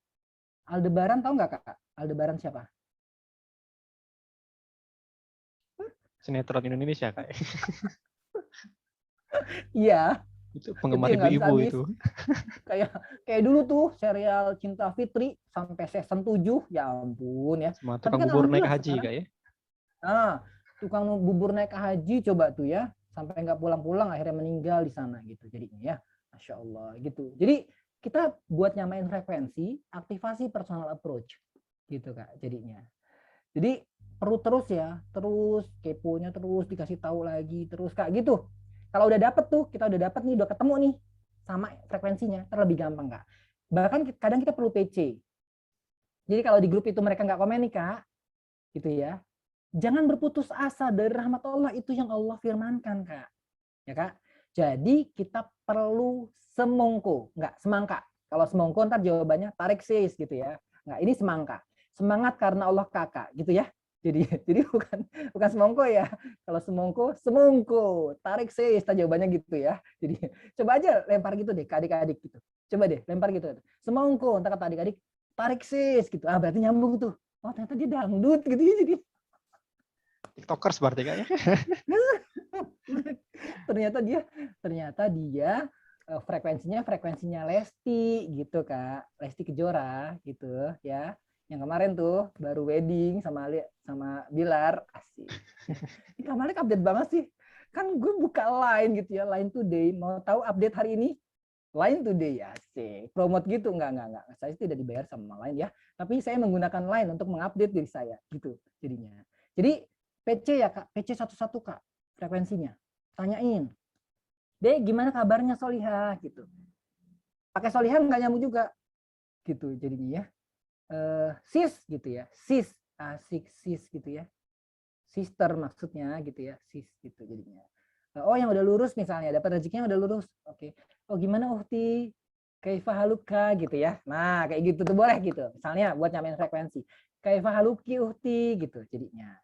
Aldebaran tahu nggak Kak? Aldebaran siapa? Sinetron Indonesia Kak. Iya. Itu penggemar ibu-ibu itu. Kayak dulu tuh serial Cinta Fitri sampai season 7, ya ampun ya. Sama tukang bubur naik haji Kak ya. Nah, tukang bubur naik haji coba tuh ya, sampai nggak pulang-pulang akhirnya meninggal di sana gitu jadinya ya. Masya Allah gitu. Jadi kita buat nyamain frekuensi, aktivasi personal approach gitu Kak jadinya. Jadi perlu terus ya, terus keponya terus dikasih tahu lagi terus Kak gitu. Kalau udah dapet tuh, kita udah dapet nih, udah ketemu nih sama frekuensinya, terlebih gampang Kak. Bahkan kadang kita perlu PC. Jadi kalau di grup itu mereka nggak komen nih Kak, gitu ya. Jangan berputus asa dari rahmat Allah, itu yang Allah firmankan Kak. Ya Kak. Jadi kita perlu semongko, nggak semangka. Kalau semongko ntar jawabannya tarik sis gitu ya. Nggak, ini semangka. Semangat karena Allah kakak gitu ya. Jadi bukan semongko ya. Kalau semongko, tarik sis, jawabannya gitu ya. Jadi coba aja lempar gitu deh ke adik-adik gitu. Coba deh lempar gitu. Semongko, entar kata adik-adik, tarik sis gitu. Ah berarti nyambung tuh. Oh ternyata dia dangdut gitu ya jadi. TikTokers berarti kayaknya. ternyata dia frekuensinya Lesti gitu Kak. Lesti Kejora gitu ya. Yang kemarin tuh baru wedding sama Bilar, asik. Kak Malik update banget sih. Kan gue buka Line gitu ya, Line Today. Mau tahu update hari ini? Line Today, asik. Promote gitu, enggak. Saya tidak dibayar sama Line ya. Tapi saya menggunakan Line untuk mengupdate diri saya gitu jadinya. Jadi PC ya Kak, PC satu-satu Kak frekuensinya. Tanyain. Dek, gimana kabarnya Solihah gitu. Pakai Solihah nggak nyambung juga. Gitu jadinya ya. Sis gitu ya, sis, asik sis gitu ya, sister maksudnya gitu ya, sis gitu jadinya. Oh yang udah lurus misalnya, dapat rezekinya udah lurus. Oke. Oh gimana Uhti? Kaifa haluka gitu ya. Nah kayak gitu tuh boleh gitu. Misalnya buat nyamain frekuensi. Kaifa haluki Uhti gitu jadinya.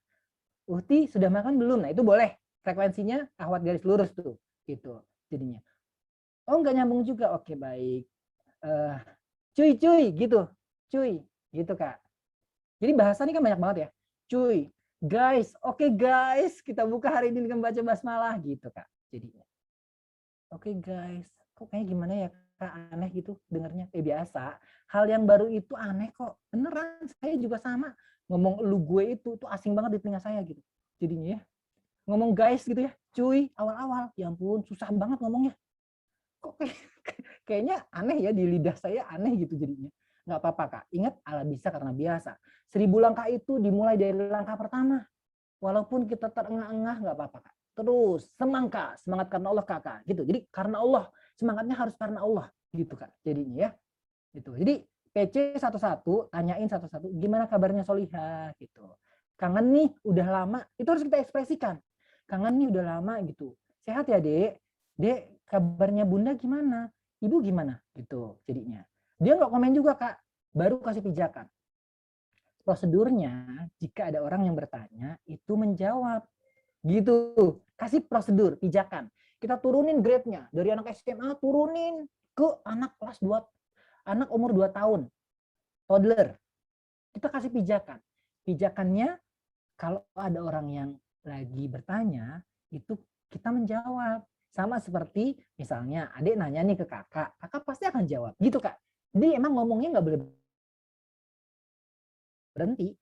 Uhti sudah makan belum? Nah itu boleh. Frekuensinya ahwat garis lurus tuh. Gitu jadinya. Oh nggak nyambung juga. Oke baik. Cuy gitu. Cuy gitu Kak. Jadi bahasa ini kan banyak banget ya. Cuy, guys, oke guys, kita buka hari ini dengan baca basmalah gitu Kak. Jadinya. Oke guys, kok kayak gimana ya Kak, aneh gitu dengarnya. Biasa. Hal yang baru itu aneh kok. Beneran, saya juga sama. Ngomong lu gue itu asing banget di telinga saya gitu. Jadinya ya. Ngomong guys gitu ya. Cuy, awal-awal. Ya ampun, susah banget ngomongnya. Kok kayaknya aneh ya di lidah saya, aneh gitu jadinya. Nggak apa-apa Kak. Ingat, ala bisa karena biasa. 1000 langkah itu dimulai dari langkah pertama. Walaupun kita terengah-engah nggak apa-apa Kak. Terus semangat karena Allah Kakak gitu. Jadi karena Allah, semangatnya harus karena Allah gitu Kak. Jadinya ya. Gitu. Jadi PC satu-satu, tanyain satu-satu gimana kabarnya Solihah gitu. Kangen nih udah lama, itu harus kita ekspresikan. Kangen nih udah lama gitu. Sehat ya Dek? Dek, kabarnya Bunda gimana? Ibu gimana? Gitu jadinya. Dia nggak komen juga Kak, baru kasih pijakan. Prosedurnya, jika ada orang yang bertanya, itu menjawab. Gitu. Kasih prosedur, pijakan. Kita turunin grade-nya. Dari anak SMA, turunin ke anak kelas 2, anak umur 2 tahun. Toddler. Kita kasih pijakan. Pijakannya, kalau ada orang yang lagi bertanya, itu kita menjawab. Sama seperti misalnya adik nanya nih ke kakak, kakak pasti akan jawab. Gitu Kak. Jadi emang ngomongnya nggak boleh berhenti.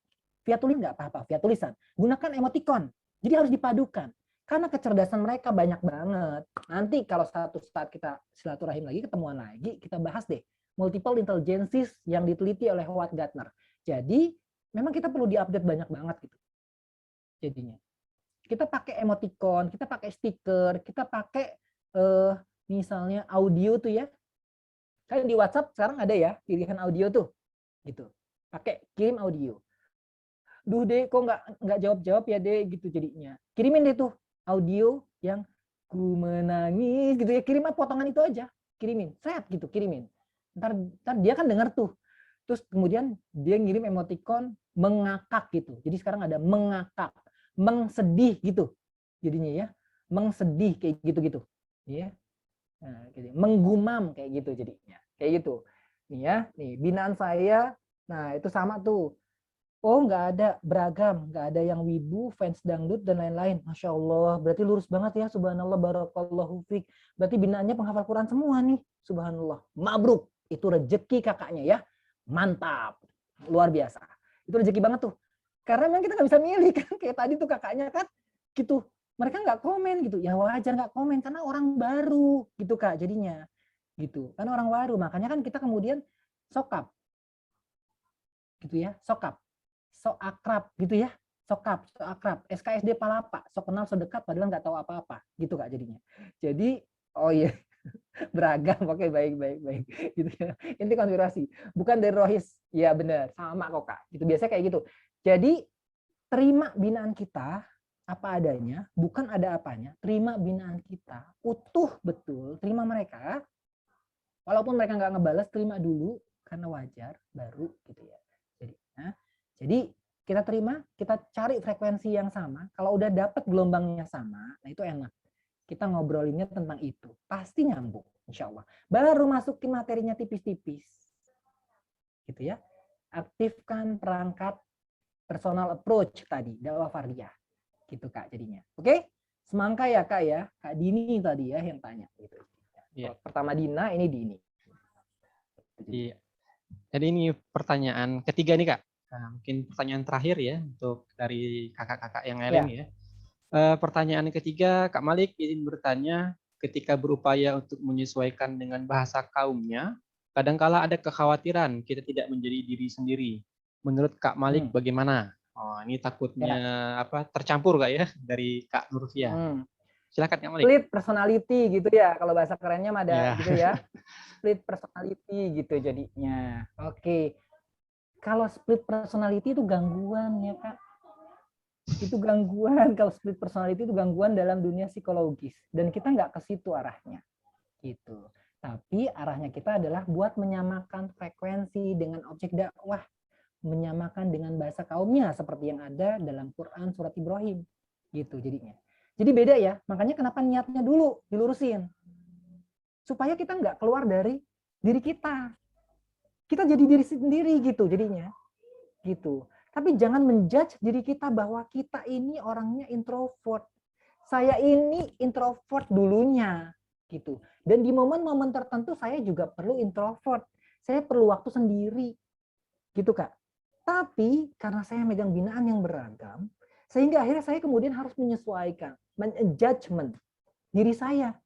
Via tulis nggak apa-apa, via tulisan. Gunakan emoticon. Jadi harus dipadukan. Karena kecerdasan mereka banyak banget. Nanti kalau satu saat kita silaturahim lagi, ketemuan lagi, kita bahas deh. Multiple intelligences yang diteliti oleh Howard Gardner. Jadi memang kita perlu diupdate banyak banget gitu. Jadinya. Kita pakai emoticon, kita pakai stiker, kita pakai misalnya audio tuh ya. Kan di WhatsApp sekarang ada ya pilihan audio tuh. Gitu. Pakai kirim audio. Duh deh kok nggak jawab ya deh gitu jadinya. Kirimin deh tuh audio yang ku menangis gitu ya. Kirim potongan itu aja. Kirimin. Set gitu kirimin. Ntar dia kan denger tuh. Terus kemudian dia ngirim emoticon mengakak gitu. Jadi sekarang ada mengakak, mengsedih gitu. Jadinya ya. Mengsedih kayak gitu-gitu. Ya. Nah, gitu. Menggumam kayak gitu jadinya. Kayak gitu. Nih ya, nih binaan saya. Nah, itu sama tuh. Oh, nggak ada beragam, nggak ada yang wibu, fans dangdut dan lain-lain. Masya Allah, berarti lurus banget ya. Subhanallah, barakallahu fiik. Berarti binaannya penghafal Quran semua nih. Subhanallah, mabruk. Itu rezeki kakaknya ya. Mantap, luar biasa. Itu rezeki banget tuh. Karena memang kita nggak bisa milih kan. Kayak tadi tuh kakaknya kan, gitu. Mereka nggak komen gitu. Ya wajar nggak komen karena orang baru, gitu Kak. Jadinya, gitu. Karena orang baru, makanya kan kita kemudian sokap, gitu ya, sokap. So akrab gitu ya, sokap, so akrab, SKSD palapa, so kenal, so dekat, padahal nggak tahu apa-apa, gitu Kak jadinya. Jadi, oh iya, beragam, oke baik, gitu ya. Inti konspirasi, bukan dari rohis, ya benar, sama kok Kak. Gitu biasanya kayak gitu. Jadi terima binaan kita apa adanya, bukan ada apanya, terima binaan kita, utuh betul, terima mereka, walaupun mereka nggak ngebalas, terima dulu karena wajar, baru gitu ya. Jadi kita terima, kita cari frekuensi yang sama. Kalau udah dapat gelombangnya sama, nah itu enak. Kita ngobrolinnya tentang itu. Pasti nyambung, insya Allah. Baru masukin materinya tipis-tipis. Gitu ya. Aktifkan perangkat personal approach tadi, dakwah fardiyah. Gitu Kak jadinya. Oke? Semangka ya Kak ya. Kak Dini tadi ya yang tanya. Gitu. Ya. Pertama Dina, ini Dini. Iya. Jadi ini pertanyaan ketiga nih Kak. Nah, mungkin pertanyaan terakhir ya untuk dari kakak-kakak yang lain ya. Pertanyaan ketiga, Kak Malik ingin bertanya, ketika berupaya untuk menyesuaikan dengan bahasa kaumnya, kadangkala ada kekhawatiran kita tidak menjadi diri sendiri. Menurut Kak Malik bagaimana? Oh, ini takutnya tercampur Kak ya dari Kak Nurfia. Silakan Kak Malik. Split personality gitu ya, kalau bahasa kerennya mah ada gitu ya. Split personality gitu jadinya. Oke. Kalau split personality itu gangguan ya Kak. Itu gangguan, kalau split personality itu gangguan dalam dunia psikologis. Dan kita nggak ke situ arahnya. Gitu. Tapi arahnya kita adalah buat menyamakan frekuensi dengan objek dakwah. Menyamakan dengan bahasa kaumnya seperti yang ada dalam Quran surat Ibrahim. Gitu jadinya. Jadi beda ya, makanya kenapa niatnya dulu dilurusin. Supaya kita nggak keluar dari diri kita. Kita jadi diri sendiri gitu jadinya. Gitu. Tapi jangan menjudge diri kita bahwa kita ini orangnya introvert. Saya ini introvert dulunya, gitu. Dan di momen-momen tertentu saya juga perlu introvert. Saya perlu waktu sendiri, gitu Kak. Tapi karena saya megang binaan yang beragam, sehingga akhirnya saya kemudian harus menyesuaikan, menjudgment diri saya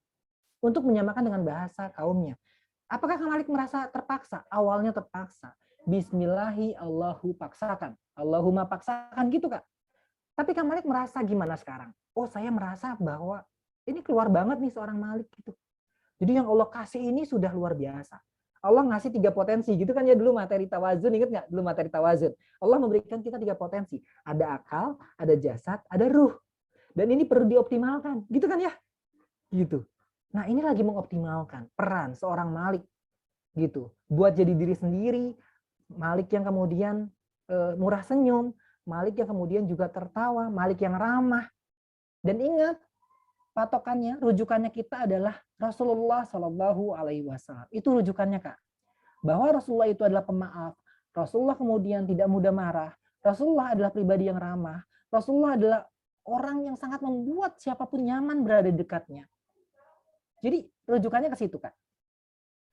untuk menyamakan dengan bahasa kaumnya. Apakah Kak Malik merasa terpaksa? Awalnya terpaksa. Bismillahi Allahu paksakan. Allahumma paksakan gitu Kak. Tapi Kak Malik merasa gimana sekarang? Oh saya merasa bahwa ini keluar banget nih seorang Malik gitu. Jadi yang Allah kasih ini sudah luar biasa. Allah ngasih 3 potensi gitu kan ya dulu materi tawazun, ingat nggak dulu materi tawazun? Allah memberikan kita 3 potensi. Ada akal, ada jasad, ada ruh. Dan ini perlu dioptimalkan, gitu kan ya? Gitu. Nah ini lagi mengoptimalkan peran seorang Malik gitu. Buat jadi diri sendiri, Malik yang kemudian murah senyum, Malik yang kemudian juga tertawa, Malik yang ramah. Dan ingat, patokannya, rujukannya kita adalah Rasulullah Shallallahu Alaihi Wasallam. Itu rujukannya Kak. Bahwa Rasulullah itu adalah pemaaf. Rasulullah kemudian tidak mudah marah. Rasulullah adalah pribadi yang ramah. Rasulullah adalah orang yang sangat membuat siapapun nyaman berada di dekatnya. Jadi rujukannya ke situ Kak.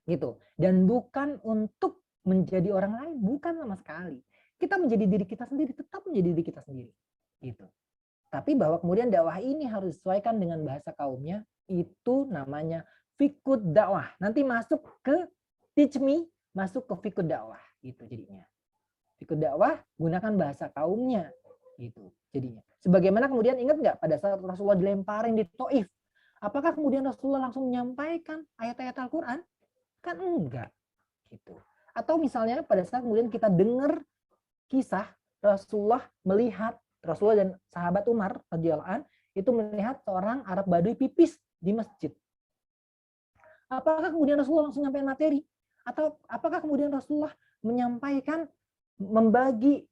Gitu. Dan bukan untuk menjadi orang lain, bukan sama sekali. Kita menjadi diri kita sendiri, tetap menjadi diri kita sendiri. Gitu. Tapi bahwa kemudian dakwah ini harus disesuaikan dengan bahasa kaumnya, itu namanya fiqhud dakwah. Nanti masuk ke teach me, masuk ke fiqhud dakwah gitu jadinya. Fiqhud dakwah gunakan bahasa kaumnya gitu jadinya. Sebagaimana kemudian ingat nggak pada saat Rasulullah dilemparin di Taif, apakah kemudian Rasulullah langsung menyampaikan ayat-ayat Al-Qur'an? Kan enggak gitu. Atau misalnya pada saat kemudian kita dengar kisah Rasulullah melihat Rasulullah dan sahabat Umar radhiyallahu an itu melihat seorang Arab Badui pipis di masjid. Apakah kemudian Rasulullah langsung menyampaikan materi? Atau apakah kemudian Rasulullah menyampaikan membagi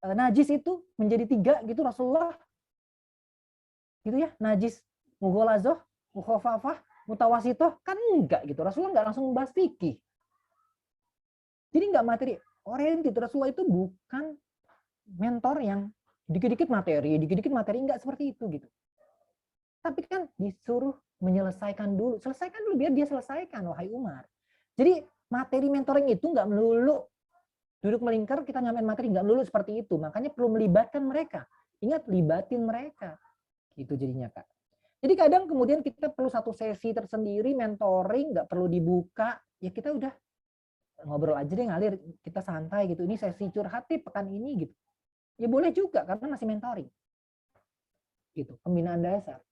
najis itu menjadi 3 gitu Rasulullah? Gitu ya, najis mughalazoh, mukhafafah, mutawasitoh, kan enggak gitu. Rasulullah enggak langsung membahas fikih. Jadi enggak materi oriented. Rasulullah itu bukan mentor yang dikit-dikit materi, enggak seperti itu gitu. Tapi kan disuruh menyelesaikan dulu. Selesaikan dulu biar dia selesaikan, wahai Umar. Jadi materi mentoring itu enggak melulu duduk melingkar kita nyamain materi, enggak melulu seperti itu. Makanya perlu melibatkan mereka. Ingat, libatin mereka. Gitu jadinya Kak. Jadi kadang kemudian kita perlu satu sesi tersendiri mentoring, nggak perlu dibuka, ya kita udah ngobrol aja deh ngalir, kita santai gitu. Ini sesi curhat nih pekan ini gitu. Ya boleh juga karena masih mentoring. Gitu, pembinaan dasar.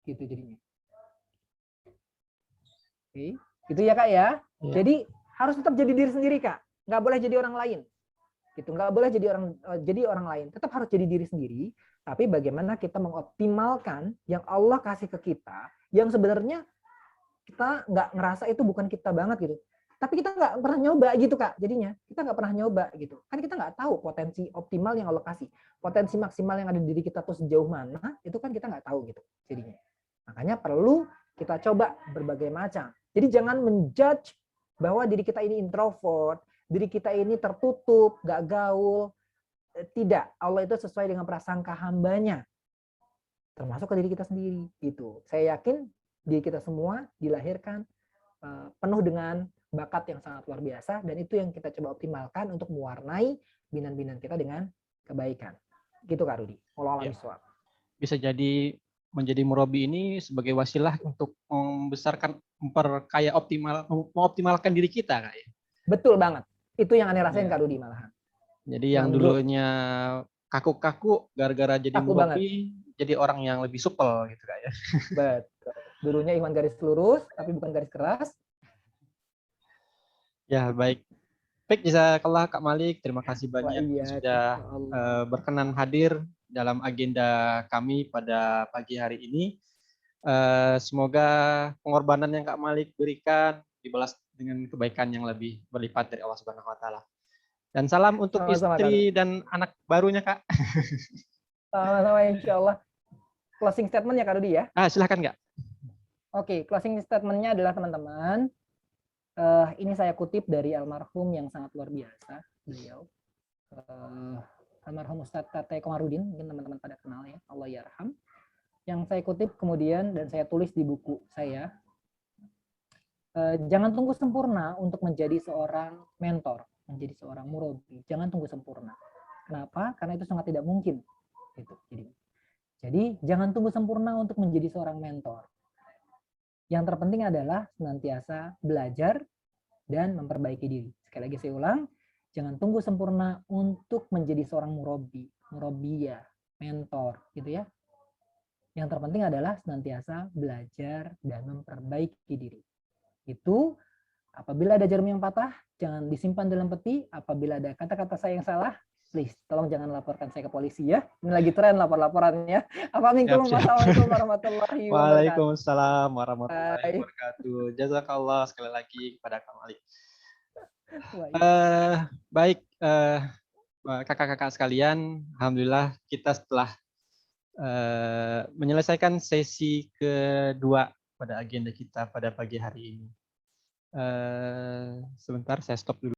Gitu jadinya. Oke, gitu ya Kak ya. Jadi harus tetap jadi diri sendiri Kak. Nggak boleh jadi orang lain. Gitu, nggak boleh jadi orang lain. Tetap harus jadi diri sendiri. Tapi bagaimana kita mengoptimalkan yang Allah kasih ke kita, yang sebenarnya kita nggak ngerasa itu bukan kita banget gitu. Tapi kita nggak pernah nyoba gitu Kak, jadinya. Kita nggak pernah nyoba gitu. Kan kita nggak tahu potensi optimal yang Allah kasih. Potensi maksimal yang ada di diri kita tuh sejauh mana, itu kan kita nggak tahu gitu jadinya. Makanya perlu kita coba berbagai macam. Jadi jangan menjudge bahwa diri kita ini introvert, diri kita ini tertutup, nggak gaul. Tidak, Allah itu sesuai dengan prasangka hambanya, termasuk ke diri kita sendiri gitu. Saya yakin diri kita semua dilahirkan penuh dengan bakat yang sangat luar biasa, dan itu yang kita coba optimalkan untuk mewarnai binan-binan kita dengan kebaikan. Gitu Kak Rudi. Bisa jadi menjadi murabi ini sebagai wasilah untuk membesarkan, memperkaya mengoptimalkan diri kita Kak ya. Betul banget. Itu yang aneh rasain Kak Rudi malahan. Jadi yang dulunya kaku-kaku gara-gara jadi murabi, jadi orang yang lebih supel gitu Kak ya. Betul. Dulunya iman garis lurus tapi bukan garis keras. Ya baik. Baik, jazakallah Kak Malik. Terima kasih Wa banyak iyyakum, sudah insyaallah. berkenan hadir dalam agenda kami pada pagi hari ini. Semoga pengorbanan yang Kak Malik berikan dibalas dengan kebaikan yang lebih berlipat dari Allah Subhanahu wa taala. Dan salam untuk Sama-sama, Kak. istri dan anak barunya, Kak. Sama-sama, insyaallah. Closing statement ya Kak Rudi ya. Silahkan Kak. Oke, closing statement-nya adalah teman-teman, ini saya kutip dari almarhum yang sangat luar biasa, beliau. Almarhum Ustadz Tate Komarudin, mungkin teman-teman pada kenal ya, Allah yarham. Yang saya kutip kemudian dan saya tulis di buku saya, jangan tunggu sempurna untuk menjadi seorang mentor, menjadi seorang murabi. Jangan tunggu sempurna. Kenapa? Karena itu sangat tidak mungkin. Gitu. Jadi jangan tunggu sempurna untuk menjadi seorang mentor. Yang terpenting adalah senantiasa belajar dan memperbaiki diri. Sekali lagi saya ulang, jangan tunggu sempurna untuk menjadi seorang murabi, murabiyah, mentor, gitu ya. Yang terpenting adalah senantiasa belajar dan memperbaiki diri. Itu apabila ada jarum yang patah, jangan disimpan dalam peti. Apabila ada kata-kata saya yang salah, please tolong jangan laporkan saya ke polisi ya. Ini lagi tren lapor-laporannya. Assalamualaikum warahmatullahi wabarakatuh. Waalaikumsalam warahmatullahi wabarakatuh. Jazakallah sekali lagi kepada Kak Malik. Baik, kakak-kakak sekalian, alhamdulillah kita setelah menyelesaikan sesi kedua pada agenda kita pada pagi hari ini. Sebentar saya stop dulu.